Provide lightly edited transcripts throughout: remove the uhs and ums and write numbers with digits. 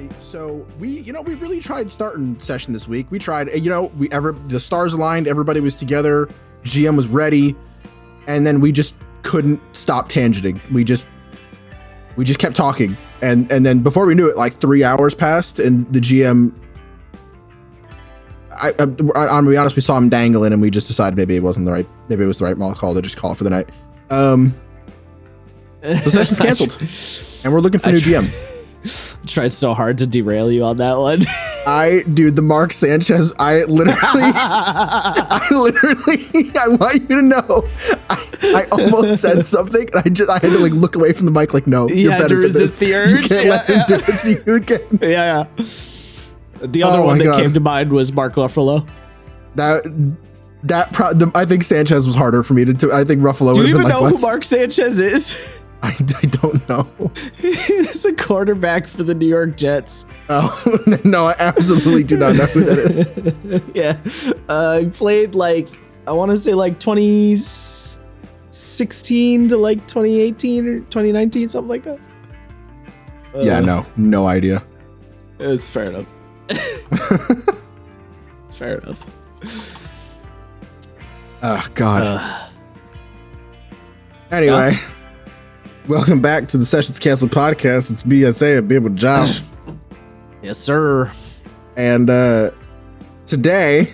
everybody. So we really tried starting session this week. We tried, the stars aligned, everybody was together, GM was ready, and then we just couldn't stop tangenting. We just kept talking, and then before we knew it, like 3 hours passed, and the GM, I'm gonna be honest, we saw him dangling, and we just decided maybe it was the right call to just call for the night. The session's canceled, and we're looking for new GM. Tried so hard to derail you on that one. The Mark Sanchez, I want you to know, I almost said something, and I had to like look away from the mic, like, no, you're better than this. The urge. You can't let him do it to you again. Yeah. The other one that came to mind was Mark Ruffalo. I think Sanchez was harder for me to. I think Ruffalo. Do you even know who Mark Sanchez is? I don't know. He's a quarterback for the New York Jets. Oh, no, I absolutely do not know who that is. Yeah. He played I want to say 2016 to 2018 or 2019, something like that. Yeah, no idea. It's fair enough. It's fair enough. Oh, God. Anyway. Yeah. Welcome back to the Sessions Canceled podcast. It's BSA, a bit with Josh. Yes, sir. And today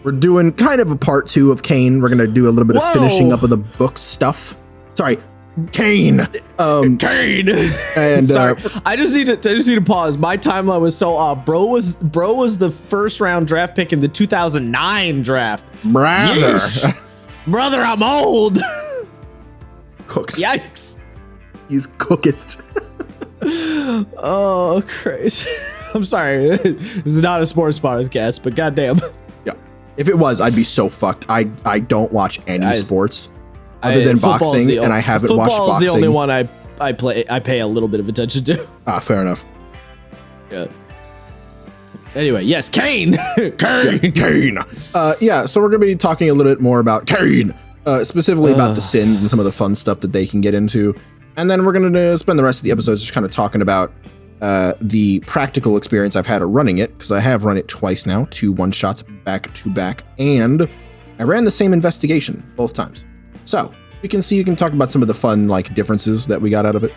we're doing kind of a part 2 of CAIN. We're gonna do a little bit of finishing up of the book stuff. Sorry, CAIN. CAIN. And sorry, I just need to pause. My timeline was so off. Bro was the first round draft pick in the 2009 draft. Brother, I'm old. Cooked. Yikes. He's cooked. Oh, Christ. I'm sorry. This is not a sports podcast, but goddamn. Yeah. If it was, I'd be so fucked. I don't watch any sports other than boxing, and I haven't watched boxing. Football is the only one I pay a little bit of attention to. Fair enough. Yeah. Anyway, yes, CAIN. CAIN. So we're going to be talking a little bit more about CAIN. Specifically about the sins and some of the fun stuff that they can get into. And then we're going to spend the rest of the episodes just kind of talking about the practical experience I've had at running it, because I have run it twice now, 2 one-shots back to back, and I ran the same investigation both times. So you can talk about some of the fun differences that we got out of it.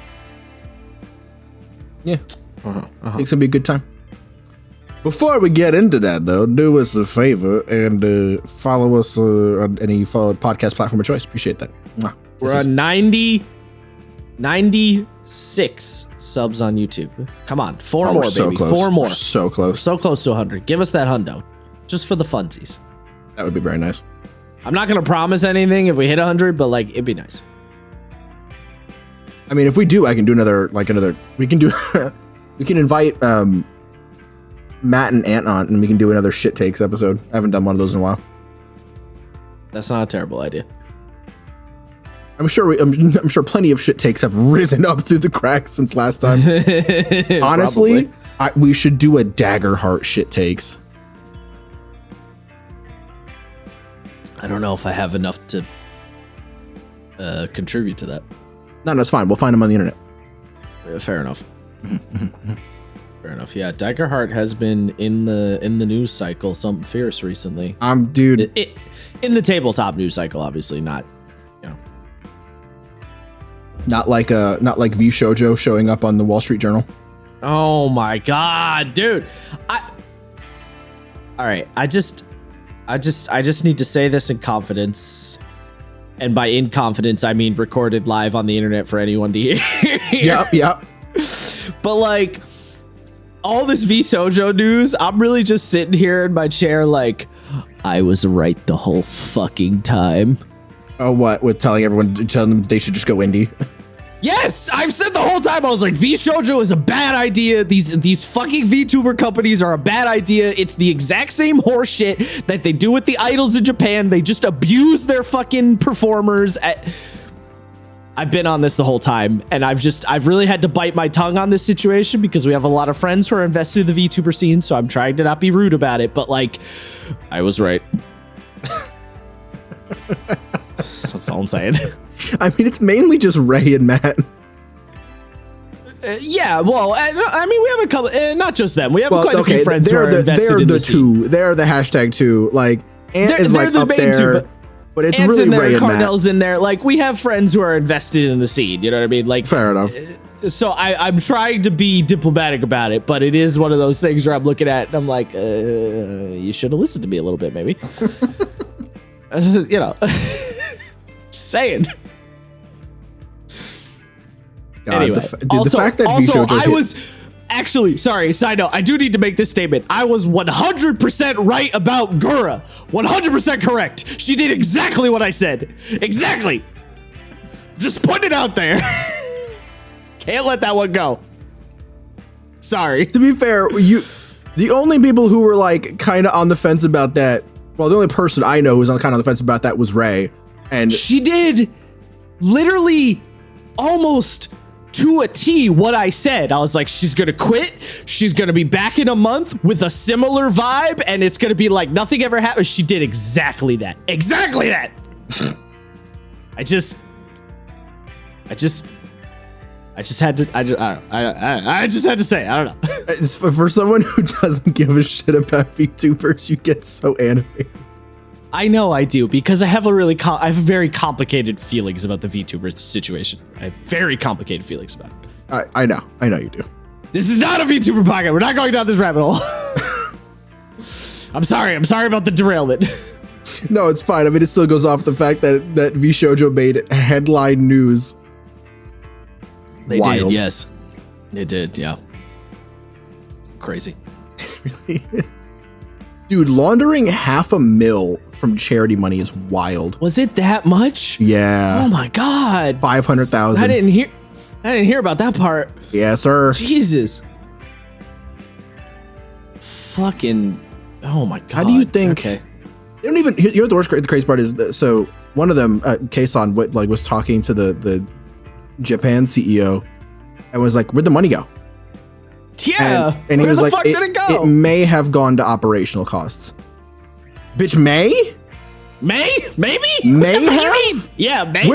Yeah. I think it's going to be a good time. Before we get into that, though, do us a favor and follow us on any podcast platform of choice. Appreciate that. We're on 96 subs on YouTube. Come on, 4 more, baby. Close. 4 more. So close. So close to 100. Give us that hundo, just for the funsies. That would be very nice. I'm not going to promise anything if we hit 100, but it'd be nice. I mean, if we do, I can do another. We can do. We can invite Matt and Ant on, and we can do another shit takes episode. I haven't done one of those in a while. That's not a terrible idea. I'm sure plenty of shit takes have risen up through the cracks since last time. Honestly, we should do a Daggerheart shit takes. I don't know if I have enough to contribute to that. No, it's fine. We'll find them on the internet. Fair enough. Fair enough. Yeah, Daggerheart has been in the news cycle something fierce recently. Dude, in the tabletop news cycle, obviously not. Not like V Shoujo showing up on the Wall Street Journal. Oh my God, dude! All right, I just need to say this in confidence, and by in confidence I mean recorded live on the internet for anyone to hear. Yep. But all this V Shoujo news, I'm really just sitting here in my chair I was right the whole fucking time. Oh, what? With telling them they should just go indie? Yes, I've said the whole time. I was like, V Shoujo is a bad idea. These fucking VTuber companies are a bad idea. It's the exact same horse shit that they do with the idols in Japan. They just abuse their fucking performers. I've been on this the whole time, and I've really had to bite my tongue on this situation because we have a lot of friends who are invested in the VTuber scene, so I'm trying to not be rude about it, but I was right. That's all I'm saying. I mean, it's mainly just Ray and Matt. Yeah, well, I mean, we have a couple, not just them. We have quite a few friends who are invested in the two. They're the hashtag two. Like, Ant is like up there, but it's Ant's really in there, Ray and Cardell's Matt. in there. Like, we have friends who are invested in the scene. You know what I mean? Like, fair enough. So I'm trying to be diplomatic about it, but it is one of those things where I'm looking at and I'm like, you should have listened to me a little bit, maybe. You know, just saying. God, anyway, the fact that also I was actually, sorry, side note, I do need to make this statement. I was 100% right about Gura. 100% correct. She did exactly what I said. Exactly. Just put it out there. Can't let that one go. Sorry. To be fair, the only people who were like kind of on the fence about that, well, the only person I know who was kind of on the fence about that was Ray. And she did literally almost to a T what I said. I was like, she's gonna quit. She's gonna be back in a month with a similar vibe, and it's gonna be like nothing ever happened. She did exactly that. Exactly that. I just had to. I just had to say. I don't know. It's for someone who doesn't give a shit about VTubers, you get so animated. I know I do, because I have I have very complicated feelings about the VTuber situation. I have very complicated feelings about it. I know you do. This is not a VTuber podcast. We're not going down this rabbit hole. I'm sorry about the derailment. No, it's fine. I mean, it still goes off the fact that VShojo made headline news. They Wild. did, yes. They did, yeah. Crazy. It really is. Dude, laundering $500,000 from charity money is wild. Was it that much? Yeah. Oh my God. 500,000. I didn't hear about that part. Yeah, sir. Jesus. Fucking. Oh my God. How do you think? Okay. They don't even. You know what the worst, the crazy part is? That, so one of them, Keisan, was talking to the Japan CEO, and was like, "Where'd the money go?" Yeah. And he was like, did it go? It may have gone to operational costs. Bitch, Maybe? May have? Yeah, May.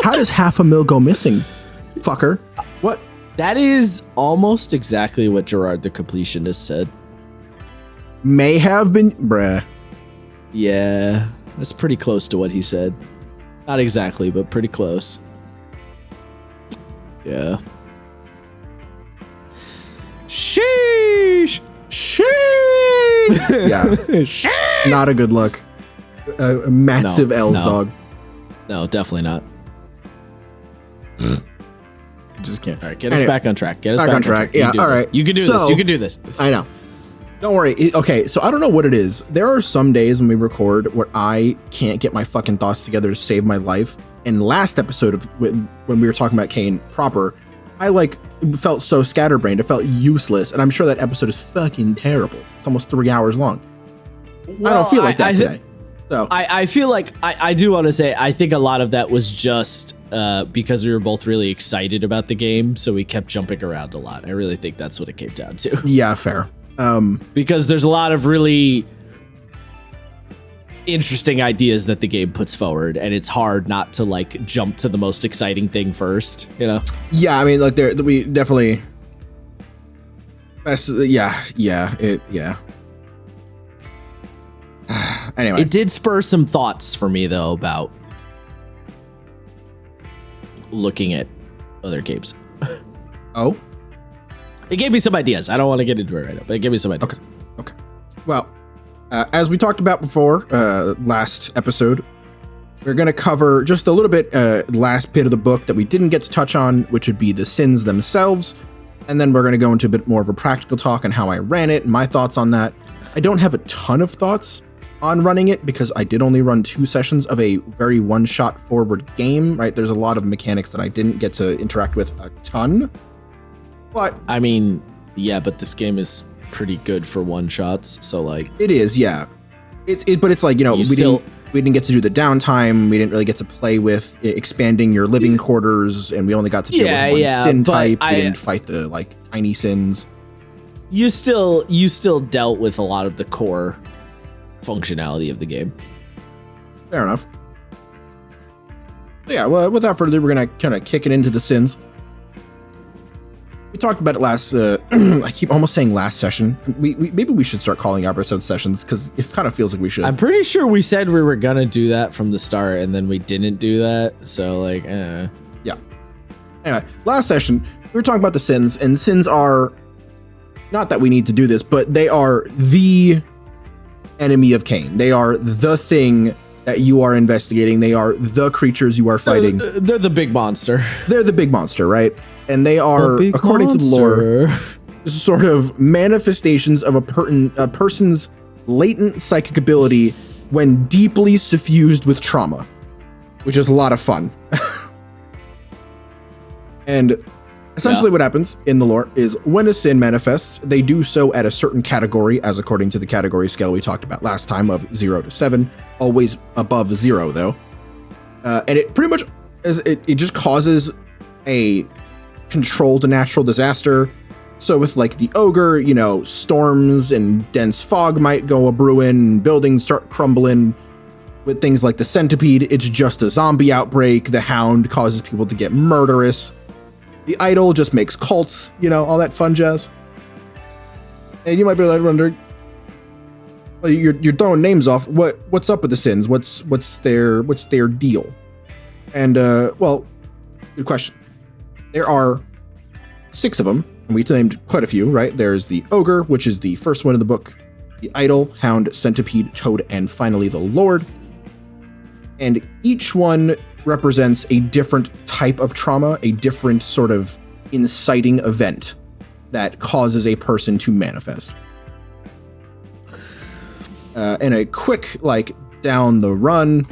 How does $500,000 go missing? Fucker. What? That is almost exactly what Gerard the Completionist said. May have been, bruh. Yeah, that's pretty close to what he said. Not exactly, but pretty close. Yeah. Sheesh. Yeah. Sheesh. Not a good look. Massive No, L's, no. dog. No, definitely not. Just can't. All right, get us back on track. Get us back on track. Yeah, all right. You can do So- this. You can do this. I know. Don't worry. Okay, so I don't know what it is. There are some days when we record where I can't get my fucking thoughts together to save my life. And last episode of when we were talking about CAIN proper, I felt so scatterbrained. It felt useless. And I'm sure that episode is fucking terrible. It's almost 3 hours long. I don't feel like that today. So I feel like I do want to say I think a lot of that was just because we were both really excited about the game, so we kept jumping around a lot. I really think that's what it came down to. yeah, fair. Because there's a lot of really interesting ideas that the game puts forward, and it's hard not to jump to the most exciting thing first, you know? Yeah, I mean, we definitely. Yeah. Anyway, It did spur some thoughts for me though about looking at other games. oh, It gave me some ideas. I don't want to get into it right now, but it gave me some ideas. okay. Well, as we talked about before, last episode, we're going to cover just a little bit, last bit of the book that we didn't get to touch on, which would be the sins themselves. And then we're going to go into a bit more of a practical talk on how I ran it and my thoughts on that. I don't have a ton of thoughts on running it because I did only run 2 sessions of a very one-shot forward game, right? There's a lot of mechanics that I didn't get to interact with a ton. But I mean, yeah, but this game is pretty good for one shots. So it is, yeah. But it's like, we didn't get to do the downtime. We didn't really get to play with expanding your living quarters, and we only got to deal with one sin type. We didn't fight the tiny sins. You still dealt with a lot of the core functionality of the game. Fair enough. But yeah, well, without further ado, we're gonna kind of kick it into the sins. We talked about it last. I keep almost saying last session. We maybe we should start calling our episode sessions because it kind of feels like we should. I'm pretty sure we said we were gonna do that from the start, and then we didn't do that. So like, yeah. Anyway, last session we were talking about the sins, and sins are not that we need to do this, but they are the enemy of CAIN. They are the thing that you are investigating. They are the creatures you are fighting. They're the big monster. They're the big monster, right? And they are, according to the lore, sort of manifestations of a person's latent psychic ability when deeply suffused with trauma, which is a lot of fun. And essentially what happens in the lore is when a sin manifests, they do so at a certain category, as according to the category scale we talked about last time of 0 to 7, always above 0 though. And it pretty much, it just causes a controlled natural disaster. So with like the ogre, you know, storms and dense fog might go a-brewing, buildings start crumbling. With things like the centipede, it's just a zombie outbreak. The hound causes people to get murderous. The idol just makes cults, you know, all that fun jazz. And you might be wondering, well, you're throwing names off. What's up with the sins? What's their deal? And well, good question. There are 6 of them, and we named quite a few, right? There's the ogre, which is the first one in the book, the idol, hound, centipede, toad, and finally the lord. And each one represents a different type of trauma, a different sort of inciting event that causes a person to manifest. And a quick, like, down the run,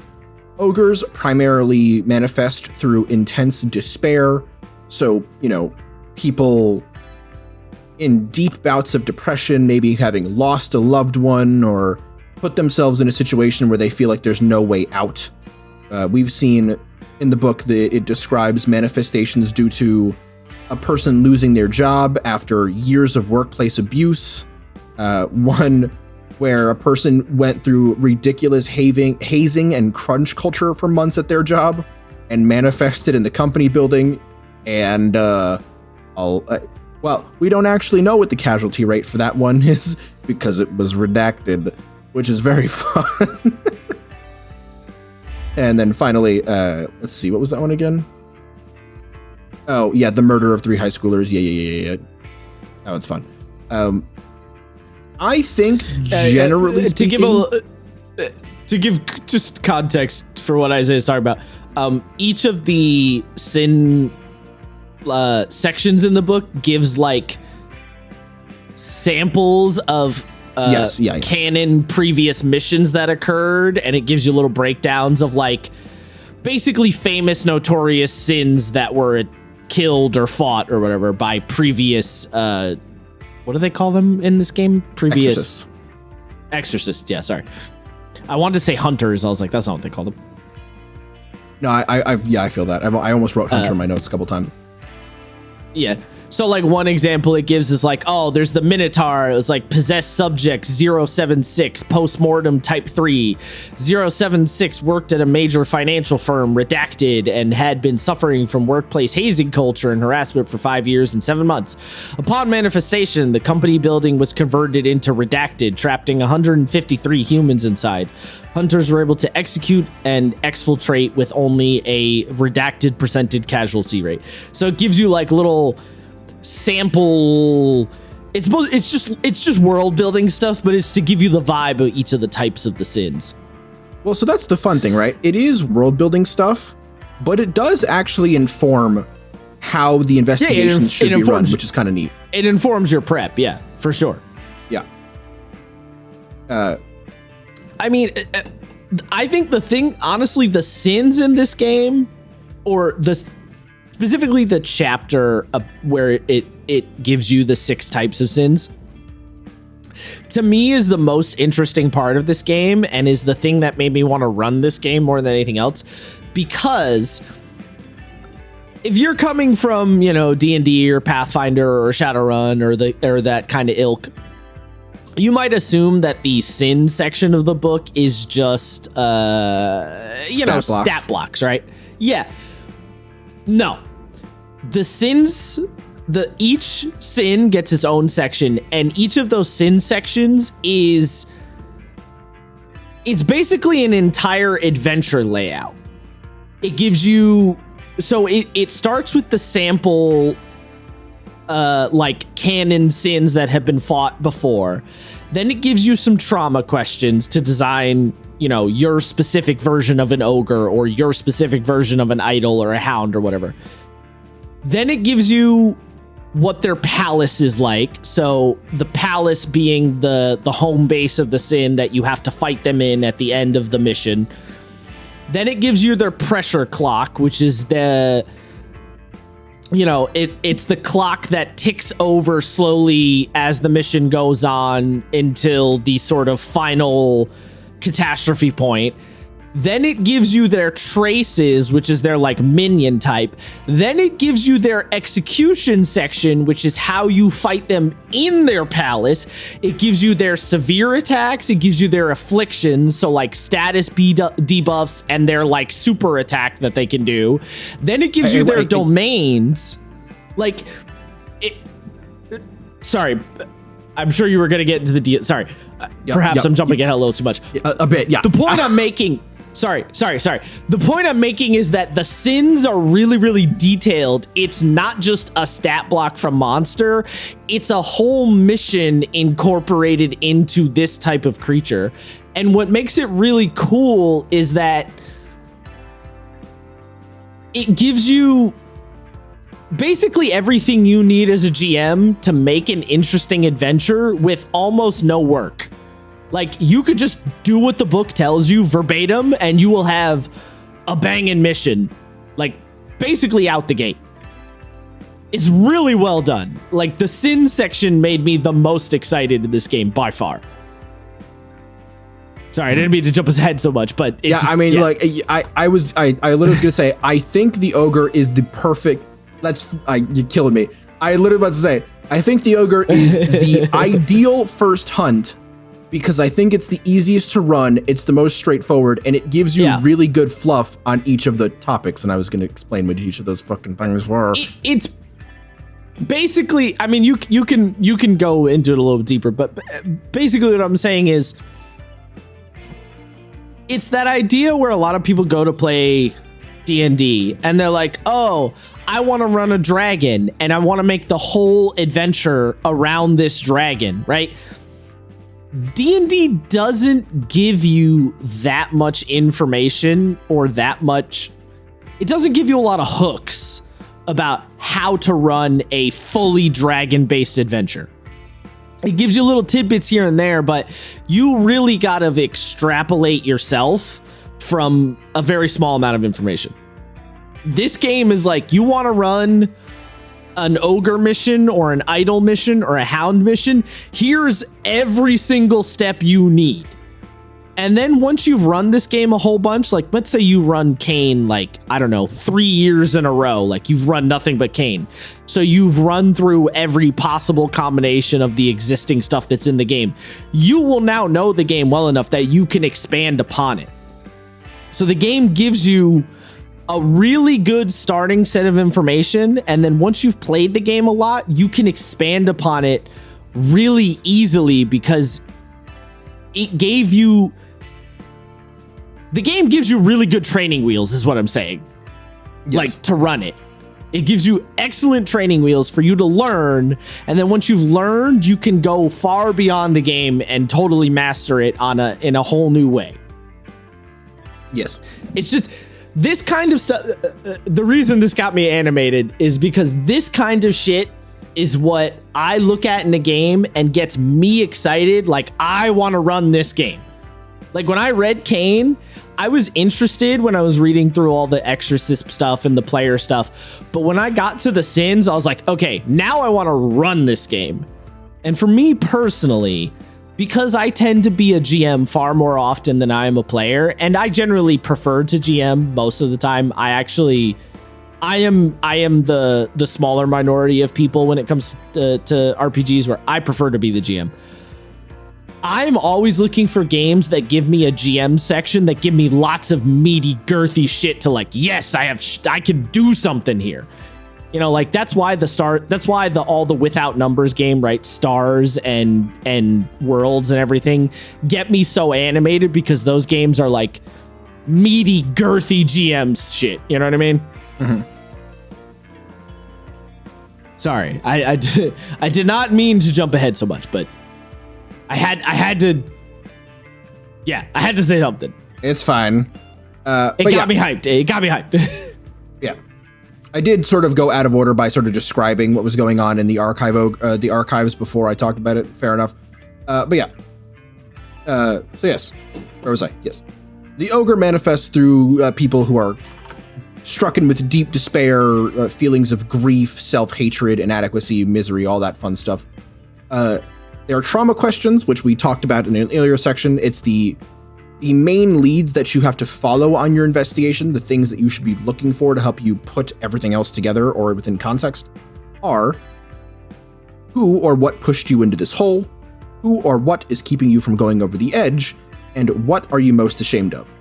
ogres primarily manifest through intense despair. So, you know, people in deep bouts of depression, maybe having lost a loved one or put themselves in a situation where they feel like there's no way out. We've seen in the book that it describes manifestations due to a person losing their job after years of workplace abuse. One where a person went through ridiculous hazing and crunch culture for months at their job and manifested in the company building. And, well, we don't actually know what the casualty rate for that one is because it was redacted, which is very fun. And then finally, let's see, what was that one again? Oh, yeah, the murder of 3 high schoolers. Yeah. That one's fun. I think, generally speaking... To give just context for what Isaiah's talking about, each of the sin sections in the book gives, like, samples of canon previous missions that occurred, and it gives you little breakdowns of, like, basically famous notorious sins that were killed or fought or whatever by previous what do they call them in this game? Previous exorcists. Yeah, sorry, I wanted to say hunters. I was like, that's not what they call them. No, I feel that. I almost wrote hunter in my notes a couple times. Yeah. So, like, one example it gives is, like, oh, there's the Minotaur. It was, like, possessed subject 076, postmortem type 3. 076 worked at a major financial firm, redacted, and had been suffering from workplace hazing culture and harassment for 5 years and 7 months. Upon manifestation, the company building was converted into redacted, trapping 153 humans inside. Hunters were able to execute and exfiltrate with only a redacted percentage casualty rate. So it gives you, like, little sample. It's just world building stuff, but it's to give you the vibe of each of the types of the sins. Well, so that's the fun thing, right? It is world building stuff, but it does actually inform how the investigations should be run, which is kind of neat. It informs your prep, yeah, for sure. Yeah. I mean, I think the thing, honestly, the sins in this game, or specifically the chapter where it gives you the 6 types of sins, to me is the most interesting part of this game and is the thing that made me want to run this game more than anything else. Because if you're coming from, you know, D&D or Pathfinder or Shadowrun or that kind of ilk, you might assume that the sin section of the book is just, stat blocks, right? Yeah. No. The sins each sin gets its own section, and each of those sin sections it's basically an entire adventure layout. It gives you, so it starts with the sample like canon sins that have been fought before. Then it gives you some trauma questions to design, your specific version of an ogre or your specific version of an idol or a hound or whatever. Then it gives you what their palace is like. So the palace being the home base of the sin that you have to fight them in at the end of the mission. Then it gives you their pressure clock, which is it's the clock that ticks over slowly as the mission goes on until the sort of final catastrophe point. Then it gives you their traces, which is their like minion type. Then it gives you their execution section, which is how you fight them in their palace. It gives you their severe attacks. It gives you their afflictions, so like status debuffs and their like super attack that they can do. Then it gives you their domains. Sorry, I'm sure you were going to get into the sorry. Perhaps I'm jumping ahead a little too much. A bit, yeah. The point I'm making... Sorry. The point I'm making is that the sins are really, really detailed. It's not just a stat block from monster. It's a whole mission incorporated into this type of creature. And what makes it really cool is that it gives you basically everything you need as a GM to make an interesting adventure with almost no work. Like, you could just do what the book tells you verbatim, and you will have a banging mission, like, basically out the gate. It's really well done. Like, the sin section made me the most excited in this game by far. Sorry, I didn't mean to jump ahead so much, but it's I literally was gonna say, I think the ogre is the perfect. You're killing me. I literally about to say, I think the ogre is the ideal first hunt. Because I think it's the easiest to run, it's the most straightforward, and it gives you really good fluff on each of the topics. And I was going to explain what each of those fucking things were. It's basically, I mean, you can go into it a little deeper, but basically what I'm saying is, it's that idea where a lot of people go to play D&D, and they're like, oh, I want to run a dragon, and I want to make the whole adventure around this dragon, right? D&D doesn't give you that much information or that much. It doesn't give you a lot of hooks about how to run a fully dragon-based adventure. It gives you little tidbits here and there, but you really got to extrapolate yourself from a very small amount of information. This game is like, you want to run an ogre mission or an idol mission or a hound mission, here's every single step you need. And then once you've run this game a whole bunch, like let's say you run CAIN, like, I don't know, 3 years in a row, like you've run nothing but CAIN. So you've run through every possible combination of the existing stuff that's in the game. You will now know the game well enough that you can expand upon it. So the game gives you a really good starting set of information, and then once you've played the game a lot, you can expand upon it really easily because the game gives you really good training wheels, is what I'm saying. Yes. Like, to run it. It gives you excellent training wheels for you to learn, and then once you've learned, you can go far beyond the game and totally master it in a whole new way. Yes. It's just this kind of stuff. The reason this got me animated is because this kind of shit is what I look at in a game and gets me excited. Like, I want to run this game. Like, when I read CAIN, I was interested when I was reading through all the exorcist stuff and the player stuff. But when I got to the sins, I was like, okay, now I want to run this game. And for me personally, because I tend to be a GM far more often than I am a player, and I generally prefer to GM most of the time. I am the smaller minority of people when it comes to RPGs where I prefer to be the GM. I'm always looking for games that give me a GM section that give me lots of meaty, girthy shit to like, yes, I can do something here. You know, like that's why all the without numbers game, right? Stars and worlds and everything get me so animated, because those games are like meaty, girthy GMs shit. You know what I mean? Mm-hmm. Sorry, I did not mean to jump ahead so much, but I had to say something. It's fine. It got me hyped. Yeah. I did sort of go out of order by sort of describing what was going on in the archives before I talked about it. Fair enough. But yeah. So yes. Where was I? Yes. The ogre manifests through people who are strucken with deep despair, feelings of grief, self-hatred, inadequacy, misery, all that fun stuff. There are trauma questions, which we talked about in an earlier section. It's the main leads that you have to follow on your investigation, the things that you should be looking for to help you put everything else together or within context, are who or what pushed you into this hole, who or what is keeping you from going over the edge, and what are you most ashamed of?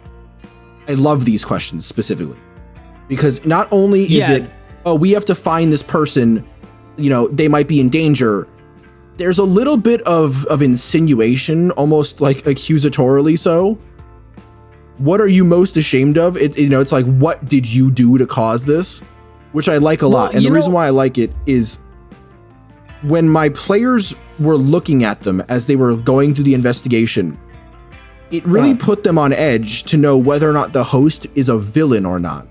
I love these questions specifically, because not only is it, oh, we have to find this person, you know, they might be in danger. There's a little bit of insinuation, almost like accusatorily so. What are you most ashamed of? It's like, what did you do to cause this? Which I like a lot. And the reason why I like it is when my players were looking at them as they were going through the investigation, it really put them on edge to know whether or not the host is a villain or not.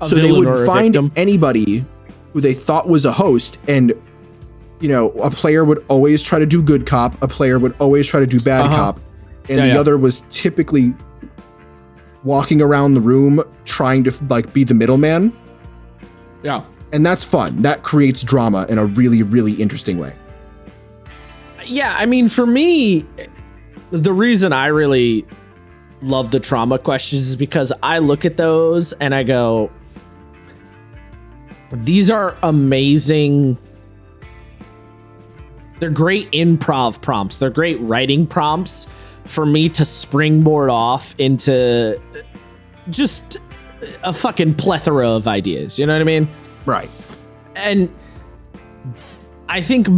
So they would find anybody who they thought was a host, and you know, a player would always try to do good cop, a player would always try to do bad cop, and the other was typically walking around the room trying to like be the middleman. Yeah. And that's fun. That creates drama in a really, really interesting way. Yeah, I mean, for me, the reason I really love the trauma questions is because I look at those and I go, these are amazing. They're great improv prompts. They're great writing prompts for me to springboard off into just a fucking plethora of ideas. You know what I mean? Right. And I think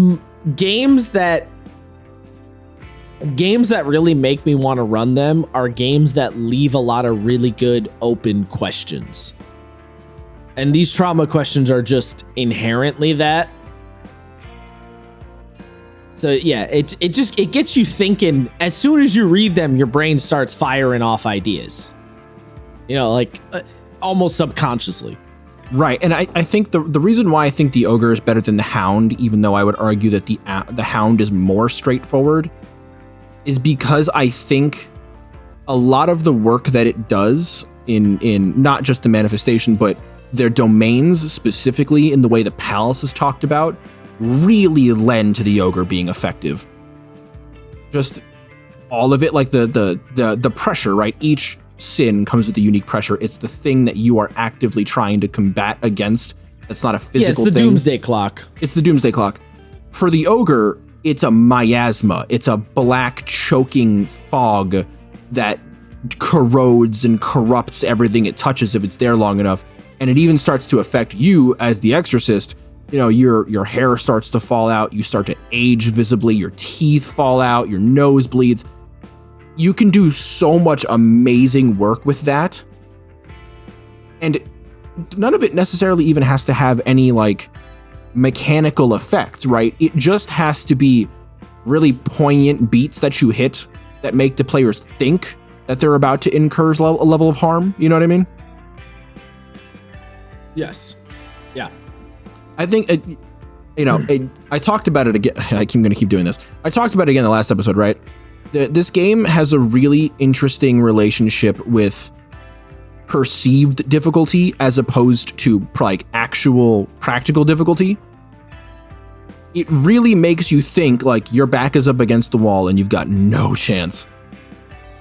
games that really make me want to run them are games that leave a lot of really good open questions. And these trauma questions are just inherently that. So yeah, it gets you thinking. As soon as you read them, your brain starts firing off ideas. You know, like almost subconsciously. Right, and I think the reason why I think the ogre is better than the hound, even though I would argue that the hound is more straightforward, is because I think a lot of the work that it does in not just the manifestation, but their domains specifically in the way the palace is talked about, really lend to the ogre being effective. Just all of it, like the pressure, right? Each sin comes with a unique pressure. It's the thing that you are actively trying to combat against. That's not a physical thing. It's the doomsday clock. It's the doomsday clock. For the ogre, it's a miasma. It's a black choking fog that corrodes and corrupts everything it touches if it's there long enough. And it even starts to affect you as the exorcist. You know, your hair starts to fall out. You start to age visibly. Your teeth fall out. Your nose bleeds. You can do so much amazing work with that. And none of it necessarily even has to have any like mechanical effect, right? It just has to be really poignant beats that you hit that make the players think that they're about to incur a level of harm. You know what I mean? Yes. Yeah. I think, I talked about it again. I'm going to keep doing this. I talked about it again in the last episode, right? This game has a really interesting relationship with perceived difficulty as opposed to like actual practical difficulty. It really makes you think like your back is up against the wall and you've got no chance.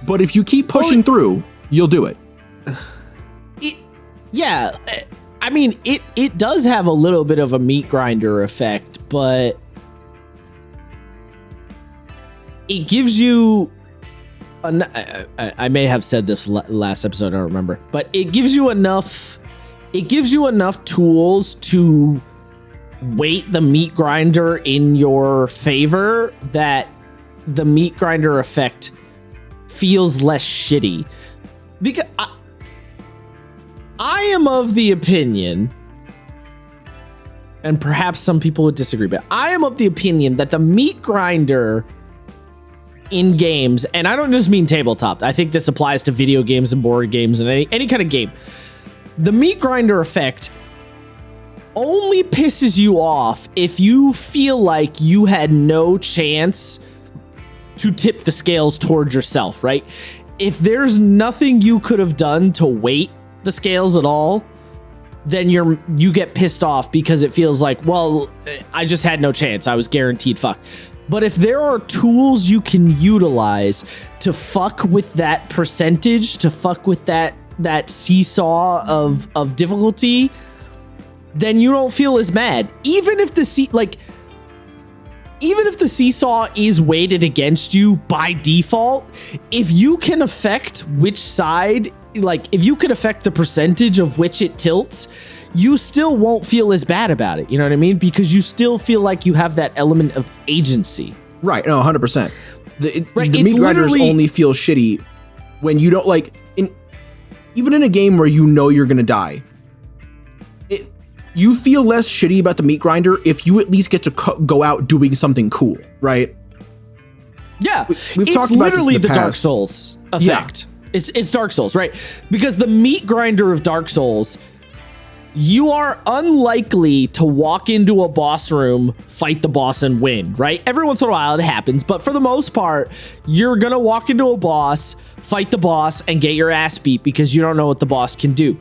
But if you keep pushing through, you'll do it. I mean, it does have a little bit of a meat grinder effect, but it gives you I may have said this last episode, I don't remember, but it gives you enough it gives you enough tools to weight the meat grinder in your favor that the meat grinder effect feels less shitty. Because I am of the opinion, and perhaps some people would disagree, but I am of the opinion that the meat grinder in games, and I don't just mean tabletop, I think this applies to video games and board games and any kind of game. The meat grinder effect only pisses you off if you feel like you had no chance to tip the scales towards yourself, right? If there's nothing you could have done to weight the scales at all, then you get pissed off because it feels like, well, I just had no chance. I was guaranteed fuck. But if there are tools you can utilize to fuck with that percentage, to fuck with that seesaw of difficulty, then you don't feel as mad. Even if the seesaw is weighted against you by default, if you can affect which side, like if you can affect the percentage of which it tilts, you still won't feel as bad about it. You know what I mean? Because you still feel like you have that element of agency. Right. No, 100%. The meat grinders only feel shitty when you don't even in a game where you know you're going to die. You feel less shitty about the meat grinder if you at least get to go out doing something cool, right? Yeah. We've talked about this in the past. Dark Souls effect. Yeah. It's Dark Souls, right? Because the meat grinder of Dark Souls, you are unlikely to walk into a boss room, fight the boss, and win, right? Every once in a while it happens, but for the most part, you're gonna walk into a boss, fight the boss, and get your ass beat because you don't know what the boss can do.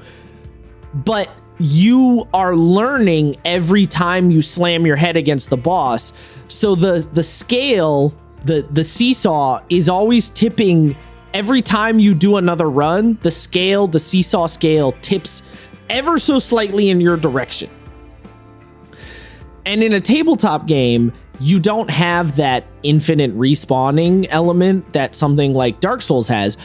But you are learning every time you slam your head against the boss. So the scale, the seesaw is always tipping. Every time you do another run, the seesaw scale tips ever so slightly in your direction. And in a tabletop game, you don't have that infinite respawning element that something like Dark Souls has,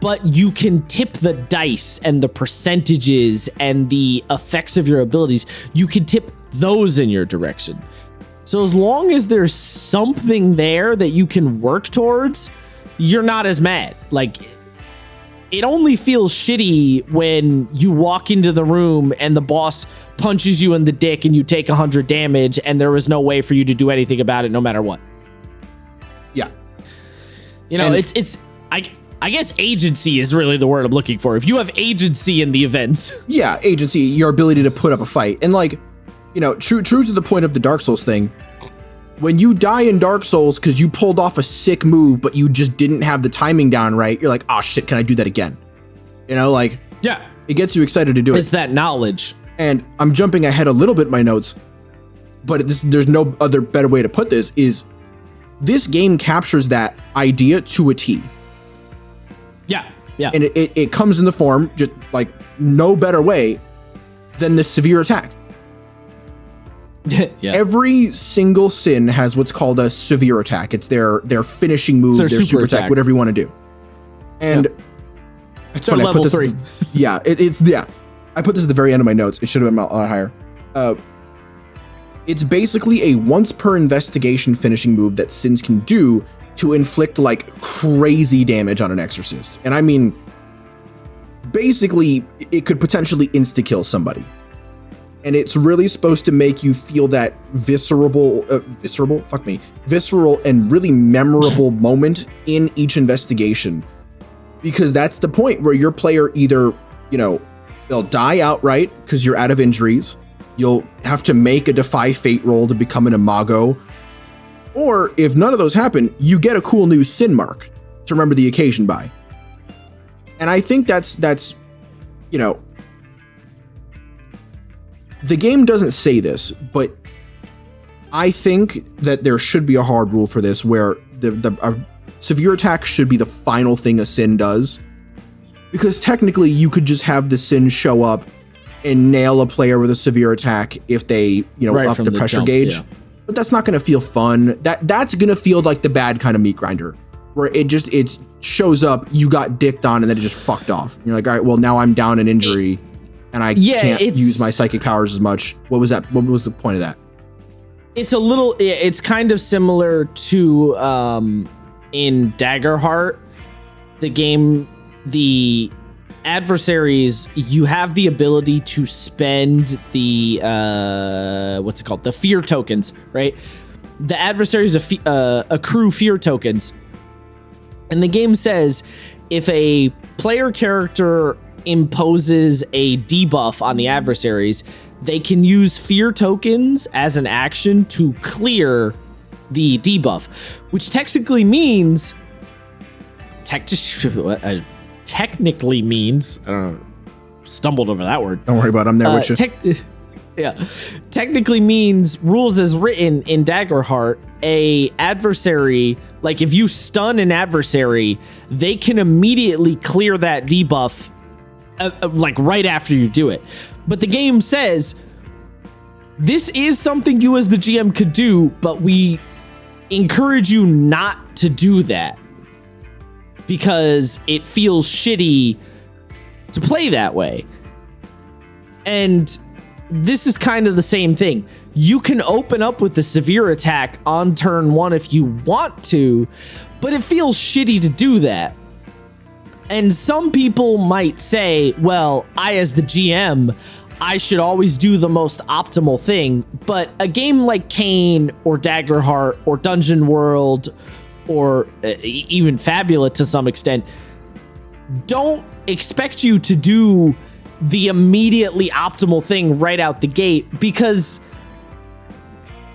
but you can tip the dice and the percentages and the effects of your abilities. You can tip those in your direction. So as long as there's something there that you can work towards, you're not as mad. Like, it only feels shitty when you walk into the room and the boss punches you in the dick and you take 100 damage and there was no way for you to do anything about it no matter what. Yeah. You know, I guess agency is really the word I'm looking for. If you have agency in the events. Yeah, agency, your ability to put up a fight. And true to the point of the Dark Souls thing, when you die in Dark Souls because you pulled off a sick move, but you just didn't have the timing down right, you're like, oh shit, can I do that again? Yeah, it gets you excited to do it. It's that knowledge. And I'm jumping ahead a little bit in my notes, but there's no other better way to put this, is this game captures that idea to a T. Yeah, yeah. And it comes in the form, just like no better way than the severe attack. Yeah. Every single sin has what's called a severe attack. It's their finishing move, their super attack, whatever you want to do. And it's funny, level 3. I put this at the very end of my notes. It should have been a lot higher. It's basically a once per investigation finishing move that sins can do to inflict like crazy damage on an exorcist. And I mean, basically, it could potentially insta-kill somebody. And it's really supposed to make you feel that visceral and really memorable moment in each investigation. Because that's the point where your player either, they'll die outright because you're out of injuries. You'll have to make a defy fate roll to become an imago. Or if none of those happen, you get a cool new sin mark to remember the occasion by. And I think that's the game doesn't say this, but I think that there should be a hard rule for this where the severe attack should be the final thing a sin does. Because technically you could just have the sin show up and nail a player with a severe attack if they, up the pressure gauge. Yeah. But that's not going to feel fun. That's going to feel like the bad kind of meat grinder, where it shows up, you got dicked on, and then it just fucked off. And you're like, all right, well, now I'm down in injury, and I can't use my psychic powers as much. What was that? What was the point of that? It's kind of similar to in Daggerheart, the game, the adversaries, you have the ability to spend the what's it called? The fear tokens, right? The adversaries accrue fear tokens. And the game says if a player character imposes a debuff on the adversaries, they can use fear tokens as an action to clear the debuff, which technically means technically means, I don't know, stumbled over that word. Don't worry about it, I'm there with you. Technically means, rules as written in Daggerheart, a adversary, like if you stun an adversary, they can immediately clear that debuff like right after you do it. But the game says this is something you as the GM could do, but we encourage you not to do that because it feels shitty to play that way. And this is kind of the same thing. You can open up with the severe attack on turn 1 if you want to, but it feels shitty to do that. And some people might say, well, I as the GM, I should always do the most optimal thing. But a game like CAIN or Daggerheart or Dungeon World or even Fabula to some extent don't expect you to do the immediately optimal thing right out the gate, because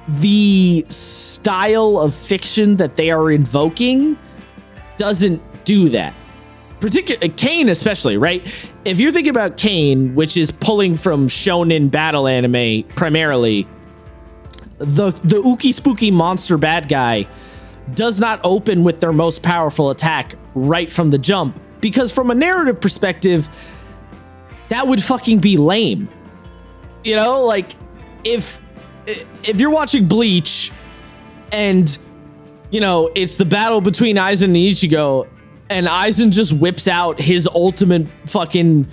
the style of fiction that they are invoking doesn't do that. Particularly CAIN especially, right? If you're thinking about CAIN, which is pulling from shonen battle anime primarily, the ookie spooky monster bad guy does not open with their most powerful attack right from the jump, because from a narrative perspective, that would fucking be lame. You know, like if you're watching Bleach and, you know, it's the battle between Aizen and Ichigo, and Aizen just whips out his ultimate fucking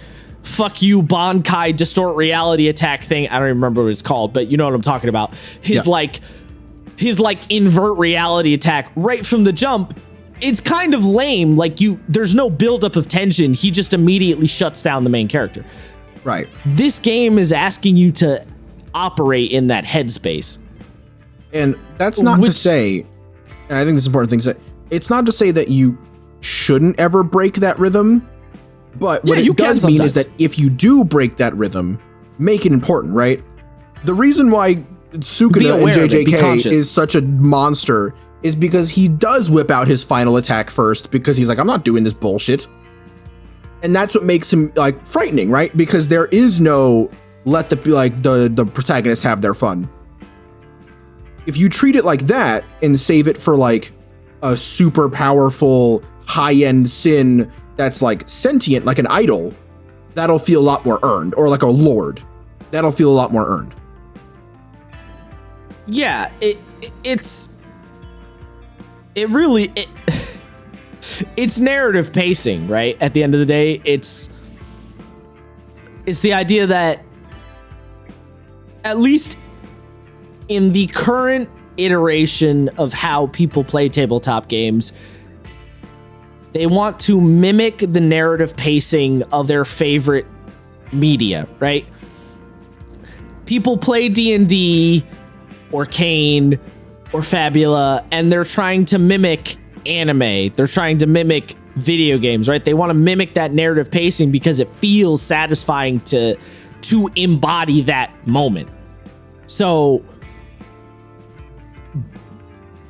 fuck you Bankai distort reality attack thing. I don't even remember what it's called, but you know what I'm talking about. His invert reality attack right from the jump. It's kind of lame. Like there's no buildup of tension. He just immediately shuts down the main character. Right. This game is asking you to operate in that headspace. And that's not to say, and I think this is important thing to say, it's not to say that you shouldn't ever break that rhythm, but what it does mean is that if you do break that rhythm, make it important, right? The reason why Sukuna in JJK is such a monster is because he does whip out his final attack first, because he's like, I'm not doing this bullshit. And that's what makes him like frightening, right? Because there is no let the protagonists have their fun. If you treat it like that and save it for like a super powerful high-end sin that's like sentient, like an idol, that'll feel a lot more earned, or like a lord, that'll feel a lot more earned. Yeah, it's narrative pacing, right? At the end of the day, it's the idea that at least in the current iteration of how people play tabletop games, they want to mimic the narrative pacing of their favorite media, right? People play D&D or CAIN or Fabula, and they're trying to mimic anime. They're trying to mimic video games, right? They want to mimic that narrative pacing because it feels satisfying to embody that moment. So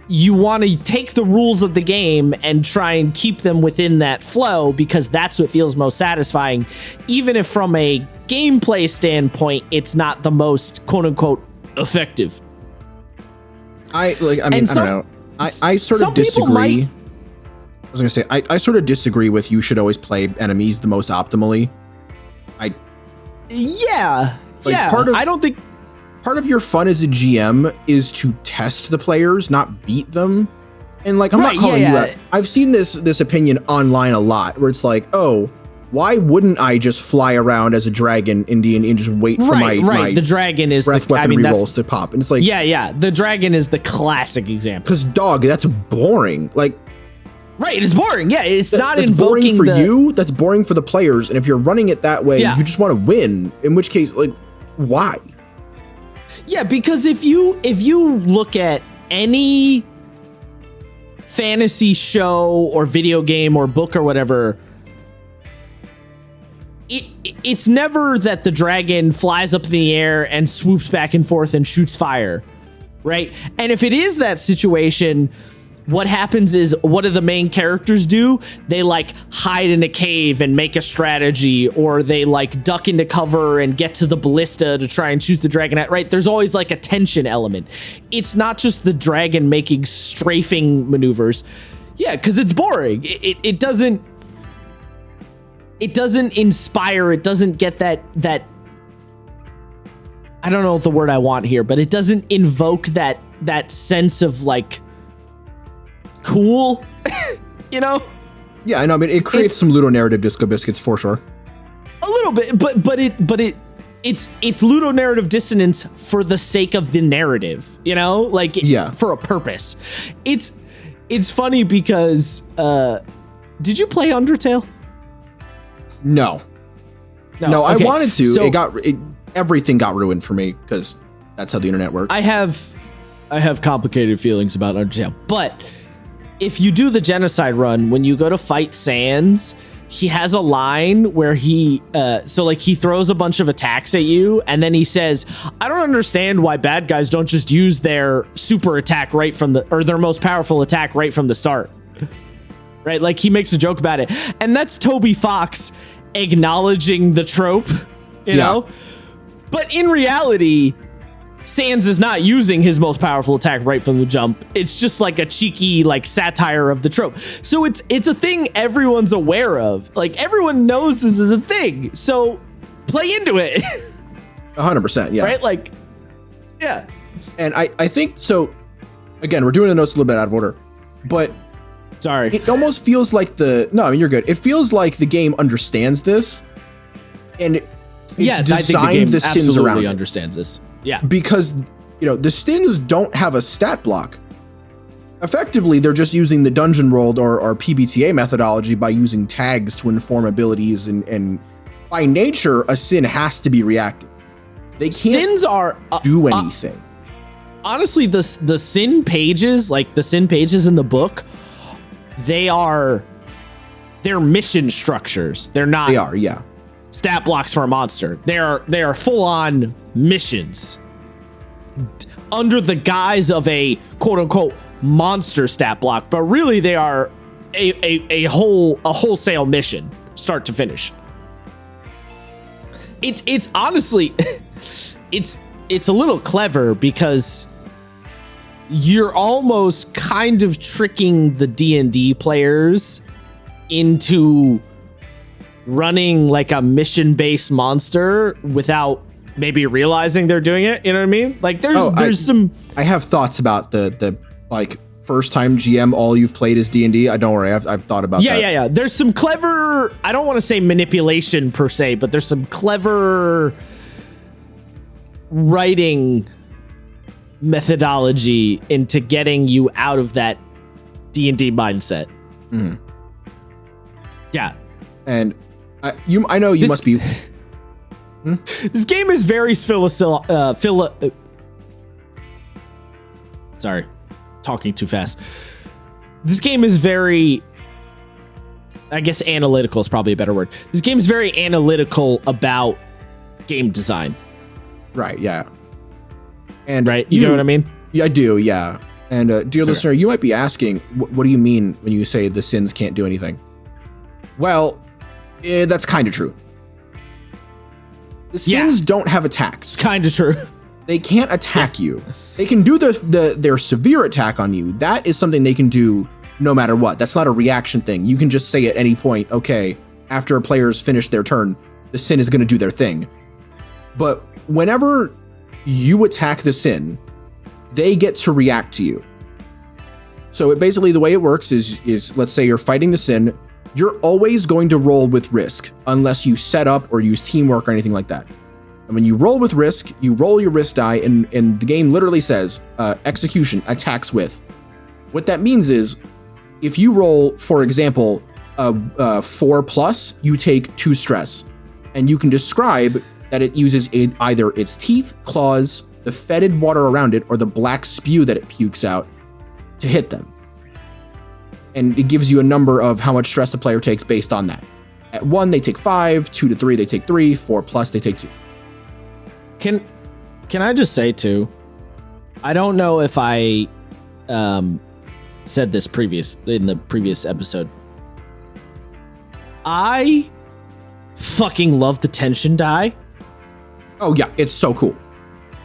you want to take the rules of the game and try and keep them within that flow, because that's what feels most satisfying, even if from a gameplay standpoint, it's not the most quote unquote effective. I don't know. I sort of disagree. I was gonna say, I sort of disagree with you should always play enemies the most optimally. I don't think part of your fun as a GM is to test the players, not beat them. And like, I'm not calling you out. I've seen this opinion online a lot, where it's like, oh, why wouldn't I just fly around as a dragon Indian and just wait for my the dragon is breath weapon rerolls to pop? And it's like, yeah, the dragon is the classic example. Because dog, that's boring. Like, right, it's boring. Yeah, it's not that's invoking boring for you. That's boring for the players. And if you're running it that way, you just want to win. In which case, like, why? Yeah, because if you look at any fantasy show or video game or book or whatever, it's never that the dragon flies up in the air and swoops back and forth and shoots fire, right? And if it is that situation, what happens is, what do the main characters do? They like hide in a cave and make a strategy, or they like duck into cover and get to the ballista to try and shoot the dragon at, right? There's always like a tension element. It's not just the dragon making strafing maneuvers. Yeah, because it's boring. It doesn't inspire. It doesn't get that I don't know what the word I want here, but it doesn't invoke that sense of like cool, you know? Yeah, I know. I mean, it creates some ludonarrative disco biscuits for sure. A little bit, but it's ludonarrative dissonance for the sake of the narrative, you know? Like, for a purpose. It's funny because did you play Undertale? No, okay. I wanted to. So, everything got ruined for me because that's how the internet works. I have complicated feelings about Undertale, but if you do the genocide run, when you go to fight Sans, he has a line where he throws a bunch of attacks at you, and then he says, "I don't understand why bad guys don't just use their super attack or their most powerful attack right from the start." Right? Like, he makes a joke about it. And that's Toby Fox acknowledging the trope, you know? But in reality, Sans is not using his most powerful attack right from the jump. It's just like a cheeky like satire of the trope. So it's a thing everyone's aware of. Like, everyone knows this is a thing. So play into it. 100%, yeah. Right? Like, yeah. And I think, so, again, we're doing the notes a little bit out of order, but sorry. It almost feels like you're good. It feels like the game understands this, and it's designed I think the game Sins around absolutely it. understands this. Yeah. Because, the Sins don't have a stat block. Effectively, they're just using the dungeon rolled or PBTA methodology by using tags to inform abilities, and by nature, a Sin has to be reactive. They can't Sins are do anything. Honestly, the Sin pages, like the Sin pages in the book, they're mission structures. They're not. They are, yeah. Stat blocks for a monster. They are full on missions under the guise of a quote unquote monster stat block, but really they are a wholesale mission, start to finish. It's honestly it's a little clever because you're almost kind of tricking the D&D players into running like a mission-based monster without maybe realizing they're doing it. You know what I mean? Like, there's some. I have thoughts about the like first time GM. All you've played is D&D. Don't worry. I've thought about that. Yeah. There's some clever. I don't want to say manipulation per se, but there's some clever writing methodology into getting you out of that D&D mindset. Mm. Yeah. And I know you must be. This game is very sorry, talking too fast. This game is very, I guess analytical is probably a better word. This game is very analytical about game design. Right, yeah. And right, you know what I mean? Yeah, I do, yeah. And dear listener, you might be asking, what do you mean when you say the Sins can't do anything? Well, that's kind of true. The Sins don't have attacks. It's kind of true. They can't attack you. They can do their severe attack on you. That is something they can do no matter what. That's not a reaction thing. You can just say at any point, okay, after a player's finished their turn, the Sin is going to do their thing. But whenever you attack the Sin, they get to react to you. So basically the way it works is let's say you're fighting the Sin, you're always going to roll with risk unless you set up or use teamwork or anything like that. And when you roll with risk, you roll your risk die, and the game literally says execution attacks with. What that means is if you roll, for example, a 4+, you take 2 stress, and you can describe that it uses either its teeth, claws, the fetid water around it, or the black spew that it pukes out to hit them. And it gives you a number of how much stress a player takes based on that. At 1, they take 5, 2 to 3, they take 3, 4+, they take 2. Can I just say too, I don't know if I said this in the previous episode. I fucking love the tension die. Oh yeah, it's so cool.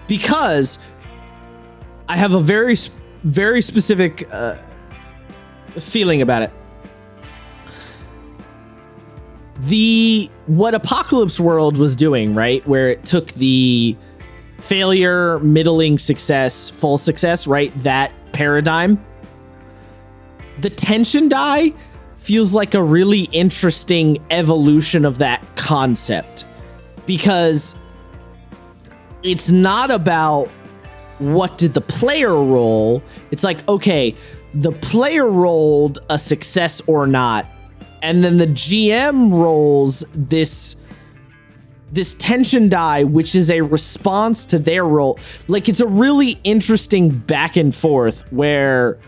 Because I have a very, very specific feeling about it. What Apocalypse World was doing, right, where it took the failure, middling, success, full success, right, that paradigm. The tension die feels like a really interesting evolution of that concept, because it's not about what did the player roll. It's like, okay, the player rolled a success or not, and then the GM rolls this tension die, which is a response to their roll. Like, it's a really interesting back and forth where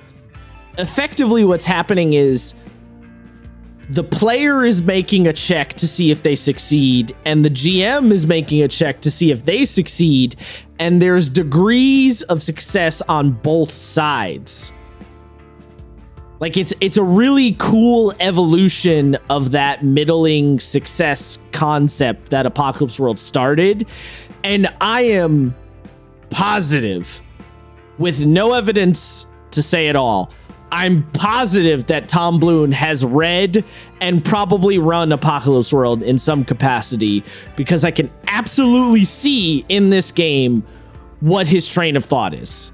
effectively what's happening is the player is making a check to see if they succeed, and the GM is making a check to see if they succeed, and there's degrees of success on both sides. Like, it's a really cool evolution of that middling success concept that Apocalypse World started, and I am positive, with no evidence to say it all, I'm positive that Tom Bloom has read and probably run Apocalypse World in some capacity, because I can absolutely see in this game what his train of thought is.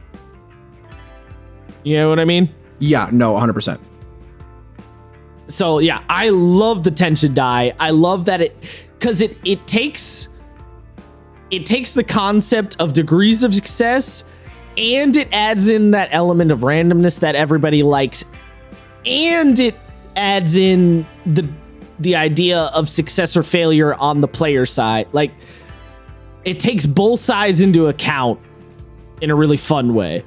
You know what I mean? Yeah, no, 100%. So yeah, I love the tension die. I love that because it takes the concept of degrees of success, and it adds in that element of randomness that everybody likes, and it adds in the idea of success or failure on the player side. Like, it takes both sides into account in a really fun way.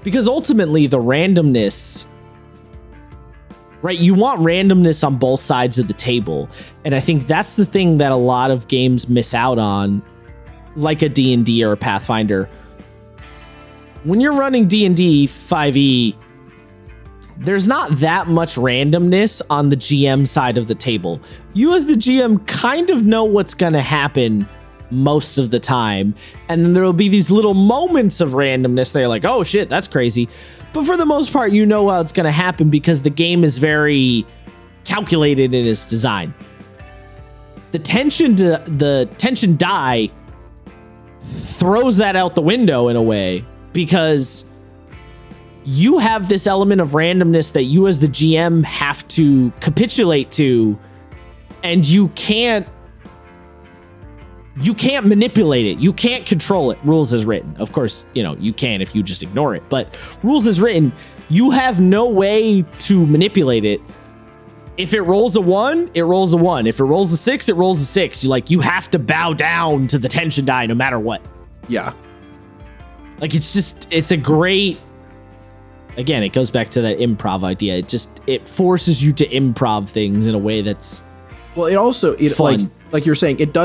Because ultimately the randomness, right? You want randomness on both sides of the table. And I think that's the thing that a lot of games miss out on, like a D&D or a Pathfinder. When you're running D&D 5e, there's not that much randomness on the GM side of the table. You as the GM kind of know what's going to happen most of the time, and then there will be these little moments of randomness that you're like, oh shit, that's crazy. But for the most part, you know how it's going to happen because the game is very calculated in its design. The tension die throws that out the window in a way, because you have this element of randomness that you as the GM have to capitulate to, and you can't manipulate it. You can't control it. Rules as written. Of course, you can if you just ignore it, but rules as written, you have no way to manipulate it. If it rolls a 1, it rolls a 1. If it rolls a 6, it rolls a 6. You have to bow down to the tension die no matter what. Yeah. Like, it's a great, again, it goes back to that improv idea. It forces you to improv things in a way that's well, it also fun. Like you're saying, it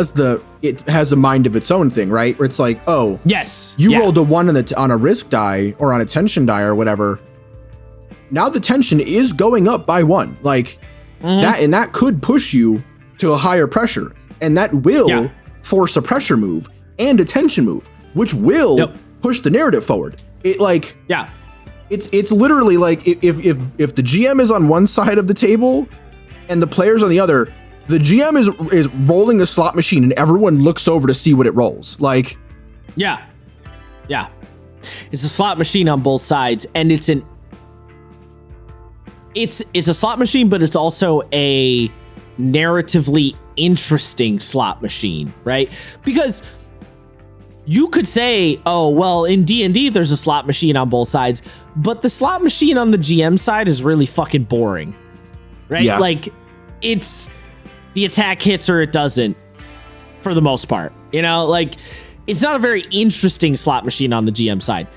has a mind of its own thing, right? Where it's like, oh, yes, you rolled a 1 on a risk die or on a tension die or whatever. Now the tension is going up by 1, like that could push you to a higher pressure, and that will force a pressure move and a tension move, which will push the narrative forward. It's literally like if the GM is on one side of the table and the players on the other, the GM is rolling the slot machine and everyone looks over to see what it rolls. Like, yeah, it's a slot machine on both sides, and it's a slot machine, but it's also a narratively interesting slot machine, right? Because you could say, oh, well, in D&D, there's a slot machine on both sides, but the slot machine on the GM side is really fucking boring, right? Yeah. Like, it's the attack hits or it doesn't for the most part, you know? Like, it's not a very interesting slot machine on the GM side.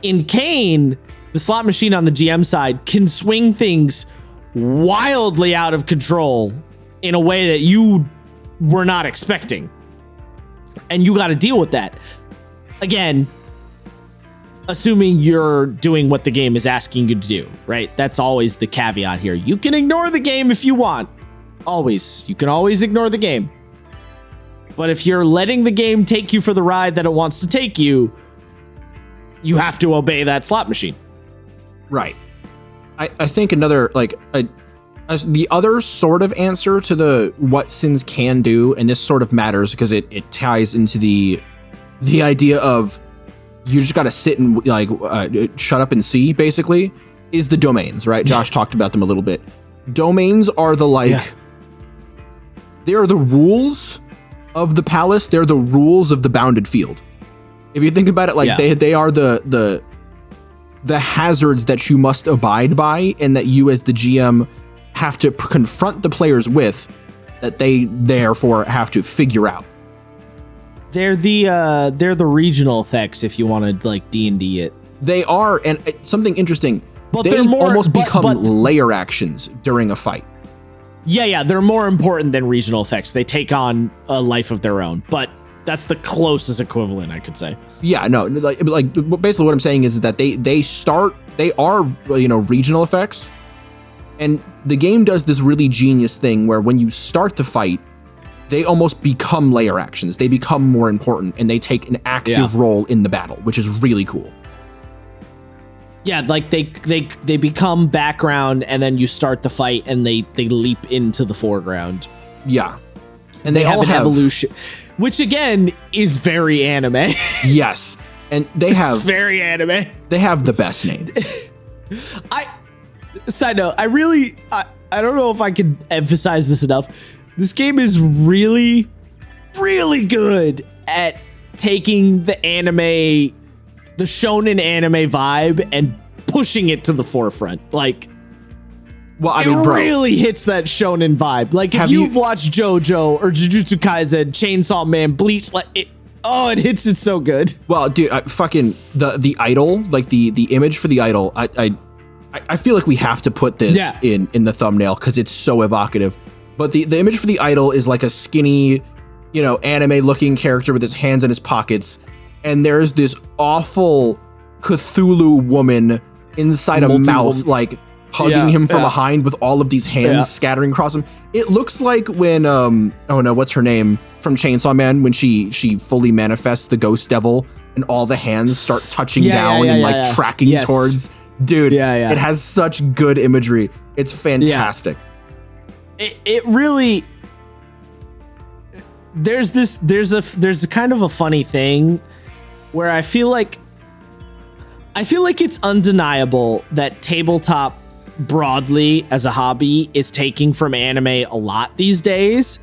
In CAIN, the slot machine on the GM side can swing things wildly out of control in a way that you were not expecting. And you got to deal with that. Again, assuming you're doing what the game is asking you to do, right? That's always the caveat here. You can ignore the game if you want. Always. You can always ignore the game. But if you're letting the game take you for the ride that it wants to take you, you have to obey that slot machine. Right. I think another, like, the other sort of answer to the what sins can do, and this sort of matters because it ties into the idea of you just got to sit and like shut up and see, basically, is the domains, right? Josh talked about them a little bit. Domains are the they are the rules of the palace. They're the rules of the bounded field. If you think about it, like they are the hazards that you must abide by, and that you as the GM have to confront the players with, that they therefore have to figure out. They're the regional effects, if you want to like D&D it. They are, and something interesting. But they they're more, almost become layer actions during a fight. Yeah, they're more important than regional effects. They take on a life of their own, but that's the closest equivalent, I could say. Yeah, no, like basically what I'm saying is that they are, you know, regional effects, and the game does this really genius thing where when you start the fight, they almost become layer actions. They become more important, and they take an active role in the battle, which is really cool. Yeah, like they become background, and then you start the fight, and they leap into the foreground. Yeah, and they all have evolution, which again is very anime. Yes, and it's very anime. They have the best names. Side note, I don't know if I can emphasize this enough. This game is really, really good at taking the anime, the shonen anime vibe, and pushing it to the forefront. Like, well, I mean, it really hits that shonen vibe. Like, if you've watched JoJo or Jujutsu Kaisen, Chainsaw Man, Bleach, like it hits it so good. Well, dude, fucking the idol, like the image for the idol, I feel like we have to put this in the thumbnail because it's so evocative. But the image for the idol is like a skinny, you know, anime-looking character with his hands in his pockets, and there's this awful Cthulhu woman inside a mouth, like hugging him from behind with all of these hands scattering across him. It looks like when what's her name from Chainsaw Man, when she fully manifests the ghost devil and all the hands start touching down and tracking towards. Dude, it has such good imagery. It's fantastic. It really, there's a kind of a funny thing where I feel like it's undeniable that tabletop broadly as a hobby is taking from anime a lot these days.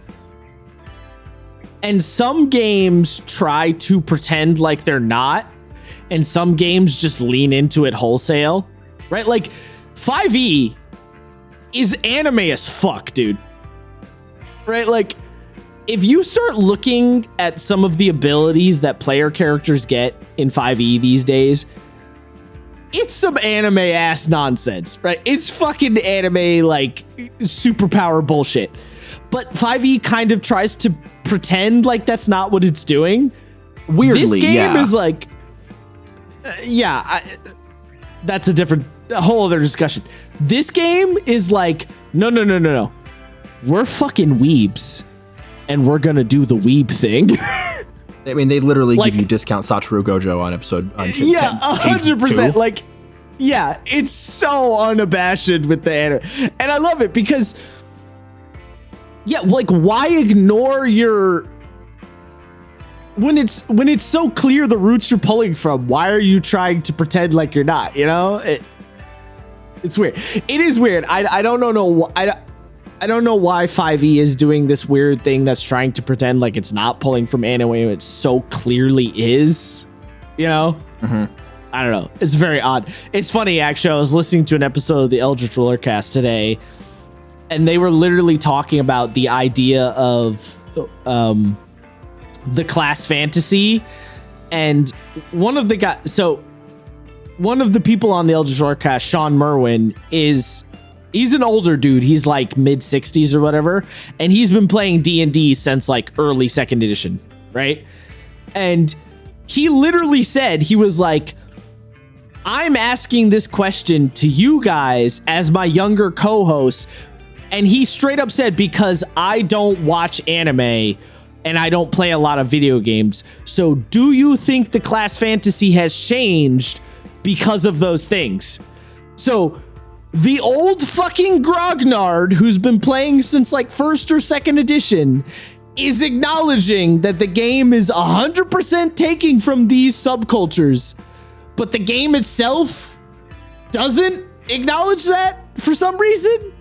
And some games try to pretend like they're not, and some games just lean into it wholesale, right? Like 5e is anime as fuck, dude. Right? Like, if you start looking at some of the abilities that player characters get in 5e these days, it's some anime ass nonsense, right? It's fucking anime, like, superpower bullshit. But 5e kind of tries to pretend like that's not what it's doing. Weirdly, this game is like, that's a whole other discussion. This game is like, no. We're fucking weebs, and we're gonna do the weeb thing. I mean, they literally give you discount Satoru Gojo on episode. 100%. Like, it's so unabashed with the anime, and I love it because, like, why ignore your when it's so clear the roots you're pulling from? Why are you trying to pretend like you're not? You know, It's weird. It is weird. I don't know. I don't know why 5e is doing this weird thing that's trying to pretend like it's not pulling from anime. It so clearly is, you know? Mm-hmm. I don't know. It's very odd. It's funny, actually. I was listening to an episode of the Eldritch Ruler cast today, and they were literally talking about the idea of the class fantasy. And one of the people on the Eldritch Ruler cast, Sean Merwin, he's an older dude. He's like mid 60s or whatever. And he's been playing D&D since like early 2nd edition, right? And he literally said, he was like, I'm asking this question to you guys as my younger co-host. And he straight up said, because I don't watch anime and I don't play a lot of video games. So do you think the class fantasy has changed because of those things? So the old fucking grognard who's been playing since like 1st or 2nd edition is acknowledging that the game is 100% taking from these subcultures, but the game itself doesn't acknowledge that for some reason.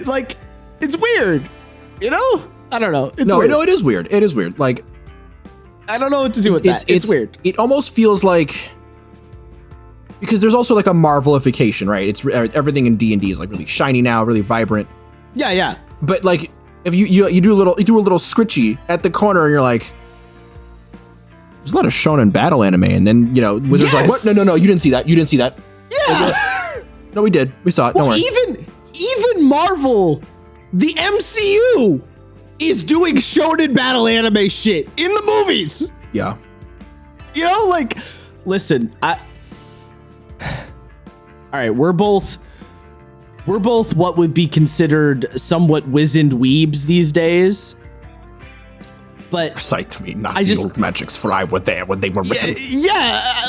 Like, it's weird, you know? I don't know. It's weird. No, it is weird. It is weird. Like, I don't know what to do with that. It's weird. It almost feels like, because there's also like a Marvelification, right? It's everything in D&D is like really shiny now, really vibrant. Yeah. But like, if you do a little scritchy at the corner, and you're like, there's a lot of shonen battle anime, and then Wizards like, what? No, you didn't see that. Yeah. Like, no, we did. We saw it. Well, don't worry. Even Marvel, the MCU, is doing shonen battle anime shit in the movies. Yeah. Like, listen, all right, we're both what would be considered somewhat wizened weebs these days. But psyched me, not the old magics fly were there when they were written.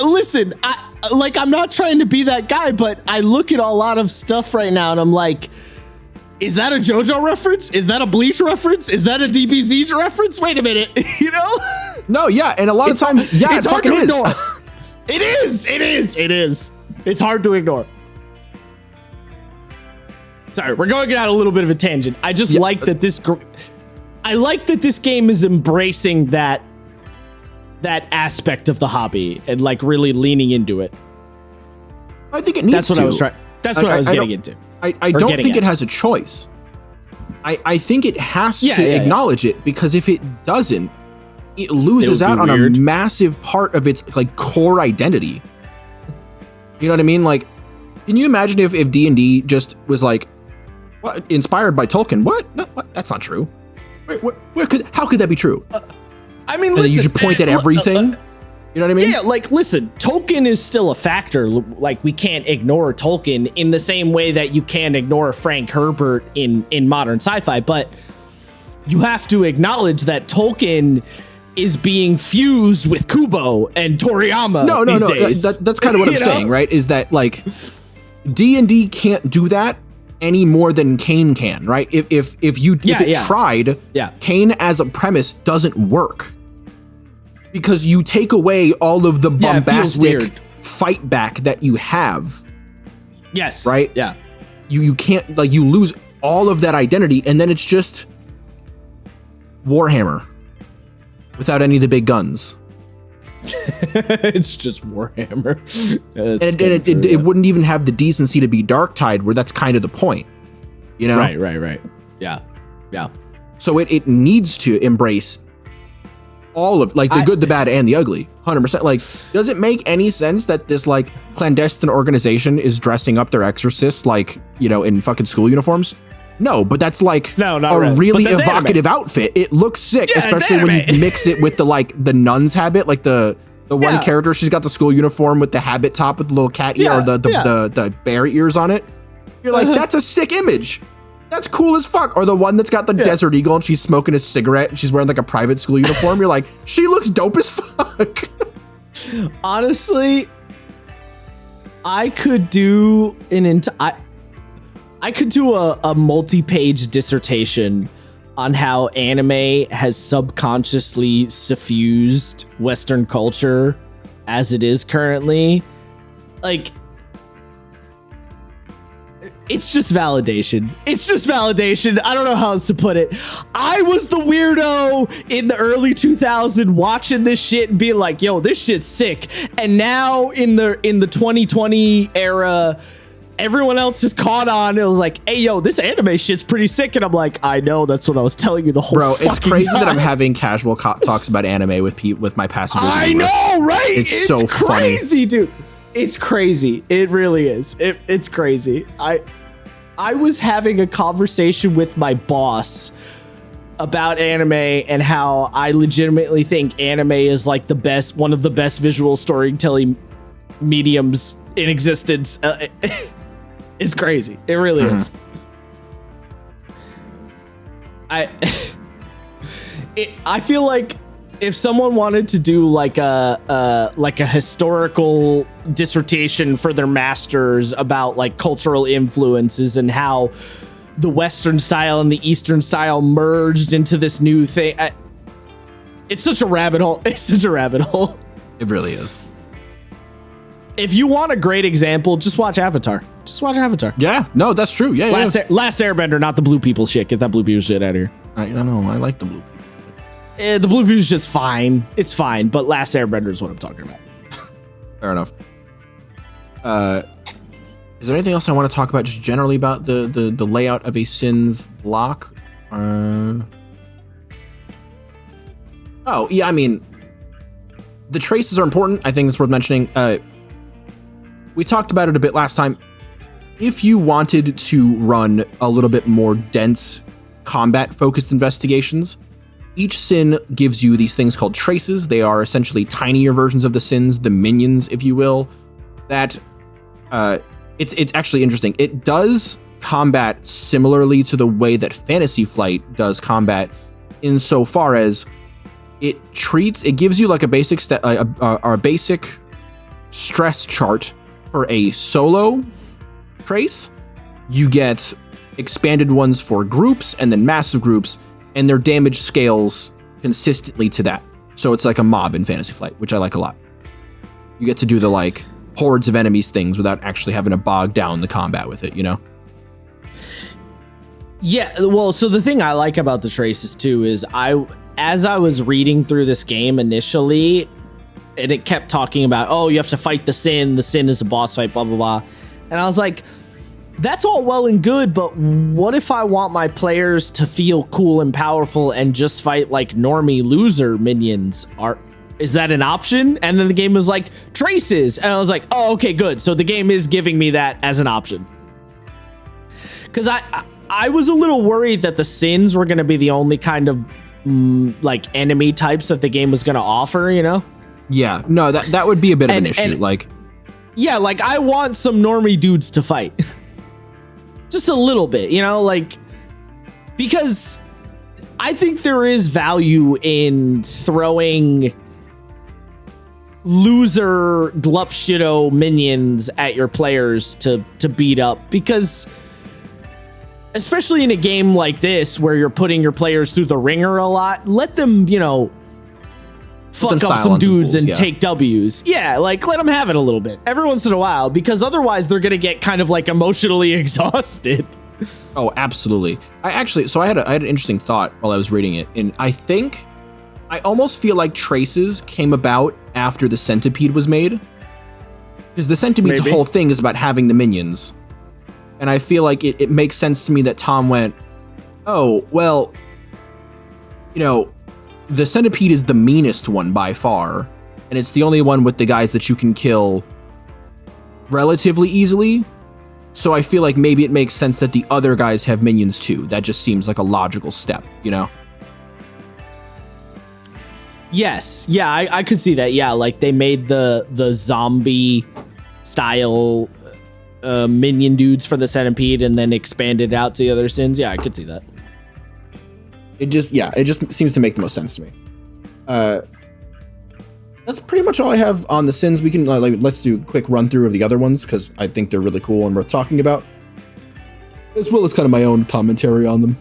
Listen, I'm not trying to be that guy, but I look at a lot of stuff right now and I'm like, is that a JoJo reference? Is that a Bleach reference? Is that a DBZ reference? Wait a minute, No, yeah, and a lot of times, yeah, it fucking is. It is. It's hard to ignore. Sorry, we're going down a little bit of a tangent. I just like that this game is embracing that aspect of the hobby and like really leaning into it. I think it needs That's what to. I was trying. That's what I was getting into. I don't think it has a choice. I think it has to acknowledge it, because if it doesn't, it loses out on a massive part of its like core identity. You know what I mean? Like, can you imagine if D&D just was like, what, inspired by Tolkien? What? No, what? That's not true. Wait, how could that be true? I mean, and listen, you should point at everything. You know what I mean? Yeah, like, listen, Tolkien is still a factor. Like, we can't ignore Tolkien in the same way that you can't ignore Frank Herbert in modern sci-fi. But you have to acknowledge that Tolkien is being fused with Kubo and Toriyama. No. That's kind of what I'm saying, right? Is that like D&D can't do that any more than CAIN can, right? If it tried, CAIN as a premise doesn't work, because you take away all of the bombastic fight back that you have. Yes. Right? Yeah. You can't, like, you lose all of that identity, and then it's just Warhammer without any of the big guns. It's just Warhammer. And it wouldn't even have the decency to be Darktide, where that's kind of the point, you know? Right. Yeah. So it needs to embrace all of, like, the good, the bad, and the ugly. 100%. Like, does it make any sense that this, like, clandestine organization is dressing up their exorcists, like, in fucking school uniforms? No, but that's like really evocative outfit. It looks sick, especially when you mix it with the nun's habit, like the one character, she's got the school uniform with the habit top with the little cat ear or the bear ears on it. You're like, that's a sick image. That's cool as fuck. Or the one that's got the Desert Eagle and she's smoking a cigarette and she's wearing like a private school uniform. You're like, she looks dope as fuck. Honestly, I could do I could do a multi-page dissertation on how anime has subconsciously suffused Western culture as it is currently. like, it's just validation. It's just validation. I don't know how else to put it. I was the weirdo in the early 2000s watching this shit and being like, yo, this shit's sick. And now in the 2020 era, everyone else is caught on. It was like, hey, yo, this anime shit's pretty sick. And I'm like, I know, that's what I was telling you the whole fucking time. Bro, it's crazy that I'm having casual talks about anime with my passengers. I know, right? It's so crazy, funny. Dude. It's crazy. It really is. It's crazy. I was having a conversation with my boss about anime and how I legitimately think anime is like one of the best visual storytelling mediums in existence. It's crazy. It really is. I feel like if someone wanted to do like a historical dissertation for their masters about like cultural influences and how the Western style and the Eastern style merged into this new thing, it's such a rabbit hole. It's such a rabbit hole. It really is. If you want a great example, just watch Avatar. Just watch Avatar. Yeah, no, that's true. Yeah, Last Airbender, not the blue people shit. Get that blue people shit out of here. I don't know. I like the blue people. The blue people shit's fine. It's fine, but Last Airbender is what I'm talking about. Fair enough. Is there anything else I want to talk about just generally about the layout of a Sins block? Oh, yeah, I mean, the traces are important. I think it's worth mentioning. We talked about it a bit last time. If you wanted to run a little bit more dense combat-focused investigations, each Sin gives you these things called traces. They are essentially tinier versions of the Sins, the minions, if you will. That it's actually interesting. It does combat similarly to the way that Fantasy Flight does combat, insofar as it gives you like a basic basic stress chart for a solo trace. You get expanded ones for groups and then massive groups, and their damage scales consistently to that. So it's like a mob in Fantasy Flight, which I like a lot. You get to do the like hordes of enemies things without actually having to bog down the combat with it, you know? Yeah, well, so the thing I like about the traces too is as I was reading through this game initially, and it kept talking about, oh, you have to fight the Sin is a boss fight, blah, blah, blah. And I was like, that's all well and good, but what if I want my players to feel cool and powerful and just fight like normie loser minions? Is that an option? And then the game was like, traces. And I was like, oh, okay, good. So the game is giving me that as an option. Because I was a little worried that the Sins were going to be the only kind of like enemy types that the game was going to offer, you know? Yeah, no, that would be a bit of an issue. Yeah, like I want some normie dudes to fight. Just a little bit, you know, like, because I think there is value in throwing loser glup shitto minions at your players to beat up, because especially in a game like this where you're putting your players through the ringer a lot, let them, you know, fuck up some dudes and take W's. Yeah, like let them have it a little bit every once in a while, because otherwise they're gonna get kind of like emotionally exhausted. Oh, absolutely. I had an interesting thought while I was reading it, and I almost feel like Traces came about after the Centipede was made, because the Centipede's whole thing is about having the minions, and I feel like it makes sense to me that Tom went, oh, well, you know, the Centipede is the meanest one by far, and it's the only one with the guys that you can kill relatively easily. So I feel like maybe it makes sense that the other guys have minions too. That just seems like a logical step, you know? Yes. Yeah, I could see that. Yeah, like they made the zombie style minion dudes for the Centipede and then expanded out to the other Sins. Yeah, I could see that. It just seems to make the most sense to me. That's pretty much all I have on the Sins. We can let's do a quick run through of the other ones, because I think they're really cool and worth talking about, as well as kind of my own commentary on them.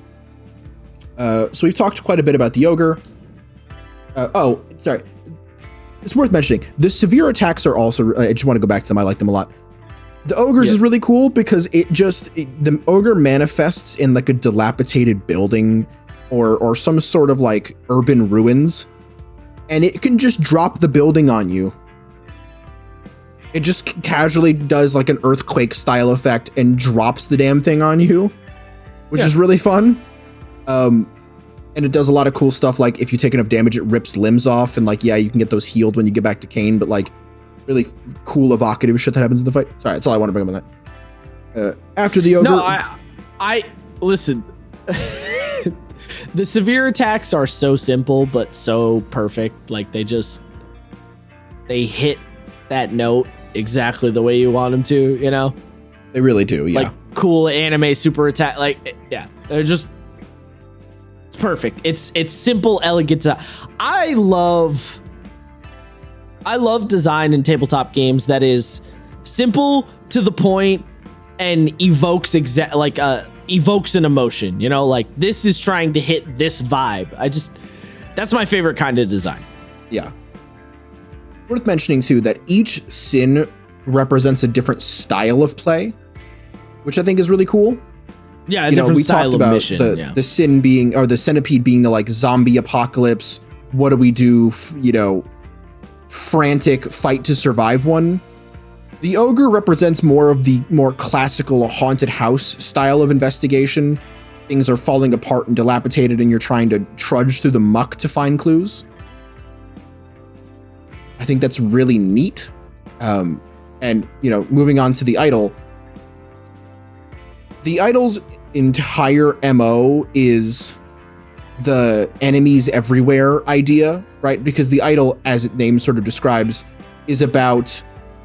So we've talked quite a bit about the ogre. it's worth mentioning. The severe attacks are also, I just want to go back to them. I like them a lot. The ogres is really cool because the ogre manifests in like a dilapidated building or some sort of like urban ruins, and it can just drop the building on you. It just casually does like an earthquake style effect and drops the damn thing on you, which is really fun. And it does a lot of cool stuff. Like if you take enough damage, it rips limbs off, and like, yeah, you can get those healed when you get back to CAIN, but like really cool evocative shit that happens in the fight. Sorry, that's all I want to bring up on that. After the ogre. No, I listen. The severe attacks are so simple, but so perfect. Like they hit that note exactly the way you want them to, you know? They really do, yeah. Like cool anime super attack. Like, yeah, they're just, it's perfect. It's simple, elegant. I love design in tabletop games that is simple to the point and evokes evokes an emotion, you know, like this is trying to hit this vibe. That's my favorite kind of design. Yeah. Worth mentioning too that each sin represents a different style of play, which I think is really cool. Yeah, different style of mission. The sin being, or the centipede being the like zombie apocalypse. What do we do? Frantic fight to survive one. The ogre represents more of the more classical haunted house style of investigation. Things are falling apart and dilapidated, and you're trying to trudge through the muck to find clues. I think that's really neat. And moving on to the idol. The idol's entire MO is the enemies everywhere idea, right? Because the idol, as its name sort of describes, is about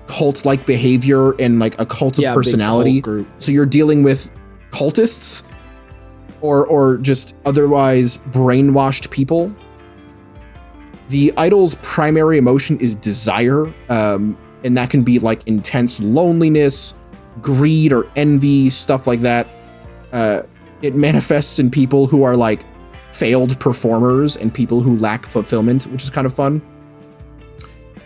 cult-like behavior and like a cult of personality. Cult so you're dealing with cultists or just otherwise brainwashed people. The idol's primary emotion is desire, and that can be like intense loneliness, greed, or envy, stuff like that. It manifests in people who are like failed performers and people who lack fulfillment, which is kind of fun.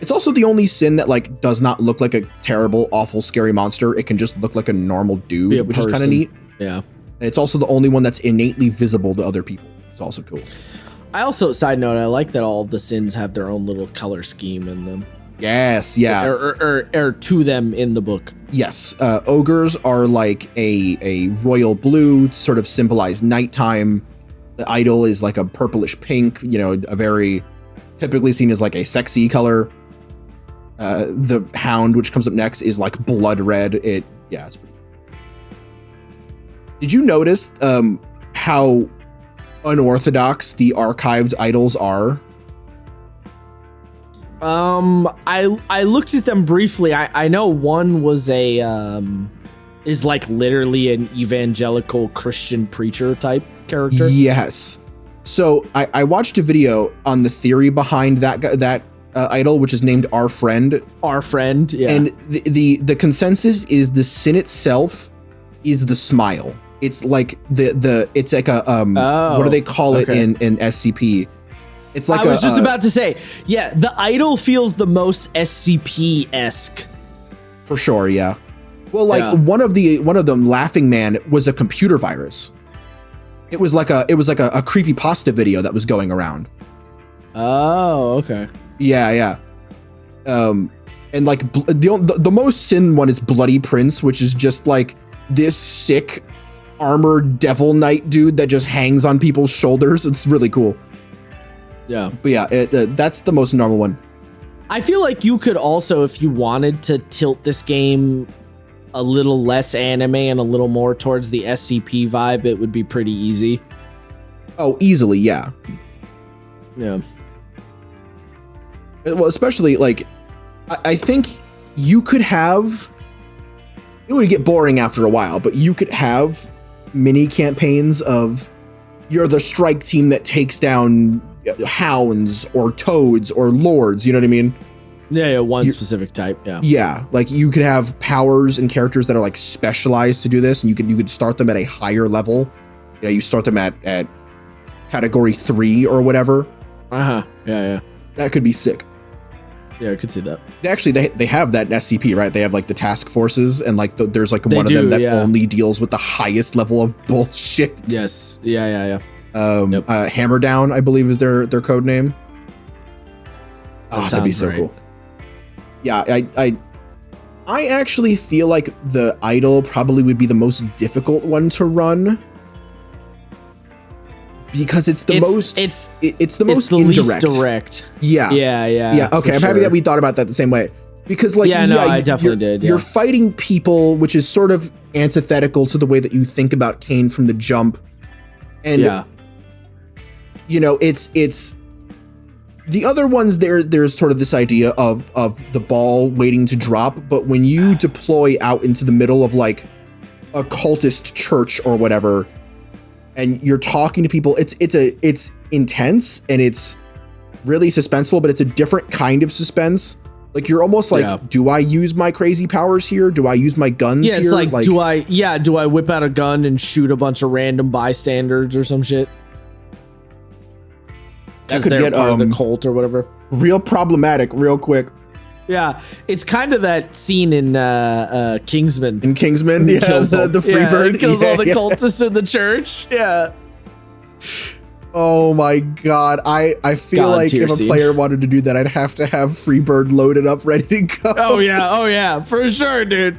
It's also the only sin that like does not look like a terrible, awful, scary monster. It can just look like a normal dude, which is kind of neat. Yeah. It's also the only one that's innately visible to other people. It's also cool. I also, side note, I like that all of the sins have their own little color scheme in them. Yes, yeah. Or to them in the book. Yes, ogres are like a royal blue to sort of symbolize nighttime. The idol is like a purplish pink, a very typically seen as like a sexy color. The hound, which comes up next, is like blood red. It's pretty cool. Did you notice how unorthodox the archived idols are? I looked at them briefly. I know one was is like literally an evangelical Christian preacher type character. Yes. So I watched a video on the theory behind that idol, which is named Our Friend. Our Friend, yeah. And the consensus is the sin itself is the smile. It's like it's like a what do they call it in SCP? It's like I was just about to say, yeah, the idol feels the most SCP-esque. For sure, yeah. Well, like one of them, Laughing Man, was a computer virus. It was like a creepypasta video that was going around. Oh, okay. Yeah. And like the most sin one is Bloody Prince, which is just like this sick armored devil knight dude that just hangs on people's shoulders. It's really cool. Yeah. But yeah, that's the most normal one. I feel like you could also, if you wanted to tilt this game a little less anime and a little more towards the SCP vibe, it would be pretty easy. Oh, easily, yeah. Yeah. Well, especially like, I think you could have, it would get boring after a while, but you could have mini campaigns of you're the strike team that takes down hounds or toads or lords, you know what I mean? Yeah, one specific type, yeah. Yeah, like you could have powers and characters that are like specialized to do this, and you could start them at a higher level. You start them at category 3 or whatever. Yeah. That could be sick. Yeah, I could see that. Actually, they have that in SCP, right? They have like the task forces, and like there's like one of them that only deals with the highest level of bullshit. Yes. Yeah. Hammer Down, I believe, is their code name. Oh, that'd be so cool. Yeah, I actually feel like the idol probably would be the most difficult one to run because it's the most least direct. Yeah. Okay, I'm happy that we thought about that the same way because like I definitely did. You're fighting people, which is sort of antithetical to the way that you think about CAIN from the jump, and you know it's the other ones. There's sort of this idea of the ball waiting to drop, but when you deploy out into the middle of like a cultist church or whatever, and you're talking to people, it's intense and it's really suspenseful, but it's a different kind of suspense. Like you're almost like, do I use my crazy powers here? Do I use my guns here? Yeah, it's like, do I whip out a gun and shoot a bunch of random bystanders or some shit? That could get the cult or whatever. Real problematic, real quick. Yeah, it's kind of that scene in Kingsman. In Kingsman, the Freebird. He kills all the cultists in the church. Yeah. Oh my god, I feel like if a player wanted to do that, I'd have to have Freebird loaded up, ready to go. Oh yeah, for sure, dude.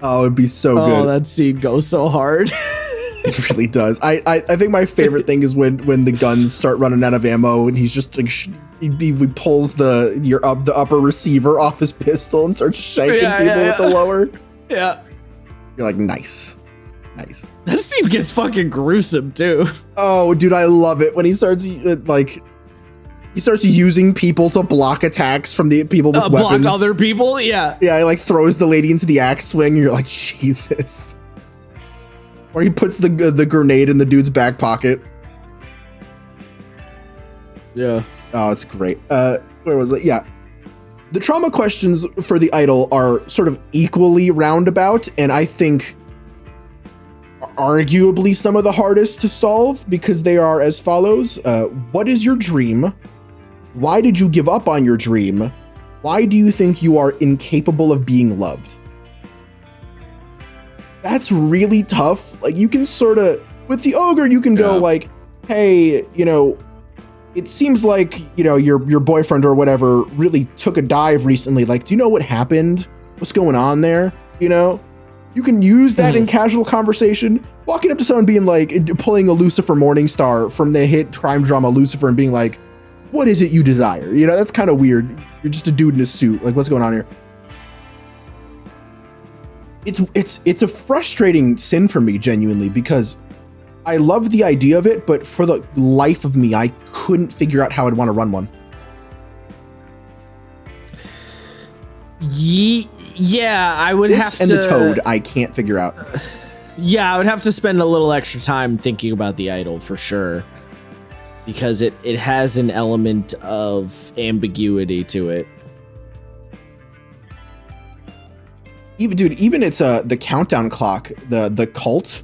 Oh, it'd be so good. Oh, that scene goes so hard. It really does. I think my favorite thing is when the guns start running out of ammo and he's just like he pulls the upper receiver off his pistol and starts shanking people with the lower. Yeah. You're like, nice. That scene gets fucking gruesome too. Oh, dude, I love it when he starts using people to block attacks from the people with weapons. Block other people. Yeah. Yeah. He like throws the lady into the axe swing. And you're like, Jesus. Or he puts the grenade in the dude's back pocket. Yeah. Oh, it's great. Where was it? Yeah. The trauma questions for the idol are sort of equally roundabout, and I think arguably some of the hardest to solve because they are as follows. What is your dream? Why did you give up on your dream? Why do you think you are incapable of being loved? That's really tough. Like you can sort of, with the ogre, you can go like, hey, you know, it seems like, you know, your boyfriend or whatever really took a dive recently. Like, do you know what happened? What's going on there? You know, you can use that in casual conversation, walking up to someone being like, pulling a Lucifer Morningstar from the hit crime drama Lucifer and being like, what is it you desire? You know, that's kind of weird. You're just a dude in a suit. Like, what's going on here? It's a frustrating sin for me, genuinely, because I love the idea of it, but for the life of me, I couldn't figure out how I'd want to run one. Yeah, I would have to. And the toad, I can't figure out. Yeah, I would have to spend a little extra time thinking about the idol for sure, because it has an element of ambiguity to it. Even it's the countdown clock, the cult.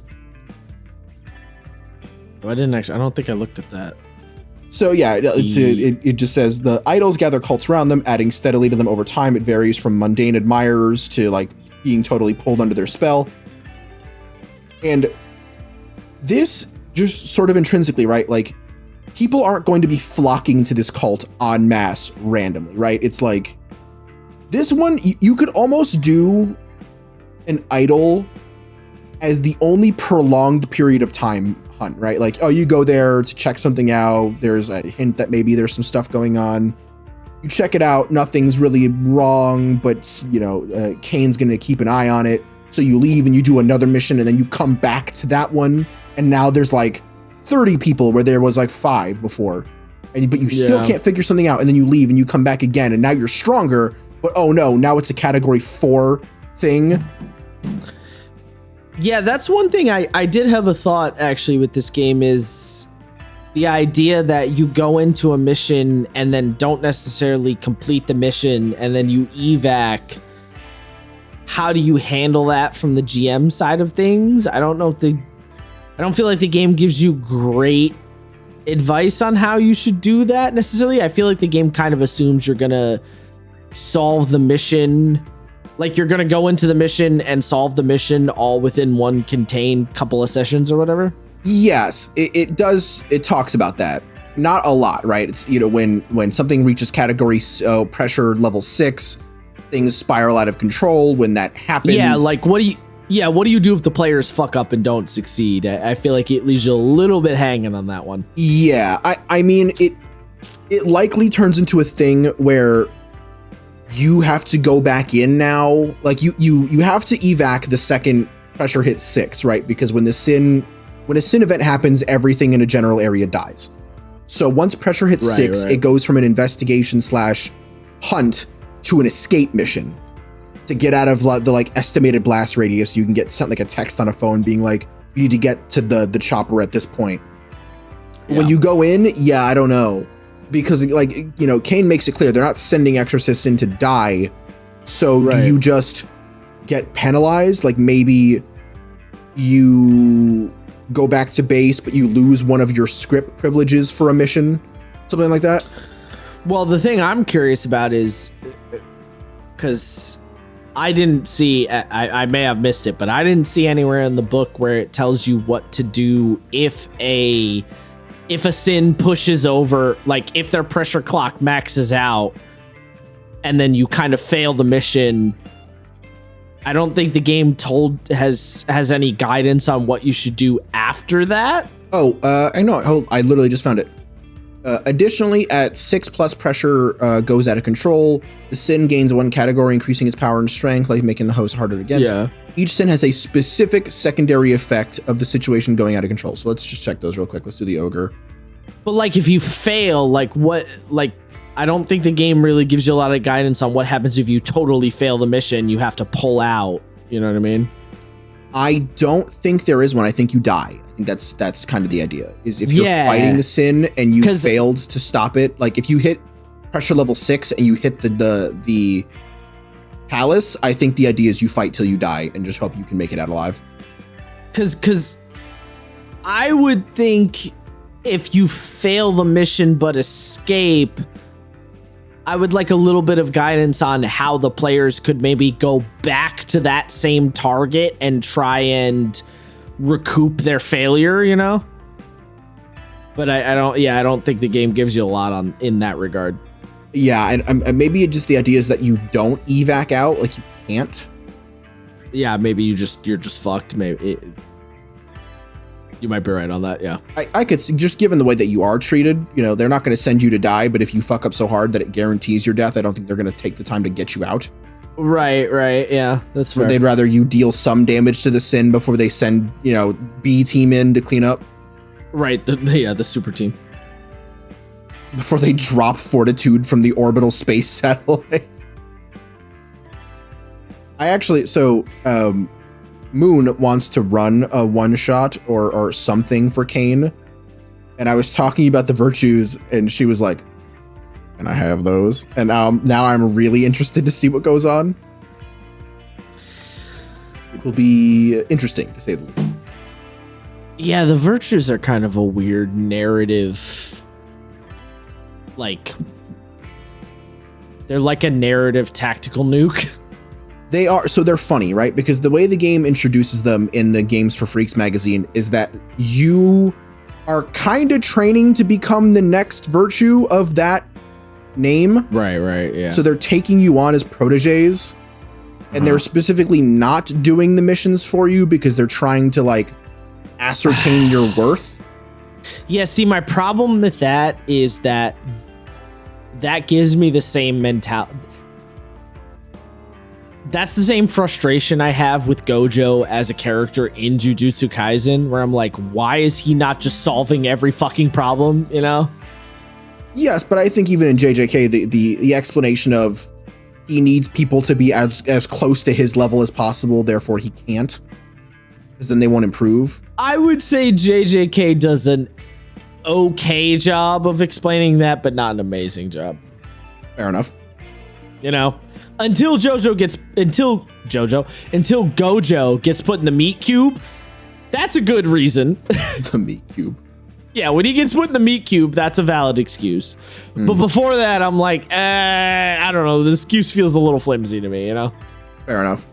I don't think I looked at that. So yeah, it just says the idols gather cults around them, adding steadily to them over time. It varies from mundane admirers to like being totally pulled under their spell. And this just sort of intrinsically, right? Like people aren't going to be flocking to this cult en masse randomly, right? It's like this one, you could almost do an idol as the only prolonged period of time hunt, right? Like, oh, you go there to check something out. There's a hint that maybe there's some stuff going on. You check it out. Nothing's really wrong, but you know, CAIN's going to keep an eye on it. So you leave and you do another mission and then you come back to that one. And now there's like 30 people where there was like 5 before. But you still can't figure something out. And then you leave and you come back again and now you're stronger. But oh no, now it's a category 4 thing. Yeah, that's one thing I did have a thought actually with this game is the idea that you go into a mission and then don't necessarily complete the mission and then you evac. How do you handle that from the GM side of things? I don't feel like the game gives you great advice on how you should do that necessarily. I feel like the game kind of assumes you're gonna solve the mission. Like you're going to go into the mission and solve the mission all within one contained couple of sessions or whatever. Yes, it does. It talks about that. Not a lot, right? It's, when something reaches category pressure level 6, things spiral out of control. When that happens. Yeah, like what do you do if the players fuck up and don't succeed? I feel like it leaves you a little bit hanging on that one. Yeah, I mean, it likely turns into a thing where you have to go back in now. Like you have to evac the second pressure hits 6, right? Because when a sin event happens, everything in a general area dies. So once pressure hits 6, it goes from an investigation / hunt to an escape mission. To get out of the like estimated blast radius, you can get sent like a text on a phone being like, you need to get to the chopper at this point. Yeah. When you go in, I don't know. Because like, CAIN makes it clear they're not sending exorcists in to die. So do you just get penalized? Like maybe you go back to base, but you lose one of your script privileges for a mission, something like that? Well, the thing I'm curious about is, because I didn't see, I may have missed it, but I didn't see anywhere in the book where it tells you what to do if a sin pushes over, like if their pressure clock maxes out and then you kind of fail the mission. I don't think the game has any guidance on what you should do after that. I know. I literally just found it. Additionally, at 6+ pressure goes out of control, the sin gains 1 category, increasing its power and strength, like making the host harder against. Yeah. Each sin has a specific secondary effect of the situation going out of control. So let's just check those real quick. Let's do the ogre. But like if you fail, like what, like I don't think the game really gives you a lot of guidance on what happens if you totally fail the mission. You have to pull out. You know what I mean? I don't think there is one. I think you die. I think that's kind of the idea. Is if you're fighting the sin and you failed to stop it, like if you hit pressure level 6 and you hit the palace, I think the idea is you fight till you die and just hope you can make it out alive. Because I would think if you fail the mission but escape, I would like a little bit of guidance on how the players could maybe go back to that same target and try and recoup their failure, But I don't think the game gives you a lot in that regard. Yeah, and maybe just the idea is that you don't evac out, like you can't. Yeah, maybe you're just fucked. Maybe you might be right on that. Yeah, I could see, just given the way that you are treated, they're not going to send you to die, but if you fuck up so hard that it guarantees your death, I don't think they're going to take the time to get you out. Right. Yeah, that's fair. They'd rather you deal some damage to the sin before they send, B team in to clean up. Right. The super team. Before they drop fortitude from the orbital space satellite. Moon wants to run a one-shot or something for CAIN, and I was talking about the virtues, and she was like, "Can I have those?" And now I'm really interested to see what goes on. It will be interesting, to say the least. Yeah, the virtues are kind of a weird narrative. Like, they're like a narrative tactical nuke. They are, so they're funny, right? Because the way the game introduces them in the Games for Freaks magazine is that you are kind of training to become the next virtue of that name. Right, yeah. So they're taking you on as proteges, and they're specifically not doing the missions for you because they're trying to, like, ascertain your worth. Yeah, see, my problem with that is that gives me the same mentality. That's the same frustration I have with Gojo as a character in Jujutsu Kaisen, where I'm like, why is he not just solving every fucking problem, Yes, but I think even in JJK, the explanation of he needs people to be as close to his level as possible, therefore he can't, because then they won't improve. I would say JJK does an okay job of explaining that, but not an amazing job. Fair enough. Until Gojo gets put in the meat cube, that's a good reason. The meat cube. Yeah, when he gets put in the meat cube, that's a valid excuse. But before that, I'm like, I don't know. The excuse feels a little flimsy to me, you know? Fair enough.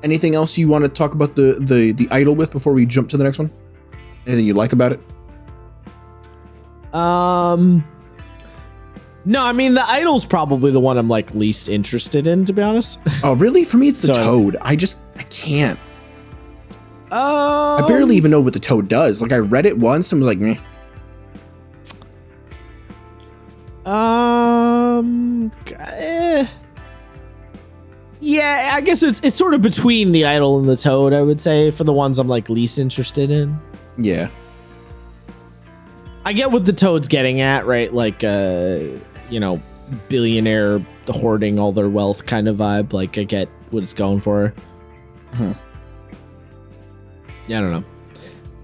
Anything else you want to talk about the idol with before we jump to the next one? Anything you like about it? No, I mean, the idol's probably the one I'm like least interested in, to be honest. Oh, really? For me, it's the toad. I can't. I barely even know what the toad does. Like, I read it once and was like, meh. Yeah, I guess it's sort of between the idol and the toad, I would say, for the ones I'm like least interested in. Yeah. I get what the toad's getting at, right? Like, you know, billionaire hoarding all their wealth kind of vibe. Like, I get what it's going for. Yeah, I don't know.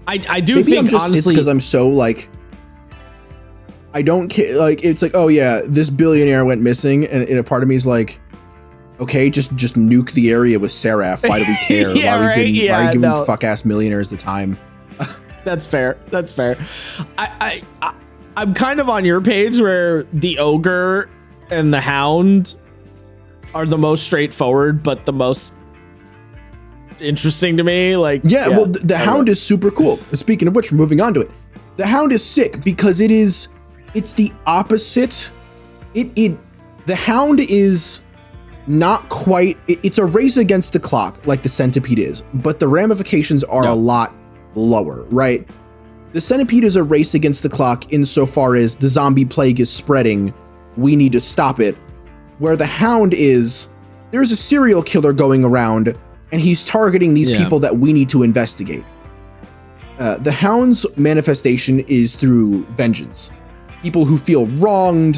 I do Maybe think, honestly, it's because I'm so like, I don't care. Like, it's like, oh yeah, this billionaire went missing, and a part of me is like, okay, just nuke the area with Seraph. Why do we care? Yeah, why are we giving no. fuck ass millionaires the time? That's fair. That's fair. I'm kind of on your page where the ogre and the hound are the most straightforward, but the most interesting to me. Like, yeah, well, the hound is super cool. Speaking of which, we're moving on to it. The hound is sick because it's the opposite. The hound is not quite, it's a race against the clock like the centipede is, but the ramifications are a lot lower, right? The centipede is a race against the clock insofar as the zombie plague is spreading. We need to stop it. Where the hound is, there's a serial killer going around and he's targeting these people that we need to investigate. The hound's manifestation is through vengeance. People who feel wronged,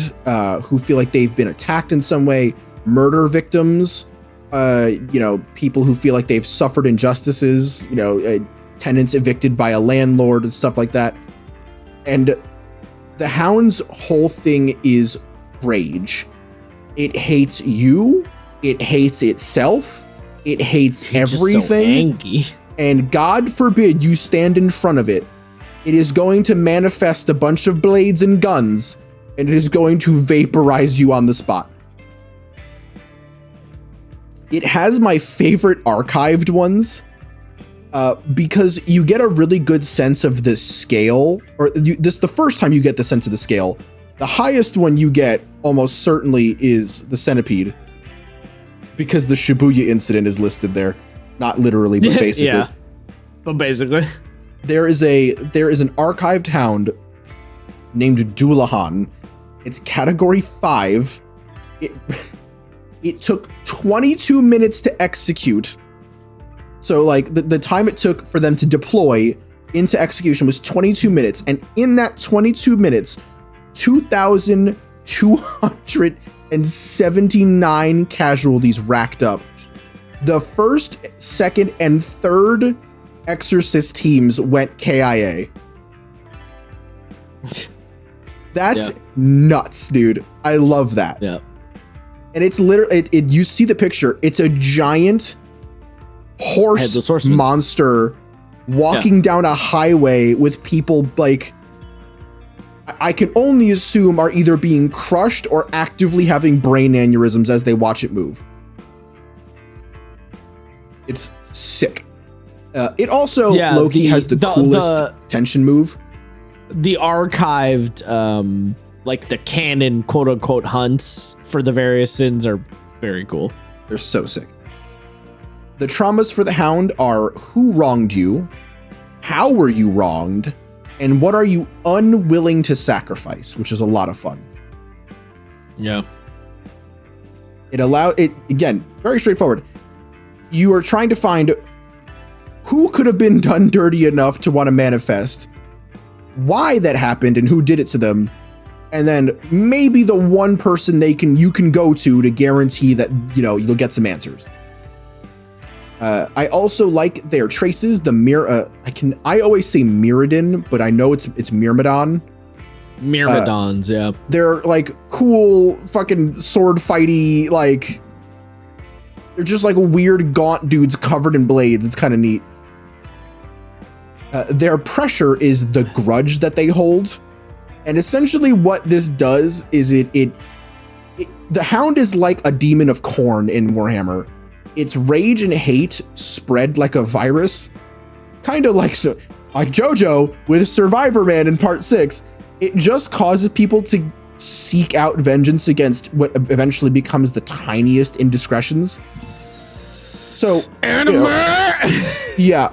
who feel like they've been attacked in some way, murder victims, you know, people who feel like they've suffered injustices, you know, tenants evicted by a landlord and stuff like that. And the hound's whole thing is rage. It hates you. It hates itself. It hates everything. Just so angry. And God forbid you stand in front of it. It is going to manifest a bunch of blades and guns, and it is going to vaporize you on the spot. It has my favorite archived ones, because you get a really good sense of the scale, or this is the first time you get the sense of the scale. The highest one you get almost certainly is the centipede, because the Shibuya incident is listed there. Not literally, but basically. Yeah, but basically. There is an archived hound named Doulahan. It's category 5. It took 22 minutes to execute. So like the time it took for them to deploy into execution was 22 minutes. And in that 22 minutes, 2,279 casualties racked up. The first, second, and third Exorcist teams went KIA. That's nuts, dude. I love that. Yeah. And it's literally, you see the picture. It's a giant horse monster walking down a highway with people like, I can only assume are either being crushed or actively having brain aneurysms as they watch it move. It's sick. It also, Loki has the coolest tension move. The archived, like the canon quote unquote hunts for the various sins are very cool. They're so sick. The traumas for the hound are who wronged you, how were you wronged, and what are you unwilling to sacrifice, which is a lot of fun. Yeah. It again, very straightforward. You are trying to find who could have been done dirty enough to want to manifest, why that happened and who did it to them, and then maybe the one person you can go to guarantee that, you know, you'll get some answers. I also like their traces. I always say Mirrodin, but I know it's Myrmidon. Myrmidons, yeah. They're like cool fucking sword fighty, like they're just like weird gaunt dudes covered in blades. It's kind of neat. Their pressure is the grudge that they hold. And essentially what this does is the Hound is like a demon of corn in Warhammer. Its rage and hate spread like a virus, kind of like JoJo with Survivor Man in Part 6. It just causes people to seek out vengeance against what eventually becomes the tiniest indiscretions. So, yeah.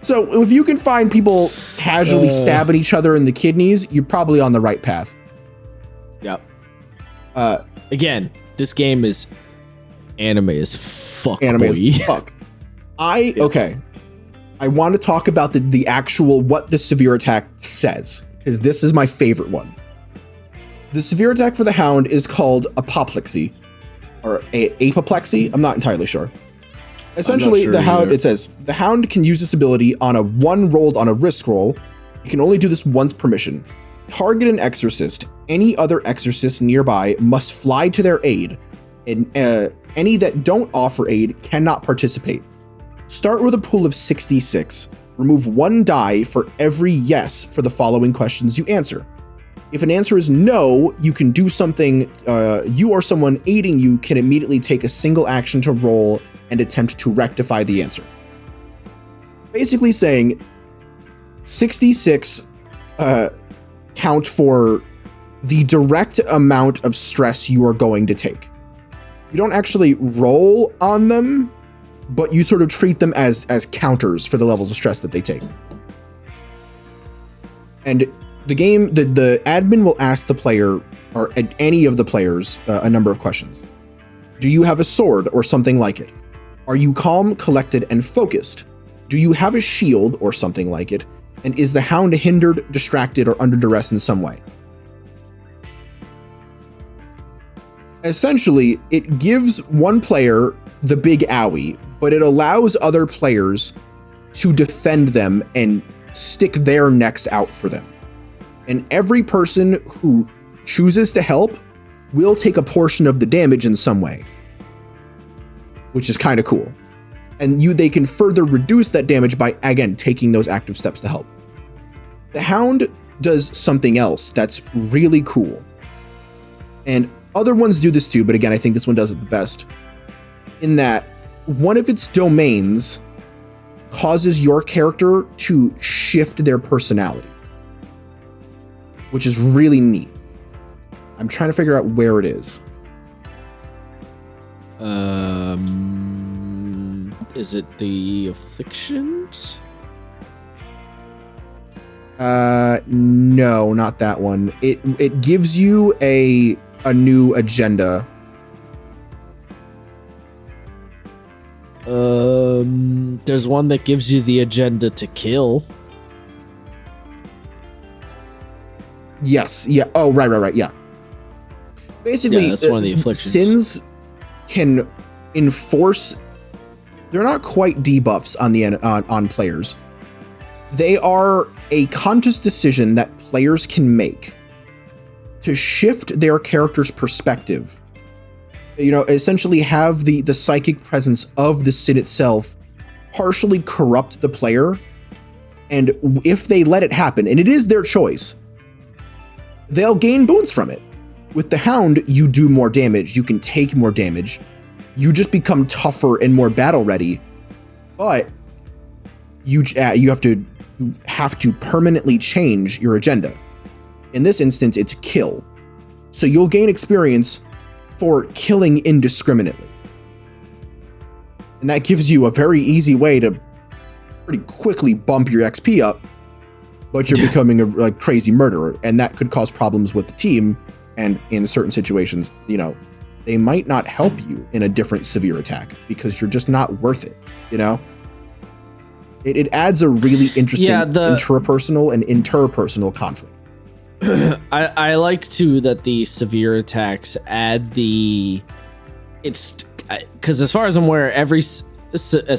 So if you can find people casually stabbing each other in the kidneys, you're probably on the right path. Yep. Again, this game is anime as fuck. Fuck. Okay. I want to talk about the actual what the severe attack says, because this is my favorite one. The severe attack for the Hound is called apoplexy or apoplexy. I'm not entirely sure. Essentially, the Hound, it says, the Hound can use this ability on a 1 rolled on a risk roll. You can only do this once per mission. Target an exorcist. Any other exorcist nearby must fly to their aid. And any that don't offer aid cannot participate. Start with a pool of 66. Remove 1 die for every yes for the following questions you answer. If an answer is no, you can do something, you or someone aiding you can immediately take a single action to roll and attempt to rectify the answer. Basically saying 66 count for the direct amount of stress you are going to take. You don't actually roll on them, but you sort of treat them as counters for the levels of stress that they take. And the game, the admin will ask the player, or any of the players, a number of questions. Do you have a sword or something like it? Are you calm, collected, and focused? Do you have a shield or something like it? And is the Hound hindered, distracted, or under duress in some way? Essentially, it gives one player the big owie, but it allows other players to defend them and stick their necks out for them. And every person who chooses to help will take a portion of the damage in some way, which is kind of cool. And they can further reduce that damage by, again, taking those active steps to help. The Hound does something else that's really cool. And other ones do this too, but again, I think this one does it the best. In that, one of its domains causes your character to shift their personality, which is really neat. I'm trying to figure out where it is. Is it the afflictions? No, not that one. It gives you a new agenda. There's one that gives you the agenda to kill. Yes. Yeah. Oh, right. Yeah. Basically, yeah, that's one of the afflictions. Sins can enforce. They're not quite debuffs on players. They are a conscious decision that players can make to shift their character's perspective. You know, essentially have the psychic presence of the sin itself partially corrupt the player. And if they let it happen, and it is their choice, they'll gain boons from it. With the Hound, you do more damage. You can take more damage. You just become tougher and more battle ready. But you have to permanently change your agenda. In this instance, it's kill. So you'll gain experience for killing indiscriminately. And that gives you a very easy way to pretty quickly bump your XP up, but you're becoming a crazy murderer. And that could cause problems with the team. And in certain situations, you know, they might not help you in a different severe attack because you're just not worth it, you know? It adds a really interesting intrapersonal and interpersonal conflict. I like too that the severe attacks add because as far as I'm aware, as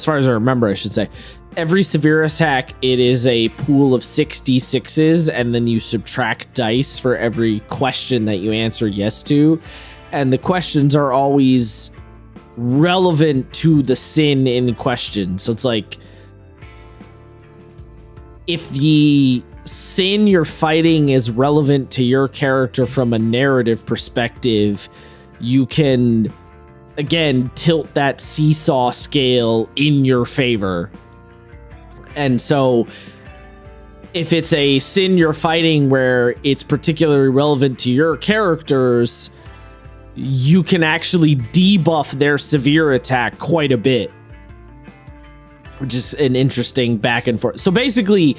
far as I remember, I should say, every severe attack, it is a pool of 66s, and then you subtract dice for every question that you answer yes to, and the questions are always relevant to the sin in question. So it's like, if the sin you're fighting is relevant to your character from a narrative perspective, you can again tilt that seesaw scale in your favor. And so if it's a sin you're fighting where it's particularly relevant to your characters, you can actually debuff their severe attack quite a bit, which is an interesting back and forth. So basically,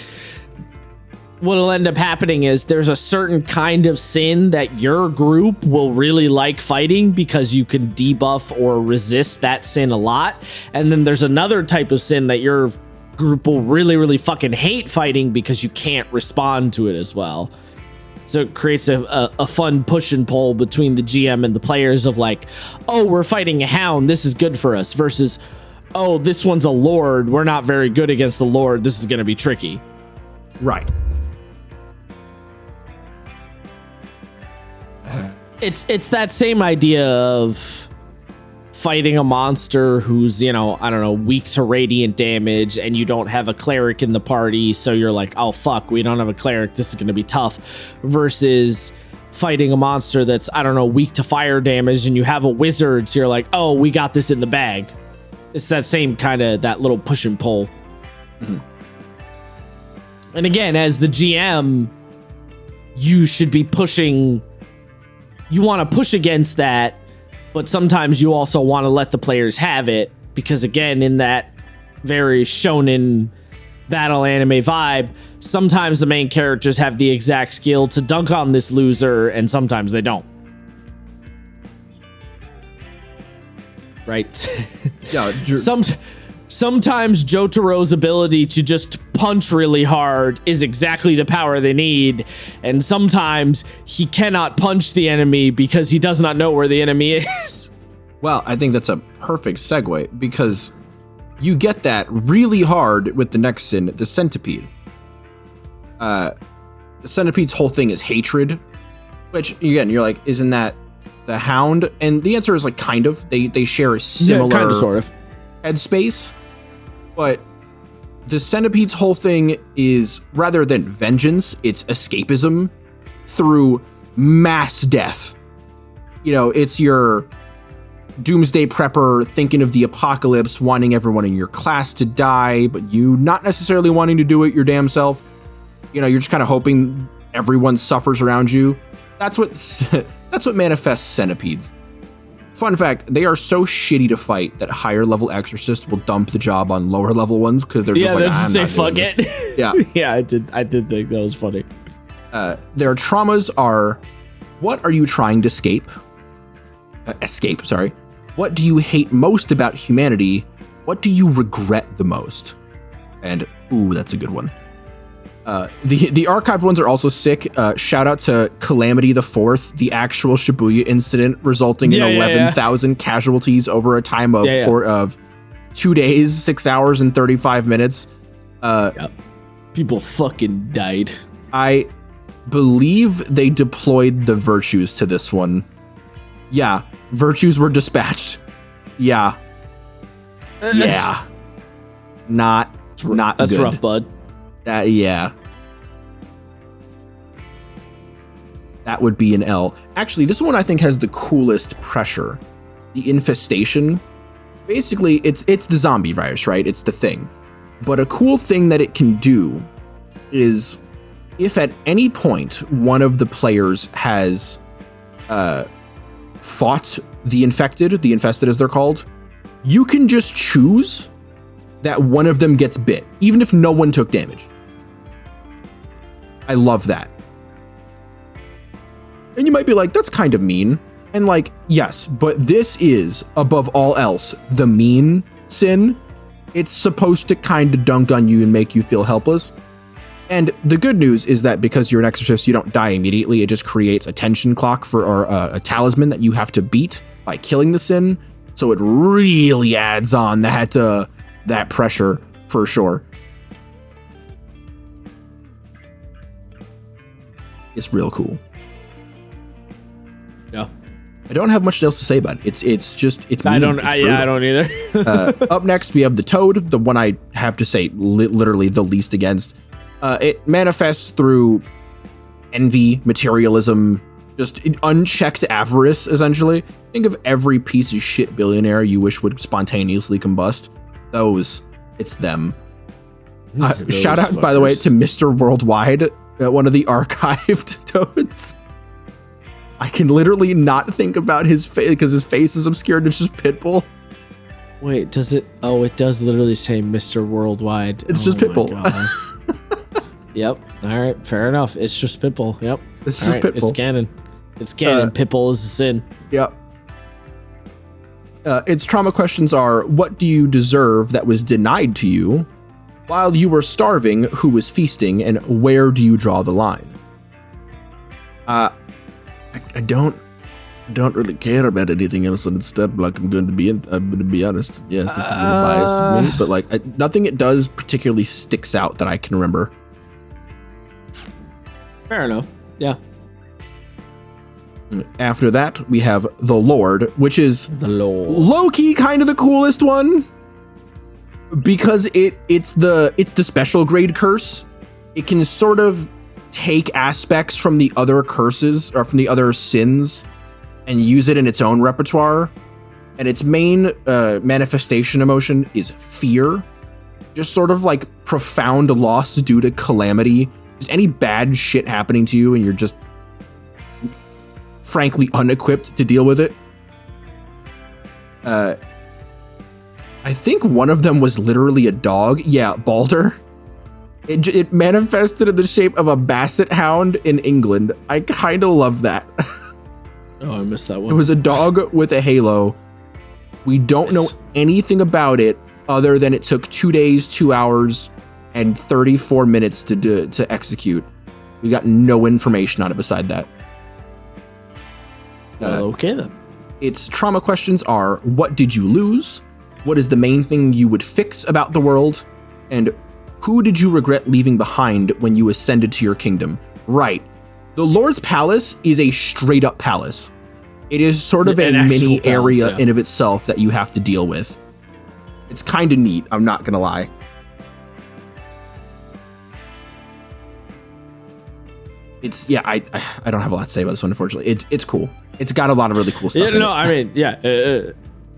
what'll end up happening is there's a certain kind of sin that your group will really like fighting because you can debuff or resist that sin a lot. And then there's another type of sin that your group will really, really fucking hate fighting because you can't respond to it as well. So it creates a fun push and pull between the GM and the players of like, oh, we're fighting a hound, this is good for us, versus, oh, this one's a lord, we're not very good against the lord, this is going to be tricky. Right. It's that same idea of fighting a monster who's, you know, I don't know, weak to radiant damage, and you don't have a cleric in the party, so you're like, oh fuck, we don't have a cleric, this is going to be tough, versus fighting a monster that's, I don't know, weak to fire damage, and you have a wizard, so you're like, oh, we got this in the bag. It's that same kind of, that little push and pull. Mm-hmm. And again, as the GM, you should be pushing, you want to push against that, but sometimes you also want to let the players have it, because again, in that very shonen battle anime vibe, sometimes the main characters have the exact skill to dunk on this loser, and sometimes they don't. Right? Yeah. Sometimes Jotaro's ability to just punch really hard is exactly the power they need, and sometimes he cannot punch the enemy because he does not know where the enemy is. Well, I think that's a perfect segue, because you get that really hard with the next sin, the centipede. The centipede's whole thing is hatred, which again, you're like, isn't that the hound? And the answer is like, kind of. They share a similar kind of, sort of headspace, but the centipede's whole thing is, rather than vengeance, it's escapism through mass death. You know, it's your doomsday prepper thinking of the apocalypse, wanting everyone in your class to die, but you not necessarily wanting to do it your damn self. You know, you're just kind of hoping everyone suffers around you. That's what manifests centipedes. Fun fact, they are so shitty to fight that higher level exorcists will dump the job on lower level ones because they're just like, just say fuck it. Yeah. Yeah, I did think that was funny. Their traumas are, what are you trying to escape? What do you hate most about humanity? What do you regret the most? And, ooh, that's a good one. The archived ones are also sick. Shout out to Calamity the Fourth, the actual Shibuya incident resulting in 11,000 casualties over a time of 2 days, 6 hours, and 35 minutes. Yep. People fucking died. I believe they deployed the virtues to this one. Yeah, virtues were dispatched. Yeah. Yeah. Not That's good. rough, bud. Yeah. That would be an L. Actually, this one I think has the coolest pressure. The infestation. Basically, it's the zombie virus, right? It's the thing. But a cool thing that it can do is, if at any point one of the players has fought the infested as they're called, you can just choose that one of them gets bit, even if no one took damage. I love that. And you might be like, that's kind of mean. And like, yes, but this is, above all else, the mean sin. It's supposed to kind of dunk on you and make you feel helpless. And the good news is that because you're an exorcist, you don't die immediately. It just creates a tension clock or a talisman that you have to beat by killing the sin. So it really adds on that pressure for sure. It's real cool. Yeah. I don't have much else to say about it. It's I don't either. Up next, we have the Toad, the one I have to say literally the least against. It manifests through envy, materialism, just unchecked avarice, essentially. Think of every piece of shit billionaire you wish would spontaneously combust. It's them. Shout out, by the way, to Mr. Worldwide, one of the archived toads. I can literally not think about his face because his face is obscured. It's just Pitbull. Wait, does it? Oh, it does literally say Mr. Worldwide. It's just Pitbull. Yep. All right. Fair enough. It's just Pitbull. Yep. It's just Pitbull. It's canon. It's canon. Pitbull is a sin. Yep. Its trauma questions are: what do you deserve that was denied to you? While you were starving, who was feasting, and where do you draw the line? I don't really care about anything else, and instead, like, I'm going to be honest. Yes, it's a little biased of me, but like nothing it does particularly sticks out that I can remember. Fair enough. Yeah. After that, we have the Lord, which is The Lord. low-key kind of the coolest one. Because it's the special grade curse. It can sort of take aspects from the other curses or from the other sins and use it in its own repertoire. And its main manifestation emotion is fear. Just sort of like profound loss due to calamity. Just any bad shit happening to you and you're just frankly unequipped to deal with it. I think one of them was literally a dog. Yeah, Balder. It manifested in the shape of a basset hound in England. I kind of love that. Oh, I missed that one. It was a dog with a halo. We don't know anything about it other than it took 2 days, 2 hours, and 34 minutes to execute. We got no information on it beside that. Okay then. Its trauma questions are: what did you lose? What is the main thing you would fix about the world? And who did you regret leaving behind when you ascended to your kingdom? Right. The Lord's Palace is a straight up palace. It is sort of a mini area in of itself that you have to deal with. It's kind of neat, I'm not gonna lie. I don't have a lot to say about this one, unfortunately. It's cool. It's got a lot of really cool stuff. Yeah, no, I mean, yeah.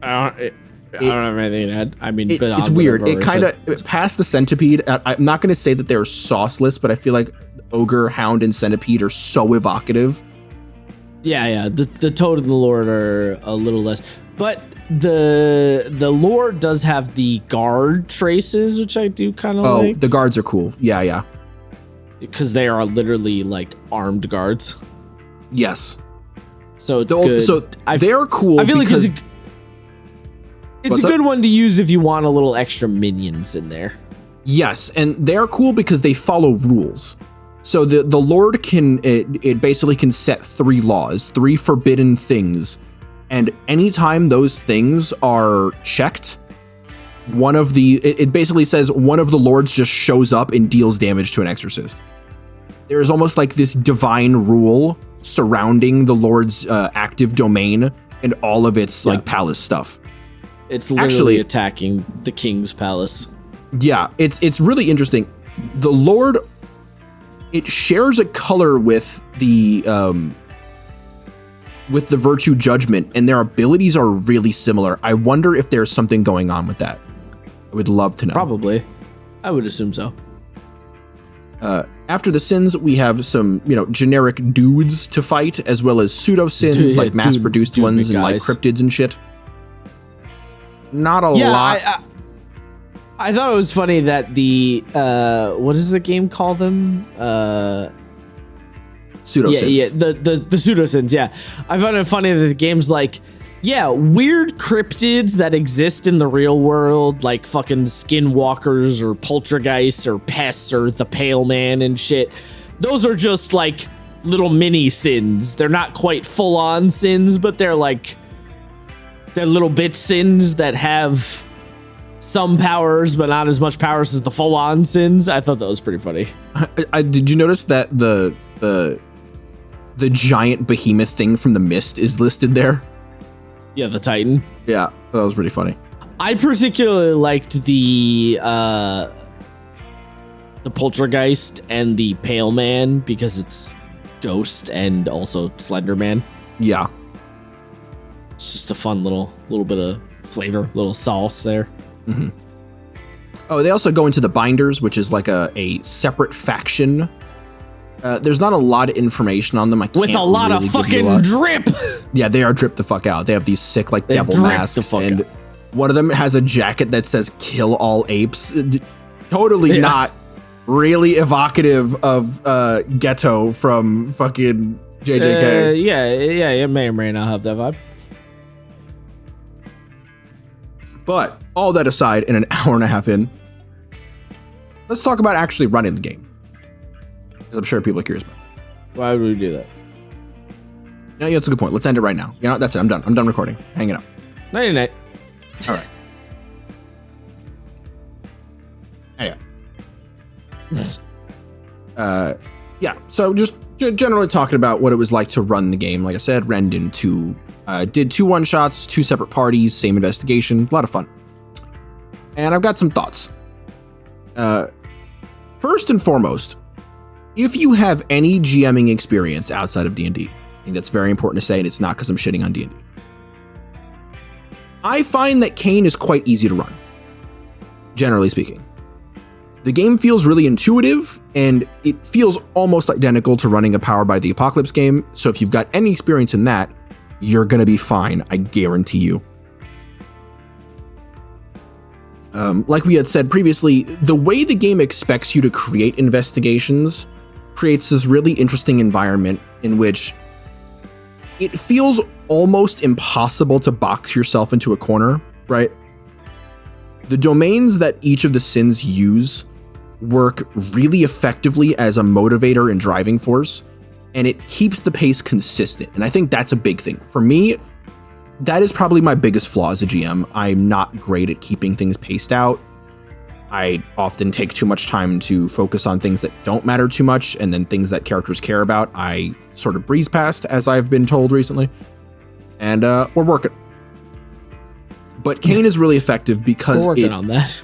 I don't have anything to add. I mean, it's weird. It kind of past the centipede. I'm not going to say that they're sauceless, but I feel like ogre, hound, and centipede are so evocative. Yeah. The toad and the Lord are a little less, but the Lord does have the guard traces, which I do kind of like. Oh, the guards are cool. Yeah. Because they are literally like armed guards. Yes. So it's good. So they're cool. I feel like it's a good one to use if you want a little extra minions in there. Yes, and they're cool because they follow rules. So the Lord it basically can set 3 laws, 3 forbidden things, and anytime those things are checked, it basically says one of the lords just shows up and deals damage to an exorcist. There's almost like this divine rule surrounding the Lord's active domain and all of its like palace stuff. It's literally attacking the king's palace. Yeah, it's really interesting. The Lord, it shares a color with the virtue judgment, and their abilities are really similar. I wonder if there's something going on with that. I would love to know. Probably. I would assume so. After the sins, we have some, generic dudes to fight, as well as pseudo sins, like mass-produced ones and like cryptids and shit. Not a lot. I thought it was funny that the what does the game call them? Pseudo-sins. Yeah, the pseudo-sins, yeah. I found it funny that the game's like, weird cryptids that exist in the real world, like fucking skinwalkers or poltergeists or pests or the Pale Man and shit. Those are just like little mini sins. They're not quite full-on sins, but they're little bit sins that have some powers, but not as much powers as the full-on sins. I thought that was pretty funny. Did you notice that the giant behemoth thing from the Mist is listed there? Yeah, the Titan. Yeah, that was pretty funny. I particularly liked the the Poltergeist and the Pale Man because it's Ghost and also Slender Man. Yeah. It's just a fun little bit of flavor, little sauce there. Mm-hmm. Oh, they also go into the Binders, which is like a separate faction. There's not a lot of information on them. With a lot of fucking drip. Yeah, they are dripped the fuck out. They have these sick like devil masks, and one of them has a jacket that says "Kill all apes." Totally not really evocative of Ghetto from fucking JJK. Yeah, it may or may not have that vibe. But all that aside, in an hour and a half in, let's talk about actually running the game. Because I'm sure people are curious about it. Why would we do that? No, yeah, that's a good point. Let's end it right now. You know, that's it. I'm done. I'm done recording. Hang it up. Night. All right. Anyway. Yeah, so just generally talking about what it was like to run the game. Like I said, ran into did 2 one-shots, 2 separate parties, same investigation, a lot of fun. And I've got some thoughts. First and foremost, if you have any GMing experience outside of D&D, I think that's very important to say, and it's not because I'm shitting on D&D. I find that CAIN is quite easy to run, generally speaking. The game feels really intuitive, and it feels almost identical to running a Powered by the Apocalypse game, so if you've got any experience in that, you're gonna be fine, I guarantee you. Like we had said previously, the way the game expects you to create investigations creates this really interesting environment in which it feels almost impossible to box yourself into a corner, right? The domains that each of the sins use work really effectively as a motivator and driving force, and it keeps the pace consistent. And I think that's a big thing. For me, that is probably my biggest flaw as a GM. I'm not great at keeping things paced out. I often take too much time to focus on things that don't matter too much, and then things that characters care about, I sort of breeze past, as I've been told recently. And we're working. But CAIN is really effective because we're working on that.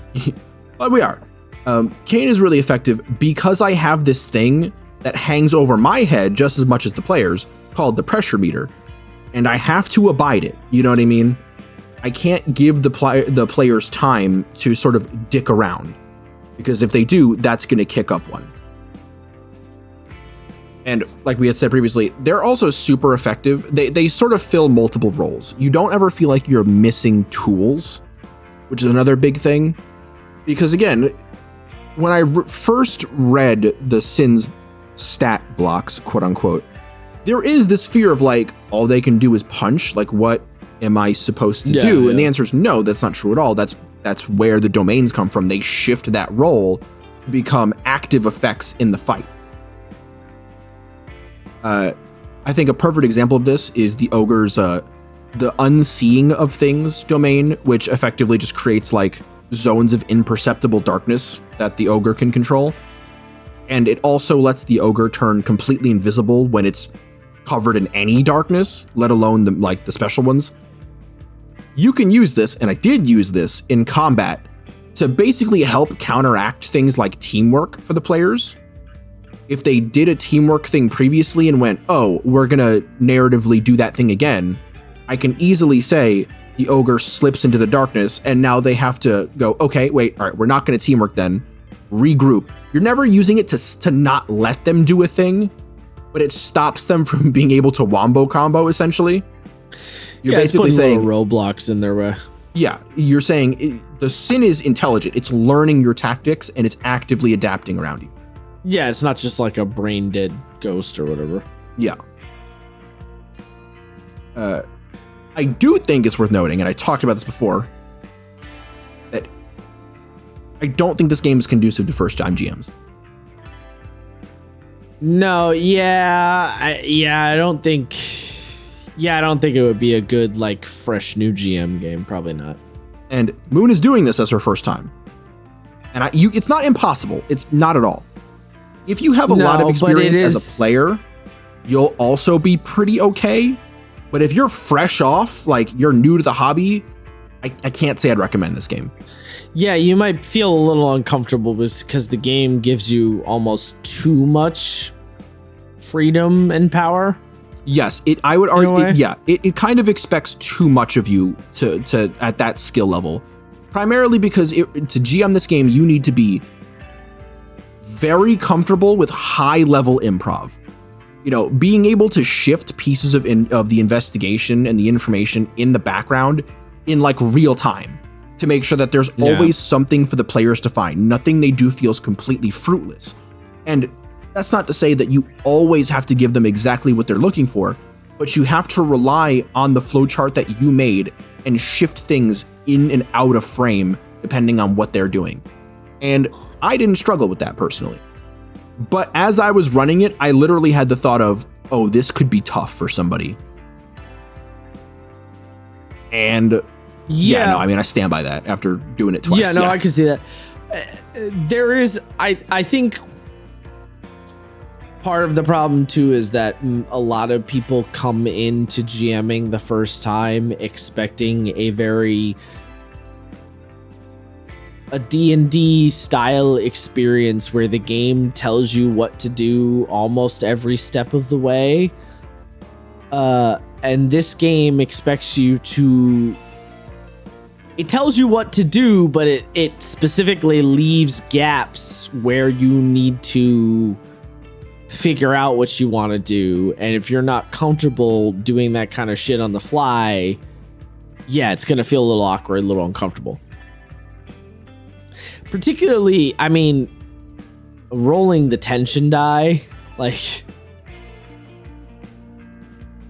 Well, we are. CAIN is really effective because I have this thing that hangs over my head just as much as the players, called the pressure meter, and I have to abide it. You know what I mean? I can't give the players time to sort of dick around, because if they do, that's going to kick up one. And like we had said previously, they're also super effective. They sort of fill multiple roles. You don't ever feel like you're missing tools, which is another big thing. Because again, when I first read the Sin's stat blocks, quote unquote, there is this fear of like, all they can do is punch. Like, what am I supposed to do? Yeah. And the answer is no, that's not true at all. That's where the domains come from. They shift that role to become active effects in the fight. I think a perfect example of this is the ogre's the unseeing of things domain, which effectively just creates like zones of imperceptible darkness that the ogre can control. And it also lets the ogre turn completely invisible when it's covered in any darkness, let alone the special ones. You can use this, and I did use this in combat, to basically help counteract things like teamwork for the players. If they did a teamwork thing previously and went, oh, we're gonna narratively do that thing again, I can easily say the ogre slips into the darkness, and now they have to go, okay, wait, all right, we're not gonna teamwork then, regroup. You're never using it to not let them do a thing, but it stops them from being able to wombo combo, essentially. You're basically saying roadblocks in their way. Yeah, you're saying the Sin is intelligent. It's learning your tactics, and it's actively adapting around you. Yeah, it's not just like a brain dead ghost or whatever. Yeah. I do think it's worth noting, and I talked about this before, that I don't think this game is conducive to first-time GMs. No, I don't think it would be a good, like, fresh new GM game. Probably not. And Moon is doing this as her first time. And it's not impossible. It's not at all. If you have a lot of experience as a player, you'll also be pretty okay. But if you're fresh off, like you're new to the hobby, I can't say I'd recommend this game. Yeah, you might feel a little uncomfortable because the game gives you almost too much freedom and power. Yes, I would argue. It kind of expects too much of you to at that skill level. Primarily because to GM this game, you need to be very comfortable with high level improv. Being able to shift pieces of the investigation and the information in the background in like real time to make sure that there's always something for the players to find. Nothing they do feels completely fruitless. And that's not to say that you always have to give them exactly what they're looking for, but you have to rely on the flowchart that you made and shift things in and out of frame depending on what they're doing. And I didn't struggle with that personally. But as I was running it, I literally had the thought of, oh, this could be tough for somebody. And I stand by that after doing it twice. I can see that. There is, I think part of the problem too is that a lot of people come into GMing the first time expecting a D&D style experience where the game tells you what to do almost every step of the way. And this game expects you to... It tells you what to do, but it specifically leaves gaps where you need to figure out what you want to do. And if you're not comfortable doing that kind of shit on the fly, it's going to feel a little awkward, a little uncomfortable. Particularly, rolling the tension die, like...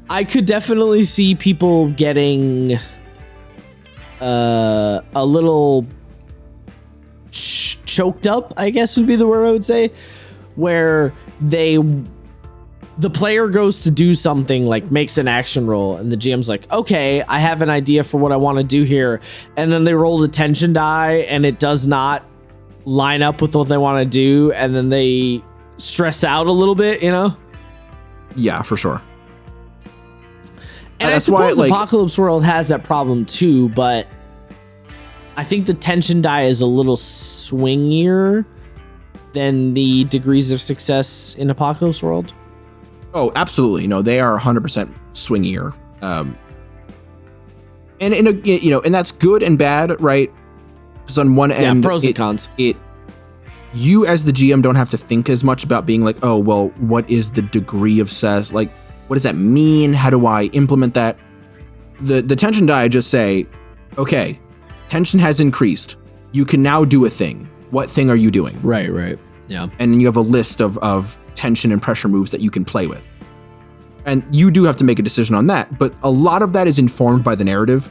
I could definitely see people getting a little choked up, I guess would be the word I would say, where the player goes to do something, like makes an action roll, and the GM's like, okay, I have an idea for what I want to do here, and then they roll the tension die and it does not line up with what they want to do, and then they stress out a little bit, Yeah, for sure. And I suppose Apocalypse World has that problem too, but I think the tension die is a little swingier than the degrees of success in Apocalypse World. Oh, absolutely. No, they are 100% swingier. And that's good and bad, right? Because on one end, pros and cons. You as the GM don't have to think as much about being like, oh, well, what is the degree of success? Like, what does that mean? How do I implement that? The tension die just say, okay, tension has increased. You can now do a thing. What thing are you doing? Right. Yeah. And then you have a list of tension and pressure moves that you can play with. And you do have to make a decision on that, but a lot of that is informed by the narrative.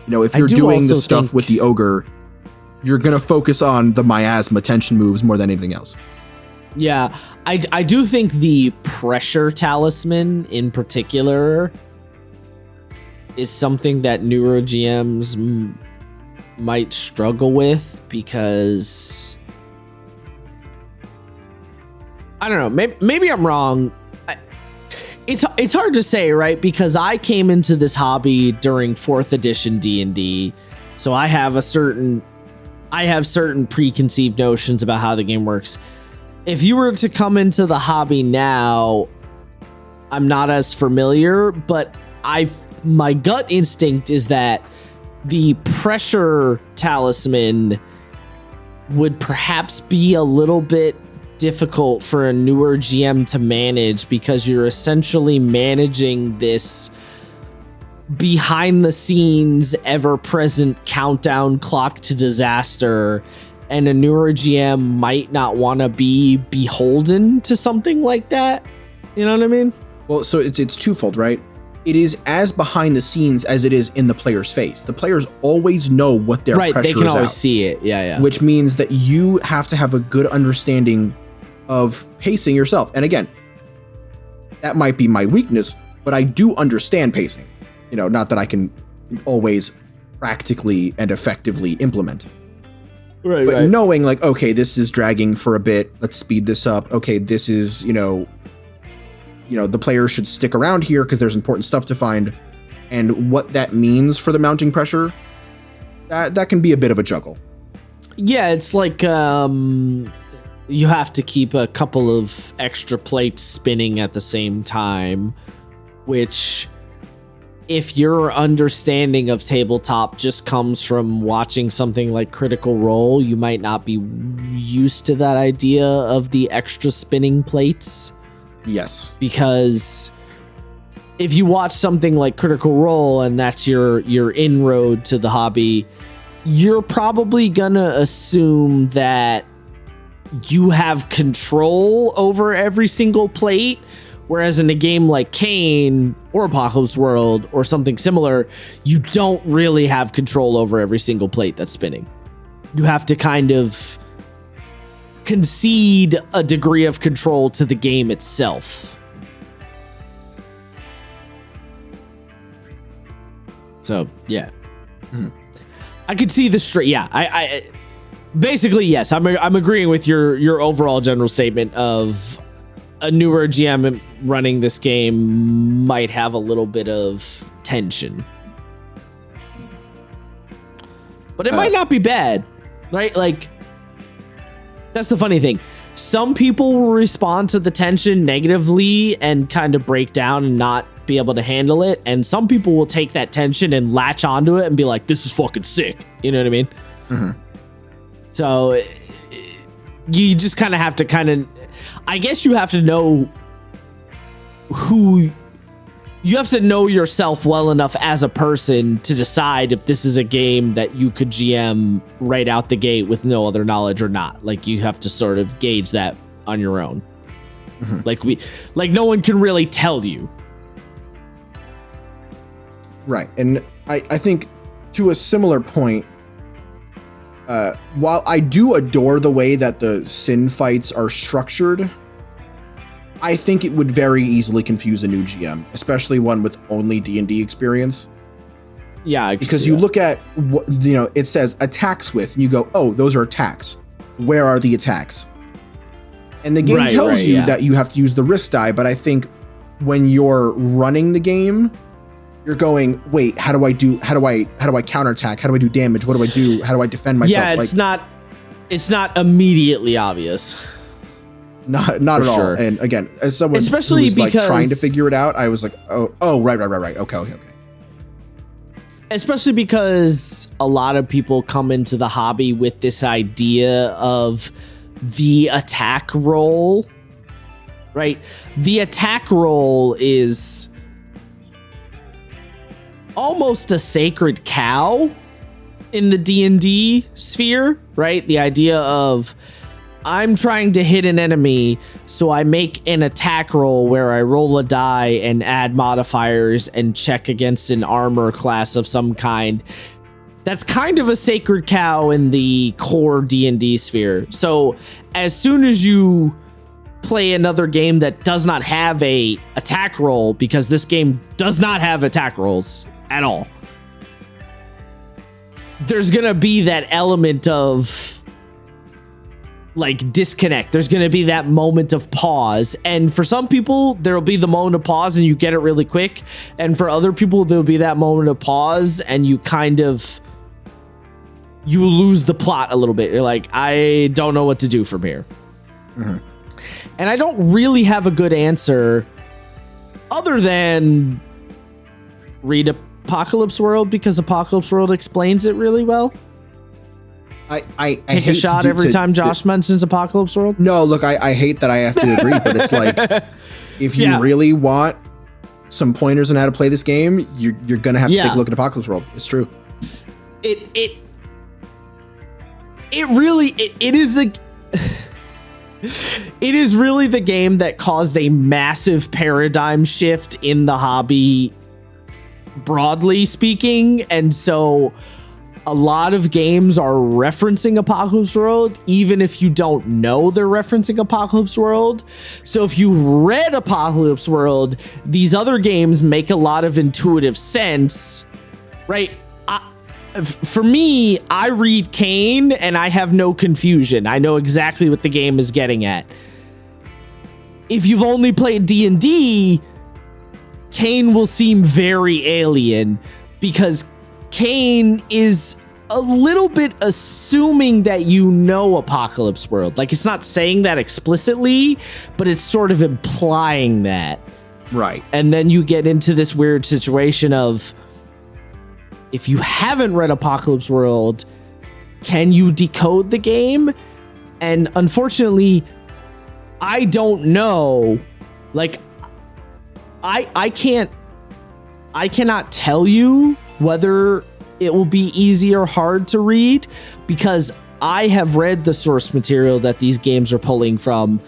If you're doing the stuff with the ogre, you're going to focus on the miasma tension moves more than anything else. Yeah, I do think the pressure talisman in particular is something that newer GMs might struggle with because I don't know, maybe I'm wrong. It's hard to say, right? Because I came into this hobby during 4th edition D&D, so I have certain preconceived notions about how the game works. If you were to come into the hobby now, I'm not as familiar, but my gut instinct is that the pressure talisman would perhaps be a little bit difficult for a newer GM to manage because you're essentially managing this behind the scenes, ever present countdown clock to disaster. And a newer GM might not want to be beholden to something like that. You know what I mean? Well, so it's twofold, right? It is as behind the scenes as it is in the player's face. The players always know what their pressure is. Right, they can always see it. Yeah. Which means that you have to have a good understanding of pacing yourself. And again, that might be my weakness, but I do understand pacing. Not that I can always practically and effectively implement it. But knowing like, okay, this is dragging for a bit. Let's speed this up. Okay, this is, the player should stick around here because there's important stuff to find. And what that means for the mounting pressure, that can be a bit of a juggle. Yeah, it's like you have to keep a couple of extra plates spinning at the same time, which, if your understanding of tabletop just comes from watching something like Critical Role, you might not be used to that idea of the extra spinning plates. Yes. Because if you watch something like Critical Role and that's your inroad to the hobby, you're probably gonna assume that you have control over every single plate. Whereas in a game like CAIN or Apocalypse World or something similar, you don't really have control over every single plate that's spinning. You have to kind of concede a degree of control to the game itself. So, yeah. I could see the straight. Yeah, I basically, yes, I'm agreeing with your overall general statement of a newer GM running this game might have a little bit of tension. But it might not be bad, right? Like, that's the funny thing. Some people will respond to the tension negatively and kind of break down and not be able to handle it. And some people will take that tension and latch onto it and be like, this is fucking sick. You know what I mean? Mm-hmm. So you just kind of have to I guess you have to know you have to know yourself well enough as a person to decide if this is a game that you could GM right out the gate with no other knowledge or not. Like, you have to sort of gauge that on your own. Mm-hmm. Like no one can really tell you. Right. And I think to a similar point, while I do adore the way that the Sin fights are structured, I think it would very easily confuse a new GM, especially one with only D&D experience. Yeah, because you look at what, it says attacks with, and you go, oh, those are attacks. Where are the attacks? And the game tells you that you have to use the risk die, but I think when you're running the game, you're going, wait, how do I counterattack? How do I do damage? What do I do? How do I defend myself? Yeah, it's not immediately obvious. Not at all. And again, as someone who's like trying to figure it out, I was like, oh, right. Okay. Especially because a lot of people come into the hobby with this idea of the attack roll, right? The attack roll is almost a sacred cow in the D&D sphere, right? The idea of, I'm trying to hit an enemy, so I make an attack roll where I roll a die and add modifiers and check against an armor class of some kind. That's kind of a sacred cow in the core D&D sphere. So as soon as you play another game that does not have a attack roll, because this game does not have attack rolls at all, there's gonna be that element of like disconnect. There's going to be that moment of pause. And for some people, there'll be the moment of pause and you get it really quick. And for other people, there'll be that moment of pause and you lose the plot a little bit. You're like, I don't know what to do from here. Mm-hmm. And I don't really have a good answer other than read Apocalypse World, because Apocalypse World explains it really well. I take a shot every time Josh mentions Apocalypse World. No, look, I hate that I have to agree, but it's like, if you really want some pointers on how to play this game, you're gonna have to take a look at Apocalypse World. It's true. It is like it is really the game that caused a massive paradigm shift in the hobby, broadly speaking, and so a lot of games are referencing Apocalypse World, even if you don't know they're referencing Apocalypse World. So if you've read Apocalypse World, these other games make a lot of intuitive sense, right? For me, I read CAIN and I have no confusion. I know exactly what the game is getting at. If you've only played D&D, CAIN will seem very alien, because CAIN is a little bit assuming that you know Apocalypse World. Like, it's not saying that explicitly, but it's sort of implying that. Right. And then you get into this weird situation of, if you haven't read Apocalypse World, can you decode the game? And unfortunately, I don't know. Like, I cannot tell you whether it will be easy or hard to read, because I have read the source material that these games are pulling from.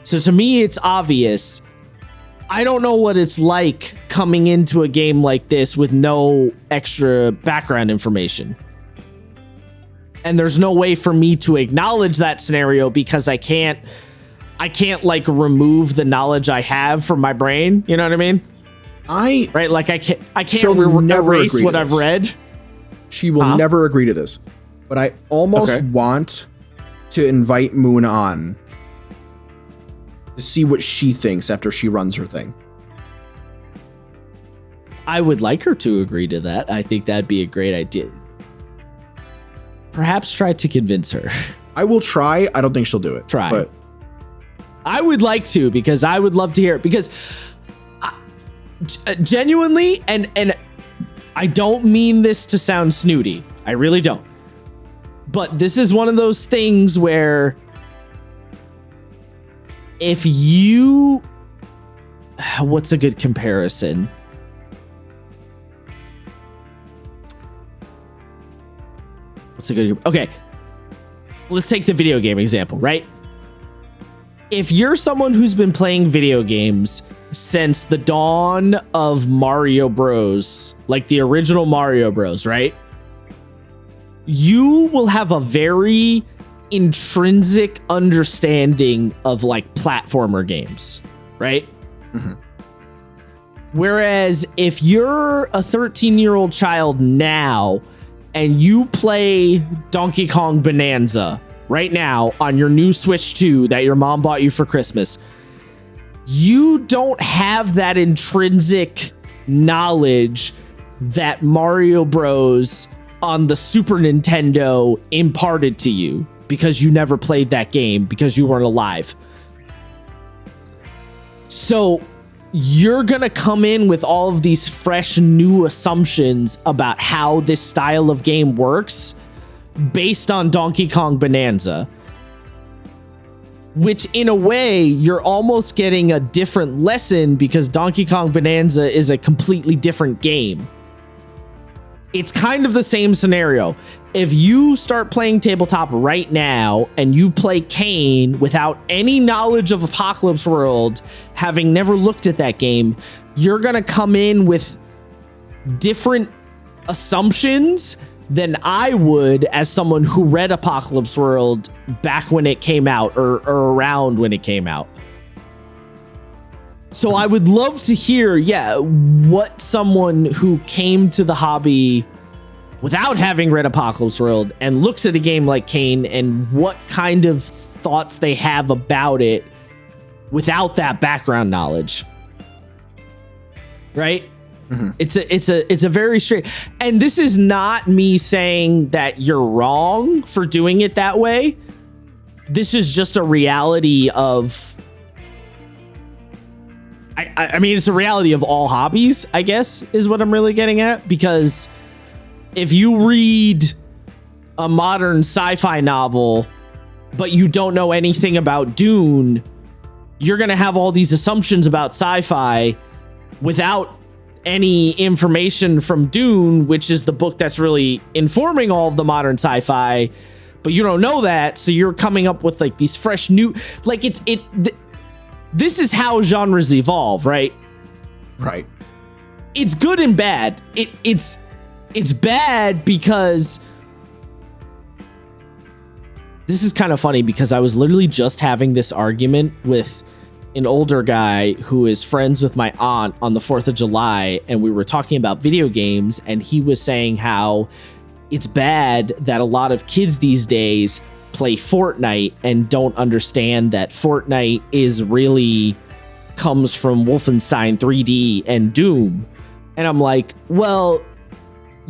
So to me, it's obvious. I don't know what it's like coming into a game like this with no extra background information. And there's no way for me to acknowledge that scenario because I can't like remove the knowledge I have from my brain. You know what I mean? Right? Like I can't erase what I've read. She will never agree to this. But I almost want to invite Moon on to see what she thinks after she runs her thing. I would like her to agree to that. I think that'd be a great idea. Perhaps try to convince her. I will try. I don't think she'll do it. But I would like to, because I would love to hear it, because genuinely, and I don't mean this to sound snooty. I really don't. But this is one of those things where if you... What's a good comparison? Okay. Let's take the video game example, right? If you're someone who's been playing video games since the dawn of Mario Bros, like the original Mario Bros, right? You will have a very intrinsic understanding of like platformer games, right? Mm-hmm. Whereas if you're a 13-year-old child now and you play Donkey Kong Bonanza right now on your new Switch 2 that your mom bought you for Christmas, you don't have that intrinsic knowledge that Mario Bros on the Super Nintendo imparted to you, because you never played that game because you weren't alive. So you're going to come in with all of these fresh new assumptions about how this style of game works based on Donkey Kong Bonanza, which in a way you're almost getting a different lesson because Donkey Kong Bonanza is a completely different game. It's kind of the same scenario. If you start playing Tabletop right now and you play CAIN without any knowledge of Apocalypse World, having never looked at that game, you're going to come in with different assumptions than I would as someone who read Apocalypse World back when it came out, or around when it came out. So I would love to hear, what someone who came to the hobby without having read Apocalypse World and looks at a game like CAIN and what kind of thoughts they have about it without that background knowledge. Right? Mm-hmm. It's a very straight, and this is not me saying that you're wrong for doing it that way. This is just a reality of, I mean, it's a reality of all hobbies, I guess, is what I'm really getting at. Because if you read a modern sci-fi novel, but you don't know anything about Dune, you're going to have all these assumptions about sci-fi without any information from Dune, which is the book that's really informing all of the modern sci-fi, but you don't know that. So you're coming up with like these fresh new, like this is how genres evolve, right? Right. It's good and bad. It's bad because this is kind of funny, because I was literally just having this argument with an older guy who is friends with my aunt on the 4th of July. And we were talking about video games, and he was saying how it's bad that a lot of kids these days play Fortnite and don't understand that Fortnite is really comes from Wolfenstein 3D and Doom. And I'm like, well,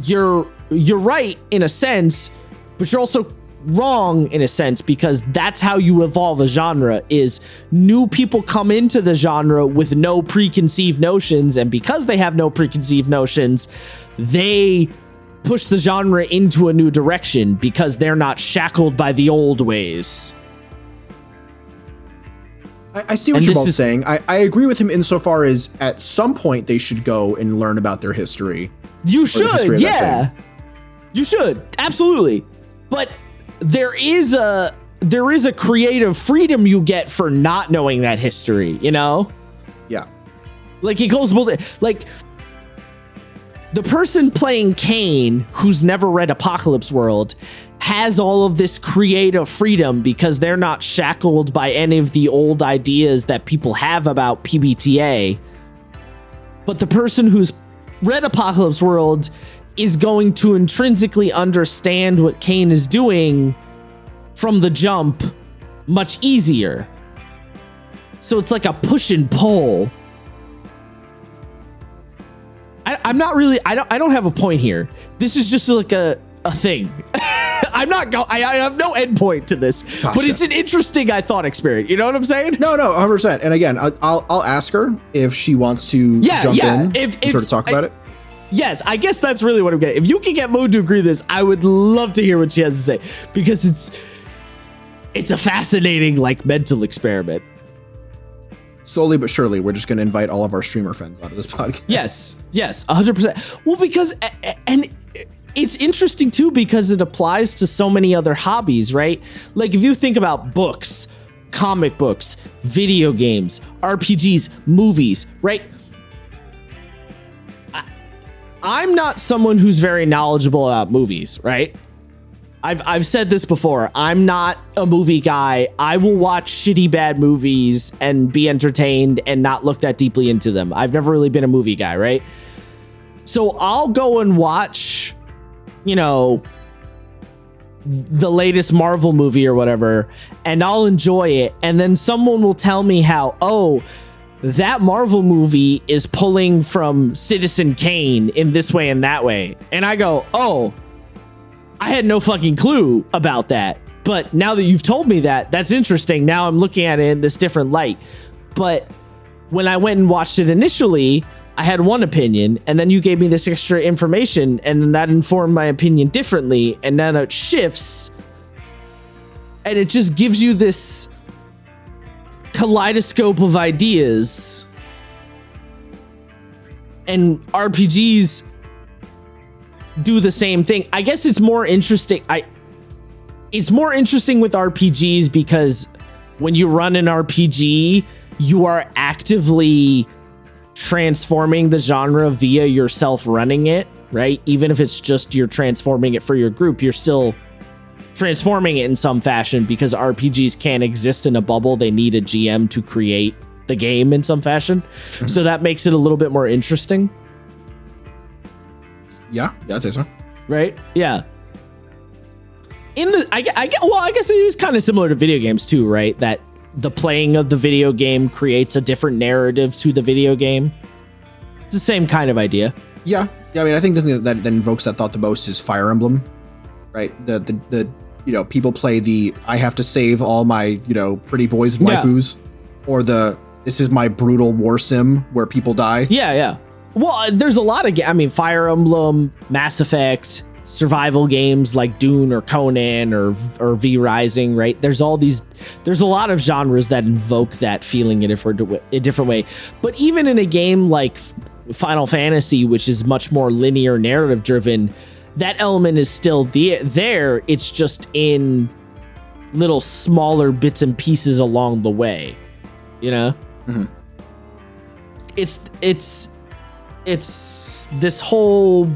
you're you're right in a sense, but you're also wrong in a sense, because that's how you evolve a genre. Is new people come into the genre with no preconceived notions, and because they have no preconceived notions, they push the genre into a new direction because they're not shackled by the old ways. I see what you're both saying. I agree with him insofar as at some point they should go and learn about their history. You should, yeah. You should, absolutely. But there is a creative freedom you get for not knowing that history, you know? Yeah. Like, it goes both, like, the person playing CAIN, who's never read Apocalypse World, has all of this creative freedom because they're not shackled by any of the old ideas that people have about PBTA. But the person who's read Apocalypse World is going to intrinsically understand what CAIN is doing from the jump much easier. So it's like a push and pull. I'm not really, I don't have a point here. This is just like a thing. I have no endpoint to this, but it's an interesting, thought experiment. You know what I'm saying? No, 100%. And again, I'll ask her if she wants to jump in and sort of talk about it. Yes, I guess that's really what I'm getting. If you can get Moon to agree with this, I would love to hear what she has to say, because it's a fascinating, like, mental experiment. Slowly but surely, we're just going to invite all of our streamer friends onto this podcast. Yes, 100%. Well, because, and it's interesting too, because it applies to so many other hobbies, right? Like, if you think about books, comic books, video games, RPGs, movies, right? I'm not someone who's very knowledgeable about movies, right? I've said this before. I'm not a movie guy. I will watch shitty bad movies and be entertained and not look that deeply into them. I've never really been a movie guy, right? So I'll go and watch, you know, the latest Marvel movie or whatever, and I'll enjoy it. And then someone will tell me how, oh, that Marvel movie is pulling from Citizen Kane in this way and that way. And I go, oh, I had no fucking clue about that. But now that you've told me that, that's interesting. Now I'm looking at it in this different light. But when I went and watched it initially, I had one opinion, and then you gave me this extra information, and then that informed my opinion differently, and then it shifts, and it just gives you this kaleidoscope of ideas. And RPGs do the same thing. I guess it's more interesting. It's more interesting with RPGs because when you run an RPG, you are actively transforming the genre via yourself running it, right? Even if it's just you're transforming it for your group, you're still transforming it in some fashion, because RPGs can't exist in a bubble. They need a GM to create the game in some fashion. Mm-hmm. So that makes it a little bit more interesting. Yeah, I'd say so. Right? Yeah. I guess it is kind of similar to video games too, right? That the playing of the video game creates a different narrative to the video game. It's the same kind of idea. Yeah. I mean, I think the thing that invokes that thought the most is Fire Emblem, right? The you know, people play the I have to save all my, you know, pretty boys and waifus, or this is my brutal war sim where people die. Yeah. Well, there's a lot of Fire Emblem, Mass Effect, survival games like Dune or Conan or V Rising, right? There's a lot of genres that invoke that feeling in a different way. But even in a game like Final Fantasy, which is much more linear narrative driven, that element is still there. It's just in little smaller bits and pieces along the way, you know? Mm-hmm. It's this whole,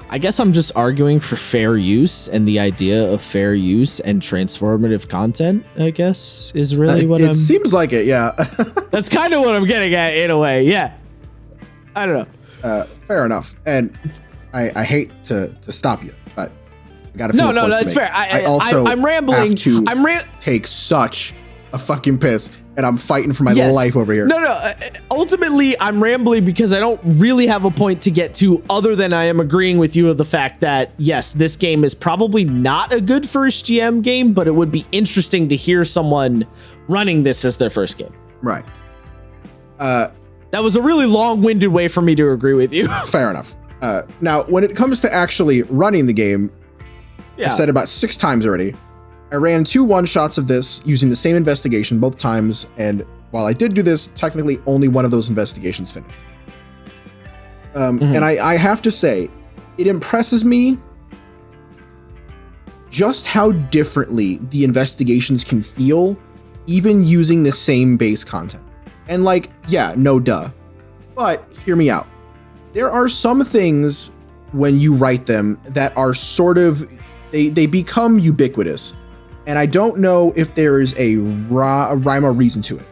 I guess I'm just arguing for fair use, and the idea of fair use and transformative content, I guess, is really what it seems like it. Yeah. That's kind of what I'm getting at in a way. Yeah. I don't know. Fair enough. And I hate to stop you, but I got to No, it's fair. I'm rambling. Have to take such a fucking piss. and I'm fighting for my life over here. No. Ultimately, I'm rambling because I don't really have a point to get to other than I am agreeing with you of the fact that, yes, this game is probably not a good first GM game, but it would be interesting to hear someone running this as their first game. Right. That was a really long-winded way for me to agree with you. Fair enough. Now, when it comes to actually running the game, I've said about 6 times already. I ran 2 one-shots of this using the same investigation both times, and while I did do this, technically only one of those investigations finished. And I have to say, it impresses me just how differently the investigations can feel, even using the same base content. And like, yeah, no duh. But hear me out. There are some things when you write them that are sort of, they become ubiquitous. And I don't know if there is a rhyme or reason to it.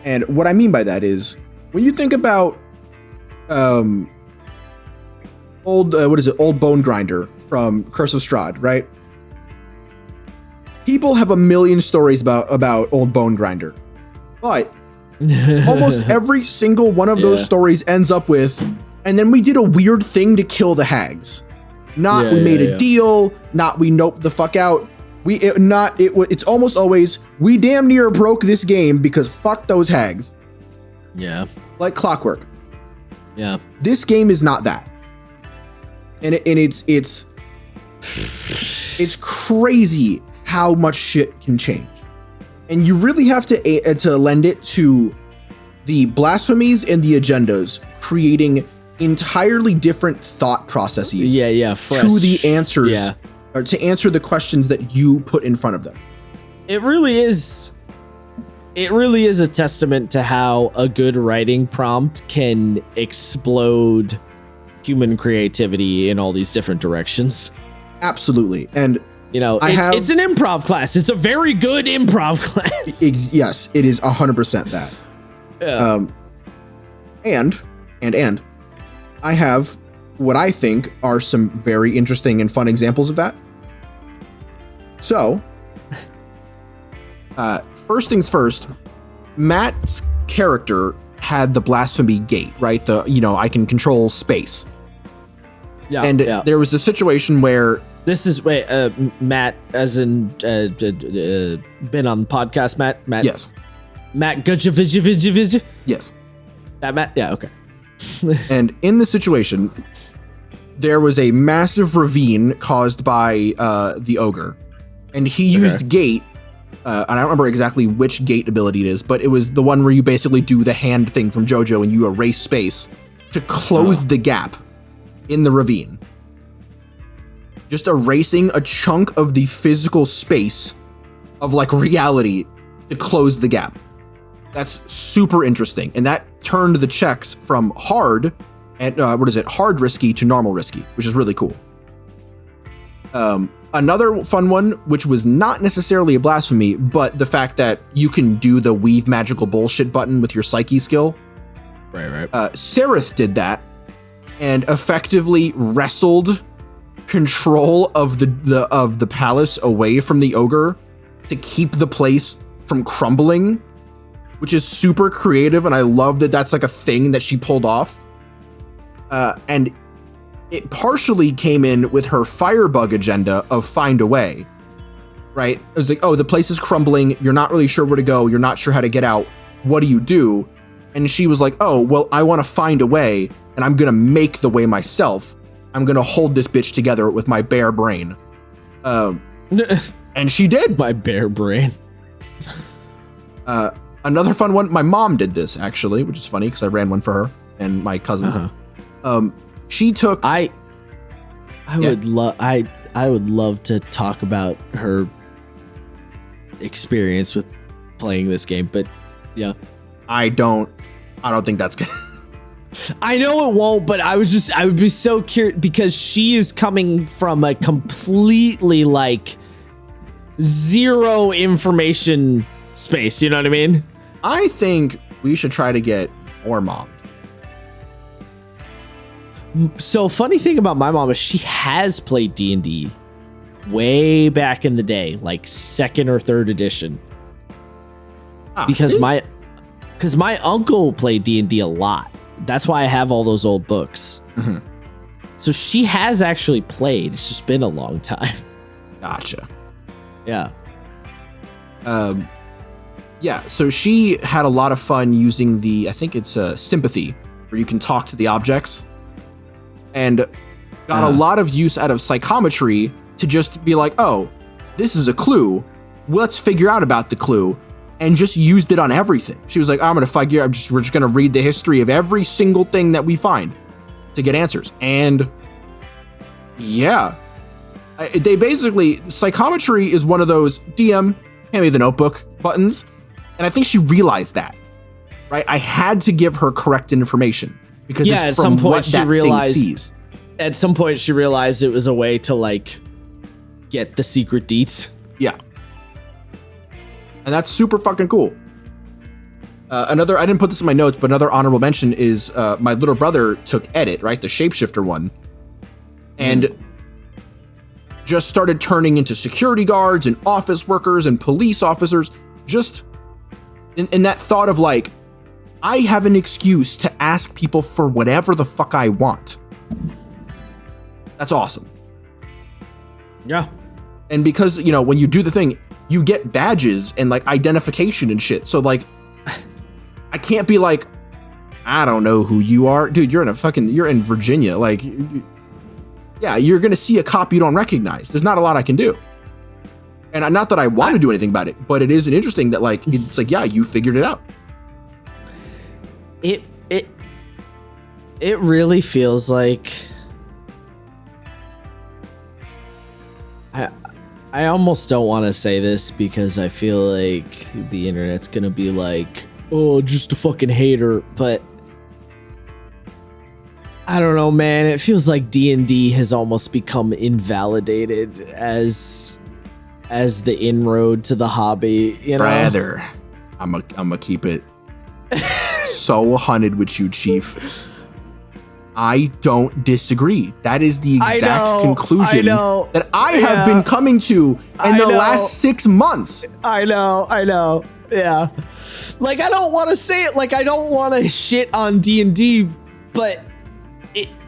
And what I mean by that is, when you think about old Bone Grinder from Curse of Strahd, right? People have a million stories about old Bone Grinder, but almost every single one of those stories ends up with, and then we did a weird thing to kill the hags. Not we made a deal, not we noped the fuck out. It's almost always, we damn near broke this game because fuck those hags. Yeah. Like clockwork. Yeah. This game is not that. And it's crazy how much shit can change. And you really have to lend it to the blasphemies and the agendas creating entirely different thought processes. Fresh. To the answers. Or to answer the questions that you put in front of them. It really is a testament to how a good writing prompt can explode human creativity in all these different directions. Absolutely. And it's an improv class. It's a very good improv class. Yes, it is 100% that. Yeah. And I have what I think are some very interesting and fun examples of that. So, first things first, Matt's character had the blasphemy gate, right? I can control space. Yeah. And there was a situation where this is Matt, as in been on the podcast, Matt. Yes. Matt Gutchavij. Yes. That Matt. Yeah. Okay. And in the situation, there was a massive ravine caused by the ogre, and he used gate. And I don't remember exactly which gate ability it is, but it was the one where you basically do the hand thing from JoJo and you erase space to close the gap in the ravine. Just erasing a chunk of the physical space of like reality to close the gap. That's super interesting. And that turned the checks from hard and hard risky to normal risky, which is really cool. Another fun one, which was not necessarily a blasphemy, but the fact that you can do the weave magical bullshit button with your psyche skill. Right. Sereth did that and effectively wrestled control of the palace away from the ogre to keep the place from crumbling, which is super creative, and I love that that's like a thing that she pulled off. And it partially came in with her firebug agenda of find a way, right? It was like, oh, the place is crumbling. You're not really sure where to go. You're not sure how to get out. What do you do? And she was like, oh, well, I want to find a way, and I'm going to make the way myself. I'm going to hold this bitch together with my bare brain. And she did. My bare brain. Another fun one. My mom did this, actually, which is funny because I ran one for her and my cousins. She took. I would love to talk about her experience with playing this game, but yeah, I don't think that's good. I know it won't, but I would be so curious because she is coming from a completely like zero information space. You know what I mean? I think we should try to get more mom. So funny thing about my mom is she has played D&D way back in the day, like 2nd or 3rd edition. because see? my uncle played D&D a lot. That's why I have all those old books. Mhm. So she has actually played. It's just been a long time. Gotcha. Yeah. Yeah, so she had a lot of fun using I think it's sympathy, where you can talk to the objects, and got a lot of use out of psychometry to just be like, oh, this is a clue. Let's figure out about the clue, and just used it on everything. She was like, we're just gonna read the history of every single thing that we find to get answers. And yeah, they basically, psychometry is one of those DM, hand me the notebook buttons. And I think she realized that, right? I had to give her correct information because it's from what that thing sees. At some point she realized it was a way to like get the secret deets. Yeah. And that's super fucking cool. I didn't put this in my notes, but another honorable mention is my little brother took Edit, right? The shapeshifter one. And just started turning into security guards and office workers and police officers. Just in that thought of like, I have an excuse to ask people for whatever the fuck I want. That's awesome. Yeah. And because, you know, when you do the thing, you get badges and like identification and shit. So like, I can't be like, I don't know who you are. Dude, you're in Virginia. Like, yeah, you're going to see a cop you don't recognize. There's not a lot I can do. And not that I want to do anything about it, but it is an interesting that like, it's like, yeah, you figured it out. It really feels like I almost don't want to say this because I feel like the internet's going to be like, oh, just a fucking hater, but I don't know, man. It feels like D&D has almost become invalidated as the inroad to the hobby, you know? Brother, I'm a keep it so hunted with you, Chief. I don't disagree. That is the exact conclusion that I have been coming to in the last 6 months. I know. Yeah. Like, I don't want to say it, like, I don't want to shit on D&D, but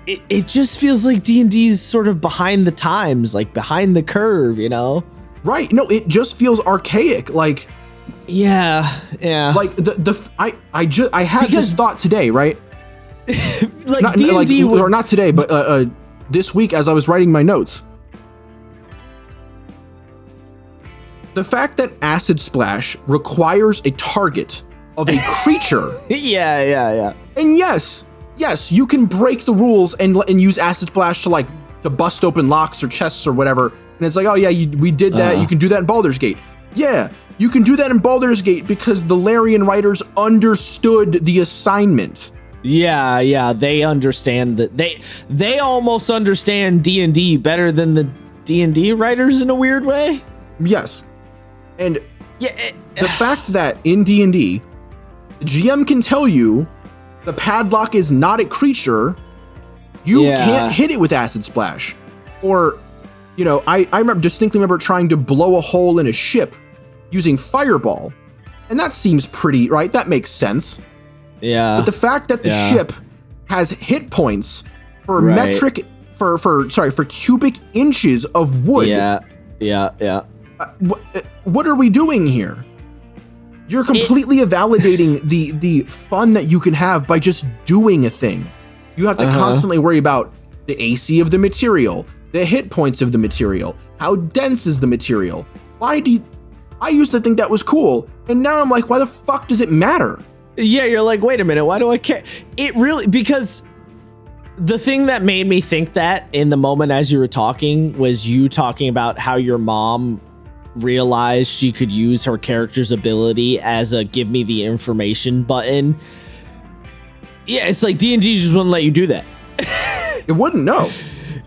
it just feels like D&D's sort of behind the times, like behind the curve, you know? Right. No, it just feels archaic. Like, yeah. Like I had this thought today, right? Like not, D&D or not today, but this week as I was writing my notes. The fact that Acid Splash requires a target of a creature. Yeah. And yes, you can break the rules and use Acid Splash to bust open locks or chests or whatever. And it's like, oh yeah, we did that. You can do that in Baldur's Gate. Yeah, you can do that in Baldur's Gate because the Larian writers understood the assignment. Yeah, they understand that they almost understand D&D better than the D&D writers in a weird way. Yes. And the fact that in D&D, the GM can tell you the padlock is not a creature, you can't hit it with Acid Splash. Or, you know, I distinctly remember trying to blow a hole in a ship using Fireball. And that seems pretty, right? That makes sense. Yeah. But the fact that the ship has hit points for for cubic inches of wood. Yeah. What are we doing here? You're completely invalidating the fun that you can have by just doing a thing. You have to constantly worry about the AC of the material, the hit points of the material, how dense is the material. I used to think that was cool, and now I'm like, why the fuck does it matter? Yeah, you're like, wait a minute, why do I care? It really, because the thing that made me think that in the moment as you were talking was you talking about how your mom realized she could use her character's ability as a give me the information button. Yeah, it's like D&D just wouldn't let you do that. It wouldn't, no.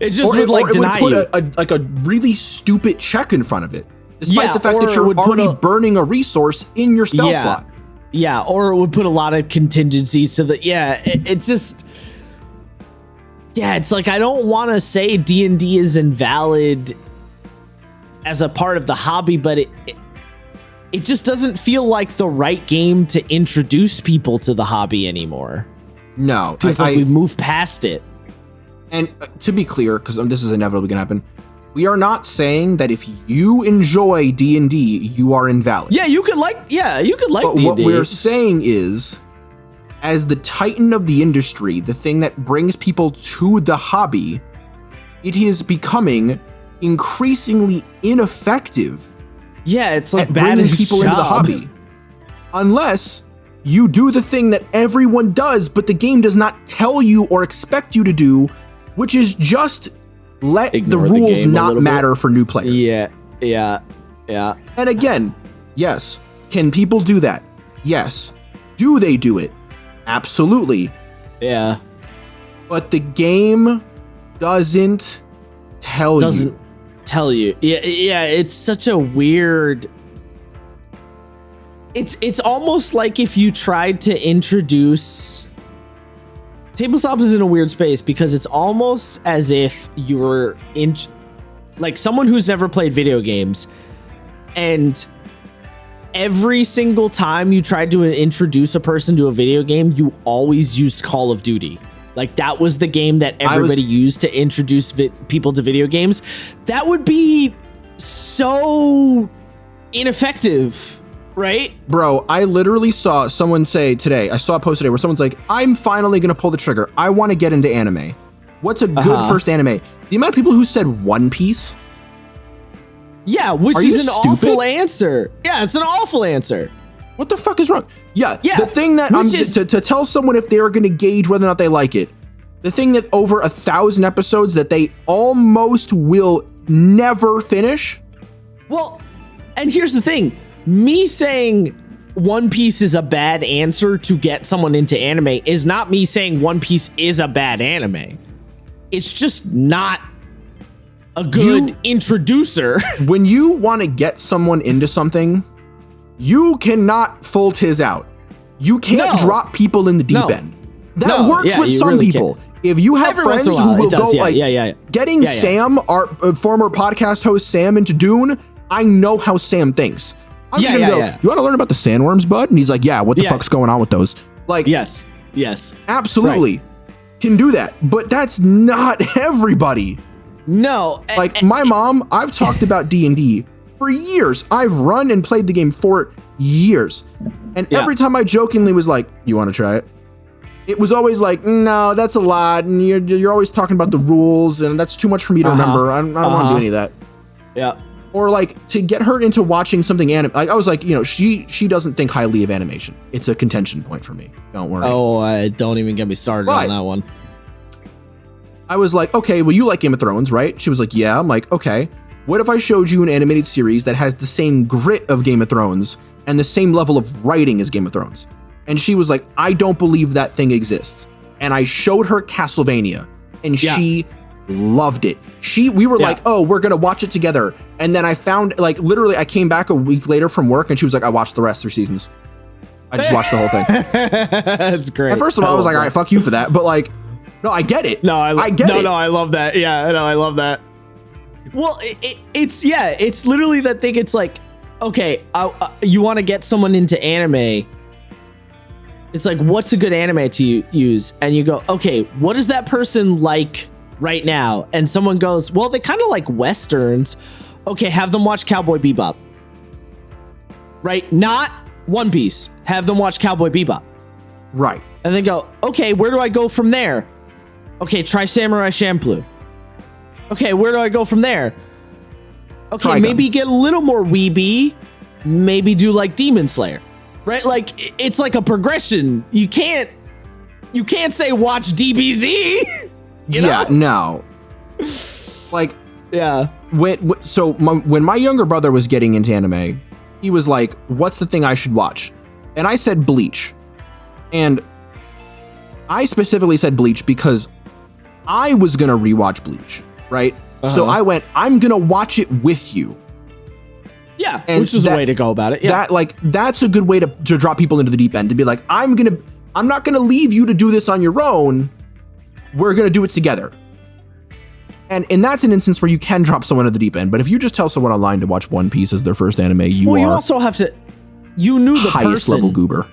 It just would like deny you. It would put a really stupid check in front of it, despite the fact that you're already burning a resource in your spell slot. Yeah, or it would put a lot of contingencies to the... Yeah, it's just... Yeah, it's like, I don't want to say D&D is invalid as a part of the hobby, but it just doesn't feel like the right game to introduce people to the hobby anymore. No, It feels like we've moved past it. And to be clear, because this is inevitably going to happen, we are not saying that if you enjoy D&D, you are invalid. Yeah, you could like D&D. What we're saying is, as the titan of the industry, the thing that brings people to the hobby, it is becoming increasingly ineffective. Yeah, it's like at bringing people into the hobby. Unless you do the thing that everyone does, but the game does not tell you or expect you to do, which is just let Ignore the rules not matter bit. For new players. Yeah. And again, yes, can people do that? Yes. Do they do it? Absolutely. Yeah. But the game doesn't tell you. Tell you. Yeah, it's such a weird. It's almost like if you tried to introduce. Tabletop is in a weird space because it's almost as if you were like someone who's never played video games, and every single time you tried to introduce a person to a video game, you always used Call of Duty. Like that was the game that everybody used to introduce people to video games. That would be so ineffective, right? Bro, I literally saw someone say today, I saw a post today where someone's like, I'm finally going to pull the trigger. I want to get into anime. What's a good first anime? The amount of people who said One Piece. Yeah, which is an awful answer. Yeah, it's an awful answer. What the fuck is wrong? Yeah, the thing that to tell someone if they're going to gauge whether or not they like it, the thing that over 1,000 episodes that they almost will never finish. Well, and here's the thing. Me saying One Piece is a bad answer to get someone into anime is not me saying One Piece is a bad anime. It's just not a good introducer. When you want to get someone into something, you cannot full tiz out. You can't drop people in the deep end. That works with some really people. Can't. If you have friends who will go getting Sam, our former podcast host Sam, into Dune, I know how Sam thinks. I'm just gonna go, you want to learn about the sandworms, bud? And he's like, yeah, what the fuck's going on with those? Like, yes. Absolutely. Right. Can do that. But that's not everybody. No. Like my mom, I've talked about D&D for years. I've run and played the game for years. And every time I jokingly was like, you want to try it? It was always like, no, that's a lot. And you're always talking about the rules and that's too much for me to remember. I don't want to do any of that. Yeah. Or like to get her into watching something I was like, she doesn't think highly of animation. It's a contention point for me. Don't worry. Oh, don't even get me started on that one. I was like, okay, well, you like Game of Thrones, right? She was like, yeah. I'm like, okay. What if I showed you an animated series that has the same grit of Game of Thrones and the same level of writing as Game of Thrones? And she was like, I don't believe that thing exists. And I showed her Castlevania and she loved it. We were like, oh, we're going to watch it together. And then I found, like, literally, I came back a week later from work and she was like, I watched the rest 3 seasons. I just watched the whole thing. That's great. And first of all, I was like, all right, fuck you for that. But like, no, I get it. I get it. No, I love that. Yeah, no, I love that. Well, it's literally that thing. It's like, okay, you want to get someone into anime. It's like, what's a good anime to use? And you go, okay, what is that person like right now? And someone goes, well, they kind of like Westerns. Okay, have them watch Cowboy Bebop. Right? Not One Piece. Have them watch Cowboy Bebop. Right. And then go, okay, where do I go from there? Okay, try Samurai Champloo. Okay, where do I go from there? Okay, Trigun. Maybe get a little more weeby. Maybe do like Demon Slayer. Right? Like, it's like a progression. You can't say watch DBZ. No. Like, yeah. When my younger brother was getting into anime, he was like, what's the thing I should watch? And I said Bleach. And I specifically said Bleach because I was going to rewatch Bleach, right? So I went, I'm going to watch it with you. Yeah, and which is a way to go about it. Yeah. That's a good way to drop people into the deep end, to be like, I'm not going to leave you to do this on your own. We're going to do it together. And that's an instance where you can drop someone at the deep end. But if you just tell someone online to watch One Piece as their first anime, you also have to. You knew the highest person. level goober.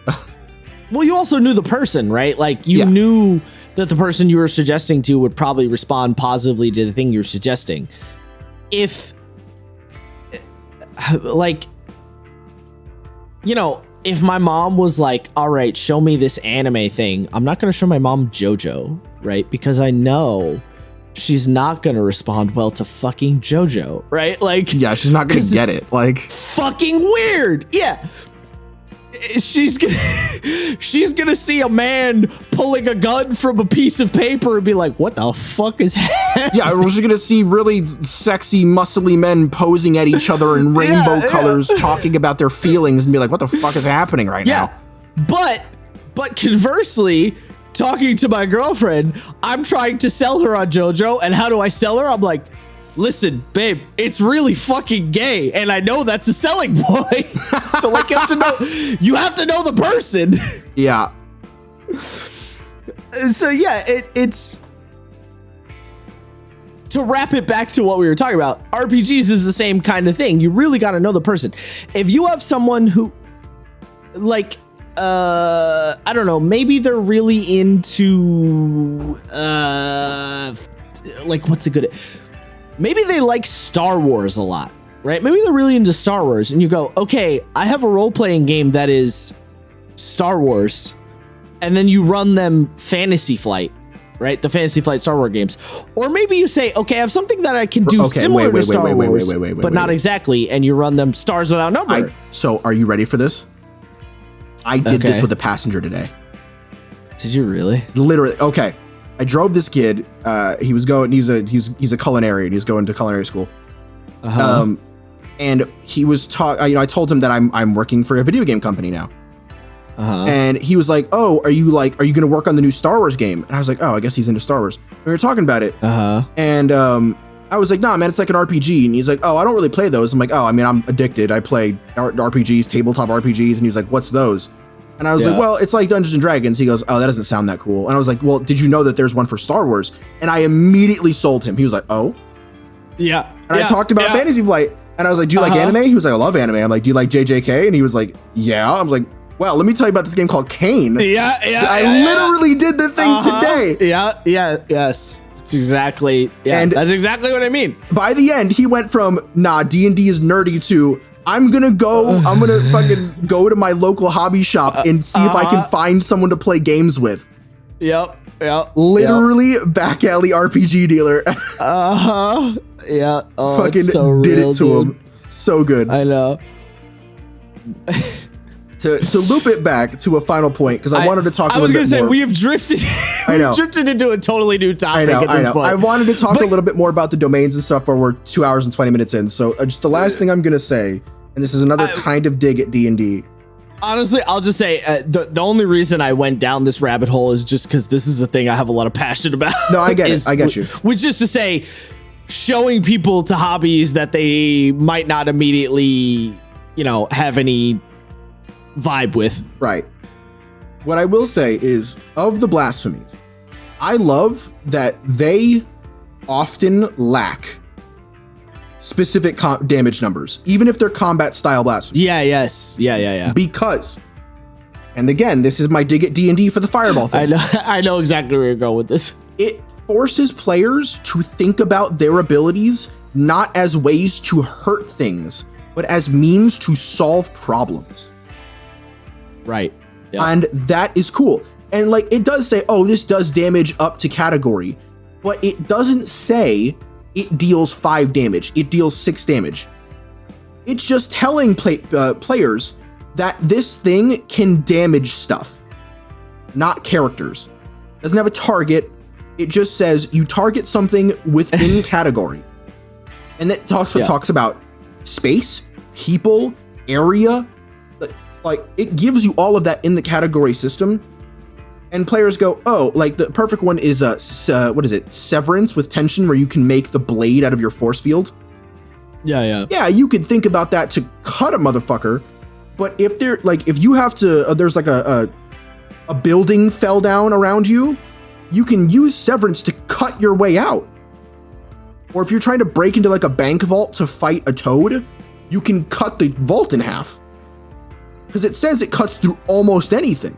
Well, you also knew the person, right? Like you knew that the person you were suggesting to would probably respond positively to the thing you're suggesting. If, like, you know, if my mom was like, all right, show me this anime thing, I'm not going to show my mom JoJo, right? Because I know she's not going to respond well to fucking JoJo, right? Like, yeah, she's not going to get it. Like, fucking weird. Yeah. She's gonna see a man pulling a gun from a piece of paper and be like, what the fuck is happening? Yeah, we're just gonna see really sexy, muscly men posing at each other in rainbow colors, talking about their feelings and be like, what the fuck is happening right now? But conversely, talking to my girlfriend, I'm trying to sell her on JoJo, and how do I sell her? I'm like, listen, babe, it's really fucking gay, and I know that's a selling point. So like, you have to know the person. Yeah. So yeah, it's to wrap it back to what we were talking about. RPGs is the same kind of thing. You really got to know the person. If you have someone who, like, I don't know, maybe they're really into, like, what's a good? Maybe they like Star Wars a lot, right? Maybe they're really into Star Wars, and you go, okay, I have a role-playing game that is Star Wars, and then you run them Fantasy Flight, right? The Fantasy Flight Star Wars games. Or maybe you say, okay, I have something that I can do similar to Star Wars, but not exactly, and you run them Stars Without Number. So are you ready for this? I did this with a passenger today. Did you really? Literally. Okay. I drove this kid. He's a culinary, and he's going to culinary school. And he was I told him that I'm working for a video game company now. And he was like, "Oh, are you going to work on the new Star Wars game?" And I was like, "Oh, I guess he's into Star Wars." And we were talking about it. And I was like, "Nah, man, it's like an RPG." And he's like, "Oh, I don't really play those." I'm like, "Oh, I mean, I'm addicted. I play RPGs, tabletop RPGs." And he's like, "What's those?" And I was like, well, it's like Dungeons and Dragons. He goes, oh, that doesn't sound that cool. And I was like, well, did you know that there's one for Star Wars? And I immediately sold him. He was like, oh. Yeah. And I talked about Fantasy Flight. And I was like, do you like anime? He was like, I love anime. I'm like, do you like JJK? And he was like, yeah. I was like, well, let me tell you about this game called CAIN. I literally did the thing today. Yes. That's exactly what I mean. By the end, he went from, nah, D&D is nerdy to, I'm gonna fucking go to my local hobby shop and see if I can find someone to play games with. Yep. Literally back alley RPG dealer. Yeah. Oh, fucking so did real, it to him. So good. I know. To loop it back to a final point, because I wanted to talk a little bit more. I was gonna say, we have drifted. We've drifted into a totally new topic at this point. I wanted to talk a little bit more about the domains and stuff, but we're 2 hours and 20 minutes in. So just the last thing I'm gonna say, and this is another kind of dig at D&D. Honestly, I'll just say the only reason I went down this rabbit hole is just because this is a thing I have a lot of passion about. No, I get it. I get you. Which is to say, showing people to hobbies that they might not immediately, have any vibe with. Right. What I will say is, of the blasphemies, I love that they often lack specific damage numbers, even if they're combat style blasphemies. Yeah. Because, and again, this is my dig at D&D for the fireball thing. I know exactly where you're going with this. It forces players to think about their abilities not as ways to hurt things, but as means to solve problems. Right. Yep. And that is cool. And like, it does say, oh, this does damage up to category, but it doesn't say it deals 5 damage. It deals 6 damage. It's just telling players that this thing can damage stuff, not characters. It doesn't have a target. It just says you target something within category. And it talks about space, people, area. Like, it gives you all of that in the category system. And players go, oh, like the perfect one is what is it? Severance with tension, where you can make the blade out of your force field. Yeah. Yeah, you could think about that to cut a motherfucker. But if if you have to, there's like a building fell down around you, you can use severance to cut your way out. Or if you're trying to break into like a bank vault to fight a toad, you can cut the vault in half. Because it says it cuts through almost anything.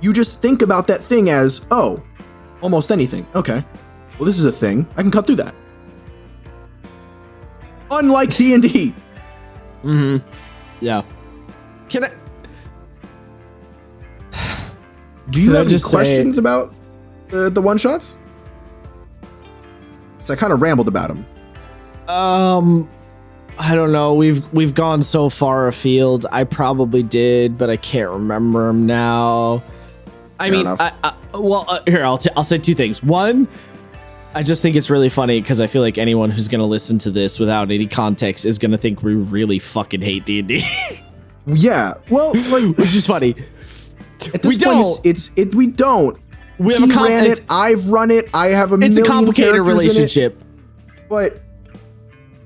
You just think about that thing as, oh, almost anything. Okay. Well, this is a thing. I can cut through that. Unlike D&D. Mm-hmm. Yeah. Can I... Do you have any questions about the one-shots? Because I kind of rambled about them. I don't know. We've gone so far afield. I probably did, but I can't remember them now. I mean, here, I'll say two things. One, I just think it's really funny because I feel like anyone who's going to listen to this without any context is going to think we really fucking hate D&D. Yeah. Well, like, which is funny. At this point, we don't. We have ran it. I've run it. I have a million It's a complicated relationship. But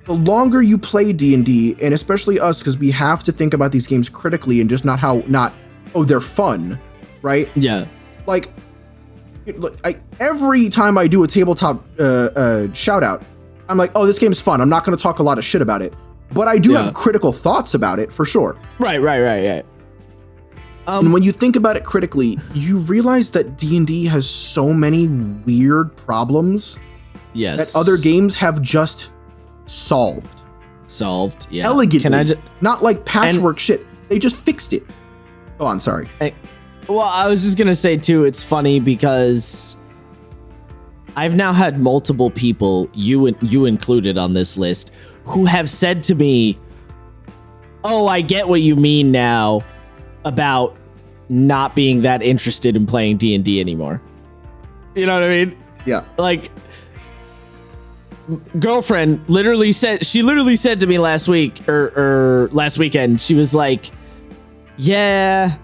the longer you play D&D, and especially us, because we have to think about these games critically and just they're fun, right? Yeah. Like, every time I do a tabletop shout out, I'm like, oh, this game's fun. I'm not going to talk a lot of shit about it, but I do have critical thoughts about it for sure. Right. And when you think about it critically, you realize that D&D has so many weird problems that other games have just solved. Yeah. Elegantly. Not like patchwork shit. They just fixed it. Oh, I'm sorry. Well, I was just going to say, too, it's funny because I've now had multiple people, you included on this list, who have said to me, oh, I get what you mean now about not being that interested in playing D&D anymore. You know what I mean? Yeah. Like, girlfriend literally said to me last week or last weekend, she was like, yeah,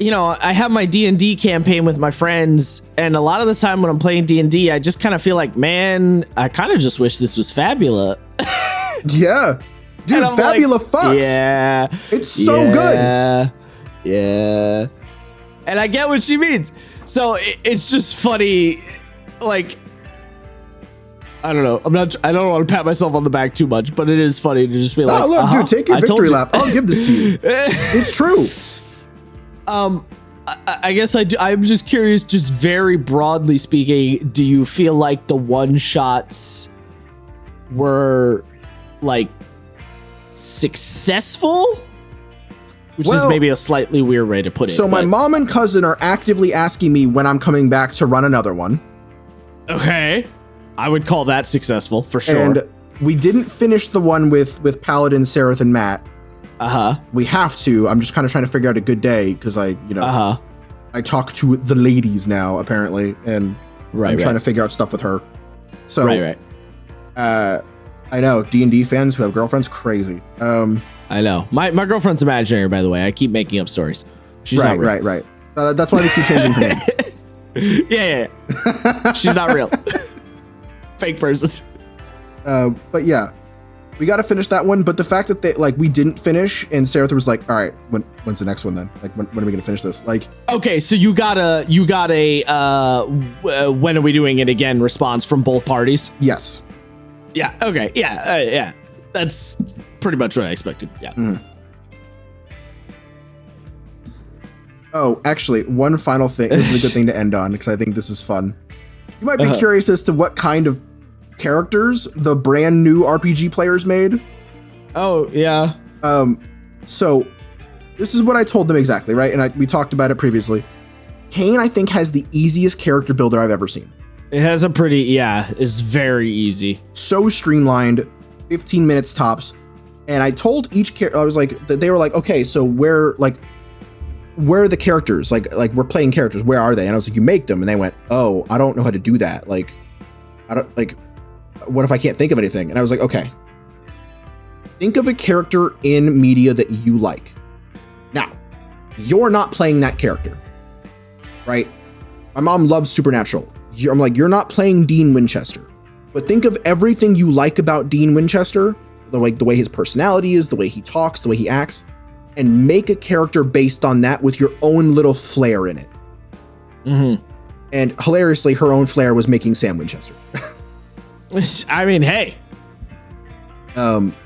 you know, I have my D&D campaign with my friends, and a lot of the time when I'm playing D&D, I just kind of feel like, man, I kind of just wish this was Fabula. Yeah. Dude, Fabula fucks. Yeah. It's so good. Yeah. And I get what she means. So it's just funny. Like, I don't know. I don't want to pat myself on the back too much, but it is funny to just be like, look, dude, take your victory lap. I'll give this to you. It's true. I guess I'm just curious, just very broadly speaking, do you feel like the one-shots were like successful? Which is maybe a slightly weird way to put it. So my mom and cousin are actively asking me when I'm coming back to run another one. Okay. I would call that successful for sure. And we didn't finish the one with Paladin, Sereth, and Matt. We have to. I'm just kind of trying to figure out a good day because I talk to the ladies now apparently, and I'm trying to figure out stuff with her. So I know D&D fans who have girlfriends, crazy. I know. My girlfriend's imaginary, by the way. I keep making up stories. She's not real. Right. That's why they keep changing her name. Yeah. She's not real. Fake person. But yeah, we got to finish that one. But the fact that we didn't finish, and Sarah was like, all right, when's the next one then? Like, when are we going to finish this? Like, okay, so you got a when are we doing it again response from both parties? Yes. Yeah. Okay. Yeah. That's pretty much what I expected. Yeah. Mm. Oh, actually, one final thing. This is a good thing to end on because I think this is fun. You might be curious as to what kind of characters the brand new RPG players made. Oh, yeah. So this is what I told them exactly, right? And we talked about it previously. CAIN, I think, has the easiest character builder I've ever seen. It has it's very easy. So streamlined, 15 minutes tops. And I told each character, I was like, they were like, okay, so where are the characters? Like we're playing characters. Where are they? And I was like, you make them. And they went, oh, I don't know how to do that. Like, what if I can't think of anything? And I was like, okay, think of a character in media that you like. Now, you're not playing that character, right? My mom loves Supernatural. I'm like, you're not playing Dean Winchester, but think of everything you like about Dean Winchester, the way his personality is, the way he talks, the way he acts, and make a character based on that with your own little flair in it. Mm-hmm. And hilariously, her own flair was making Sam Winchester. I mean, hey,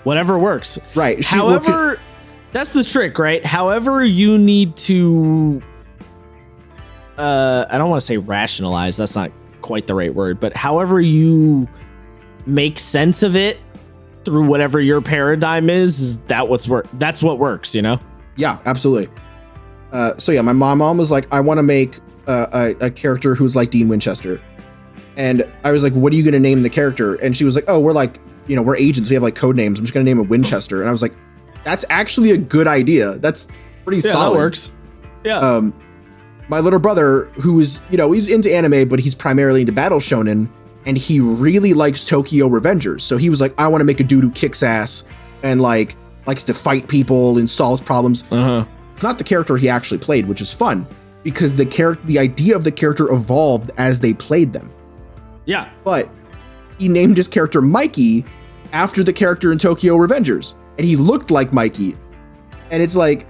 whatever works. Right. However, that's the trick, right? However, you need to. I don't want to say rationalize. That's not quite the right word, but however you make sense of it through whatever your paradigm is that that's what works, you know? Yeah, absolutely. So yeah, my mom was like, I want to make a character who's like Dean Winchester. And I was like, what are you going to name the character? And she was like, oh, we're like, we're agents. We have like code names. I'm just going to name it Winchester. And I was like, that's actually a good idea. That's pretty solid. That works. Yeah. My little brother, who's, he's into anime, but he's primarily into Battle Shonen, and he really likes Tokyo Revengers. So he was like, I want to make a dude who kicks ass and like likes to fight people and solves problems. It's not the character he actually played, which is fun because the idea of the character evolved as they played them. Yeah. But he named his character Mikey after the character in Tokyo Revengers, and he looked like Mikey. And it's like,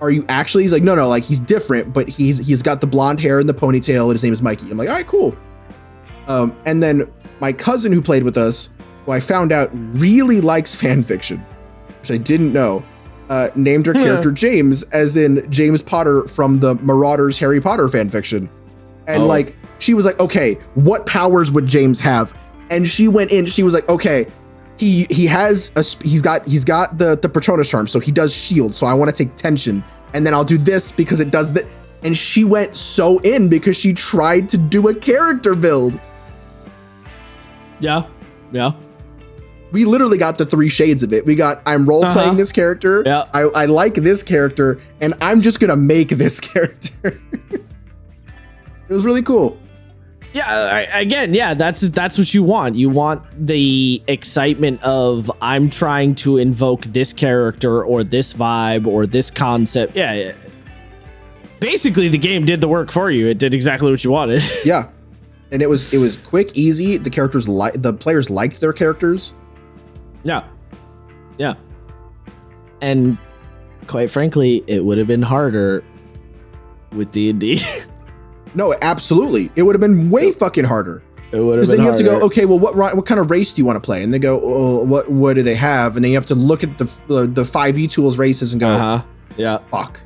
are you actually? He's like, no, like he's different, but he's got the blonde hair and the ponytail, and his name is Mikey. I'm like, all right, cool. And then my cousin who played with us, who I found out really likes fan fiction, which I didn't know, named her character James, as in James Potter from the Marauders Harry Potter fan fiction. And like, she was like, okay, what powers would James have? And she went in, she was like, okay, he's got the Patronus charm, so he does shield. So I want to take tension, and then I'll do this because it does that. And she went so in because she tried to do a character build. Yeah. We literally got the 3 shades of it. We got, I'm role playing this character. Yeah. I like this character, and I'm just gonna make this character. It was really cool. Yeah, that's what you want. You want the excitement of I'm trying to invoke this character or this vibe or this concept. Yeah. Basically, the game did the work for you. It did exactly what you wanted. Yeah. And it was quick, easy. The players liked their characters. Yeah. And quite frankly, it would have been harder with D&D. No, absolutely. It would have been way fucking harder. It would have been Because then you have to harder. go, okay, well, what kind of race do you want to play? And they go, oh, what do they have? And then you have to look at the 5e tools races and go, yeah, fuck.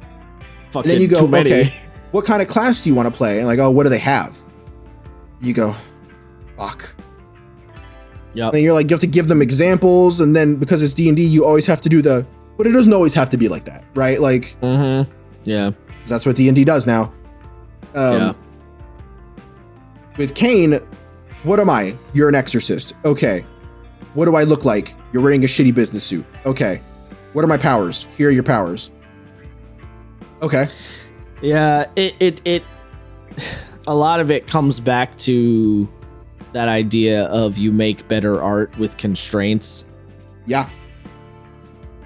Fucking And then you go, too many. okay, what kind of class do you want to play? And like, oh, what do they have? You go, fuck. Yep. And you're like, you have to give them examples, and then because it's D&D, you always have to do but it doesn't always have to be like that, right? Like, yeah, 'cause that's what D&D does now. With CAIN, what am I? You're an exorcist. Okay. What do I look like? You're wearing a shitty business suit. Okay. What are my powers? Here are your powers. Okay. Yeah, it a lot of it comes back to that idea of you make better art with constraints. Yeah.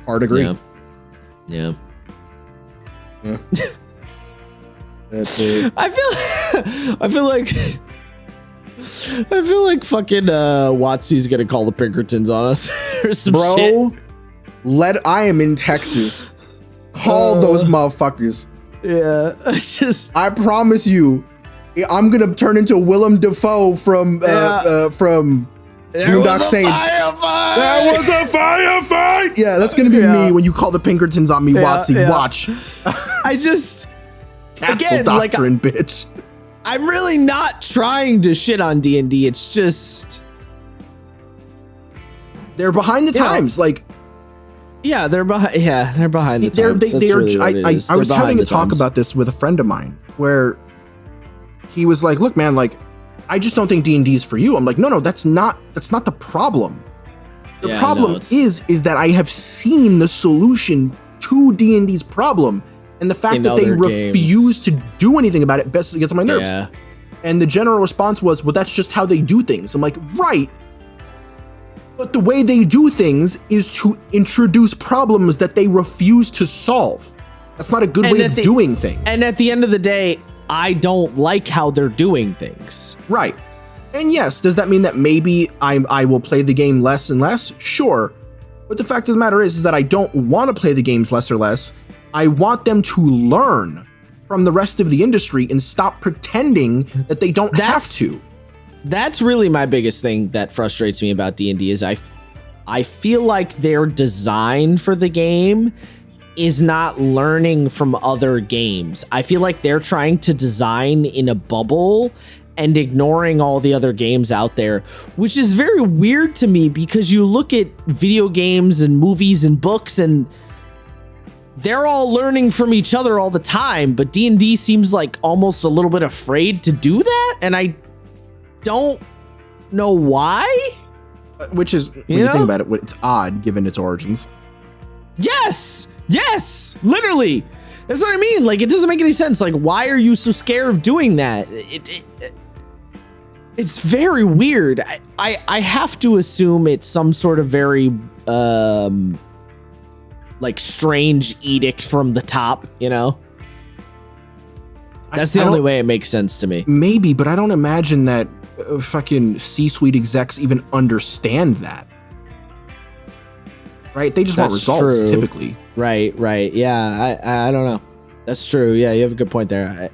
Hard agree. Yeah. That's it. I feel like fucking Watsy's gonna call the Pinkertons on us or some shit. I am in Texas. Call those motherfuckers. Yeah, I promise you, I'm gonna turn into Willem Dafoe from Boondock Saints. There was a firefight. Yeah, that's gonna be me when you call the Pinkertons on me, Watsy. Yeah. Watch. I just Castle Doctrine, bitch. I'm really not trying to shit on D&D. It's just they're behind the times. Like, yeah, they're behind. Yeah, they're behind the times. I was having a talk about this with a friend of mine where he was like, "Look, man, like, I just don't think D&D is for you." I'm like, "No, that's not the problem. The problem is that I have seen the solution to D&D's problem." And the fact that they refuse to do anything about it gets on my nerves. Yeah. And the general response was, well, that's just how they do things. I'm like, right. But the way they do things is to introduce problems that they refuse to solve. That's not a good way of doing things. And at the end of the day, I don't like how they're doing things. Right. And yes, does that mean that maybe I will play the game less and less? Sure. But the fact of the matter is that I don't want to play the games less or less. I want them to learn from the rest of the industry and stop pretending that they don't have to. That's really my biggest thing that frustrates me about D&D is I feel like their design for the game is not learning from other games. I feel like they're trying to design in a bubble and ignoring all the other games out there, which is very weird to me because you look at video games and movies and books and they're all learning from each other all the time, but D&D seems like almost a little bit afraid to do that, and I don't know why. Which is, when you think about it, it's odd given its origins. Yes, literally. That's what I mean. Like, it doesn't make any sense. Like, why are you so scared of doing that? It's very weird. I have to assume it's some sort of very like strange edict from the top, you know? That's the only way it makes sense to me. Maybe, but I don't imagine that fucking C-suite execs even understand that. Right? They just want results, typically. Right. Yeah, I don't know. That's true. Yeah, you have a good point there.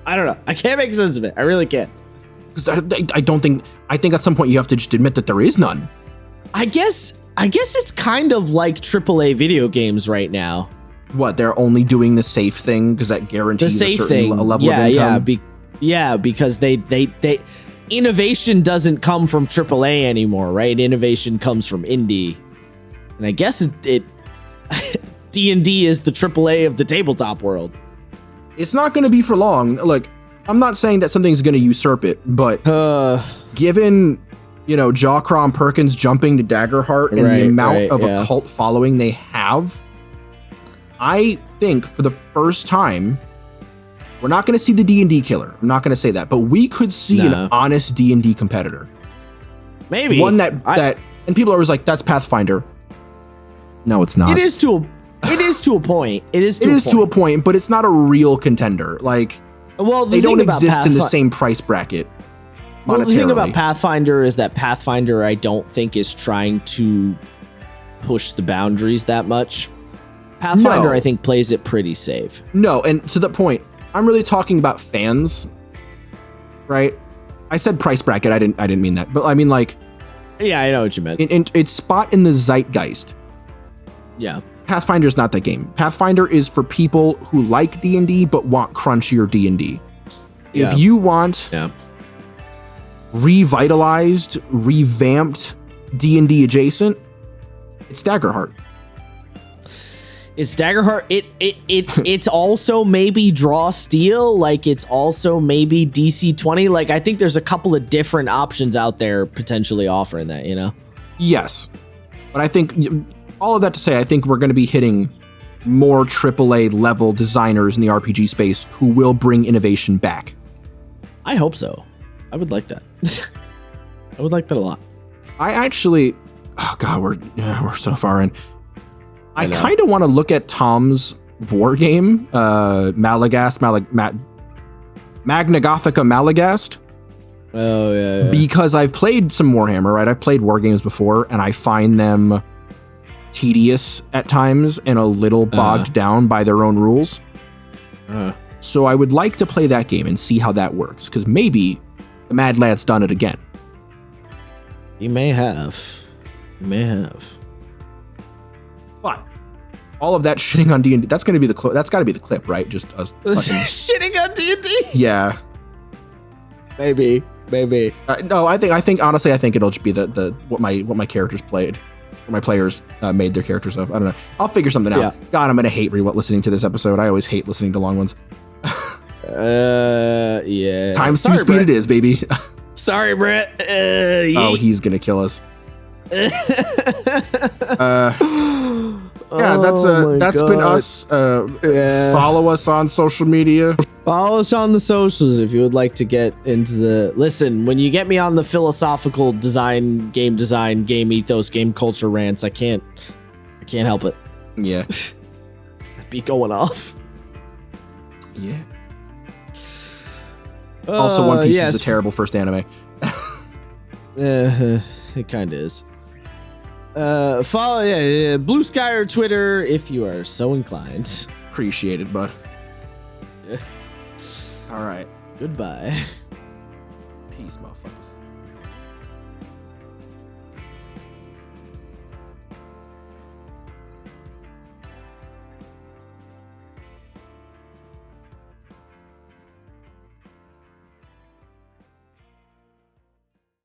I don't know. I can't make sense of it. I really can't. Because I think at some point you have to just admit that there is none. I guess it's kind of like AAA video games right now. What, they're only doing the safe thing because that guarantees a certain level of income? Yeah, because they innovation doesn't come from AAA anymore, right? Innovation comes from indie. And I guess it D&D is the AAA of the tabletop world. It's not going to be for long. Look, I'm not saying that something's going to usurp it, but given, Jawcrom Perkins jumping to Daggerheart and the amount of a cult following they have, I think for the first time, we're not going to see the D&D killer. I'm not going to say that, but we could see an honest D&D competitor. Maybe. One that and people are always like, that's Pathfinder. No, it's not. It is to a point. It is to a point, but it's not a real contender. Like, they don't exist in the same price bracket. Well, the thing about Pathfinder is that Pathfinder, I don't think, is trying to push the boundaries that much. Pathfinder, I think, plays it pretty safe. No, and to that point, I'm really talking about fans, right? I said price bracket. I didn't mean that, but I mean like. Yeah, I know what you meant. Its spot in the zeitgeist. Yeah. Pathfinder's not that game. Pathfinder is for people who like D&D but want crunchier D&D. Yeah. If you want revitalized, revamped D&D adjacent, it's Daggerheart. It's Daggerheart. It's also maybe Draw Steel. Like, it's also maybe DC 20. Like, I think there's a couple of different options out there potentially offering that, Yes. But I think all of that to say, I think we're going to be hitting more AAA level designers in the RPG space who will bring innovation back. I hope so. I would like that. I would like that a lot. I actually, oh God, we're so far in. I kind of want to look at Tom's war game, Malagast, Magna Gothica Malagast. Oh, yeah. Because I've played some Warhammer, right? I've played war games before, and I find them tedious at times and a little bogged down by their own rules. So I would like to play that game and see how that works, because maybe the Mad Lad's done it again. He may have. But all of that shitting on D&D, that's going to be that's got to be the clip, right? Just us shitting on D&D. Yeah. Maybe. No, I think honestly, I think it'll just be what my characters played, or my players made their characters of. I don't know. I'll figure something out. Yeah. God, I'm gonna hate listening to this episode. I always hate listening to long ones. Yeah. Times 2 speed it is, baby. Sorry, Brett. Oh, he's gonna kill us. Yeah, that's been us. Follow us on social media. Follow us on the socials if you would like to get into the... Listen, when you get me on the philosophical game design, game ethos, game culture rants, I can't help it. Yeah. I'd be going off. Yeah. Also, One Piece is a terrible first anime. It kind of is. Follow Blue Sky or Twitter if you are so inclined. Appreciate it, bud. Yeah. All right. Goodbye. Peace, motherfuckers.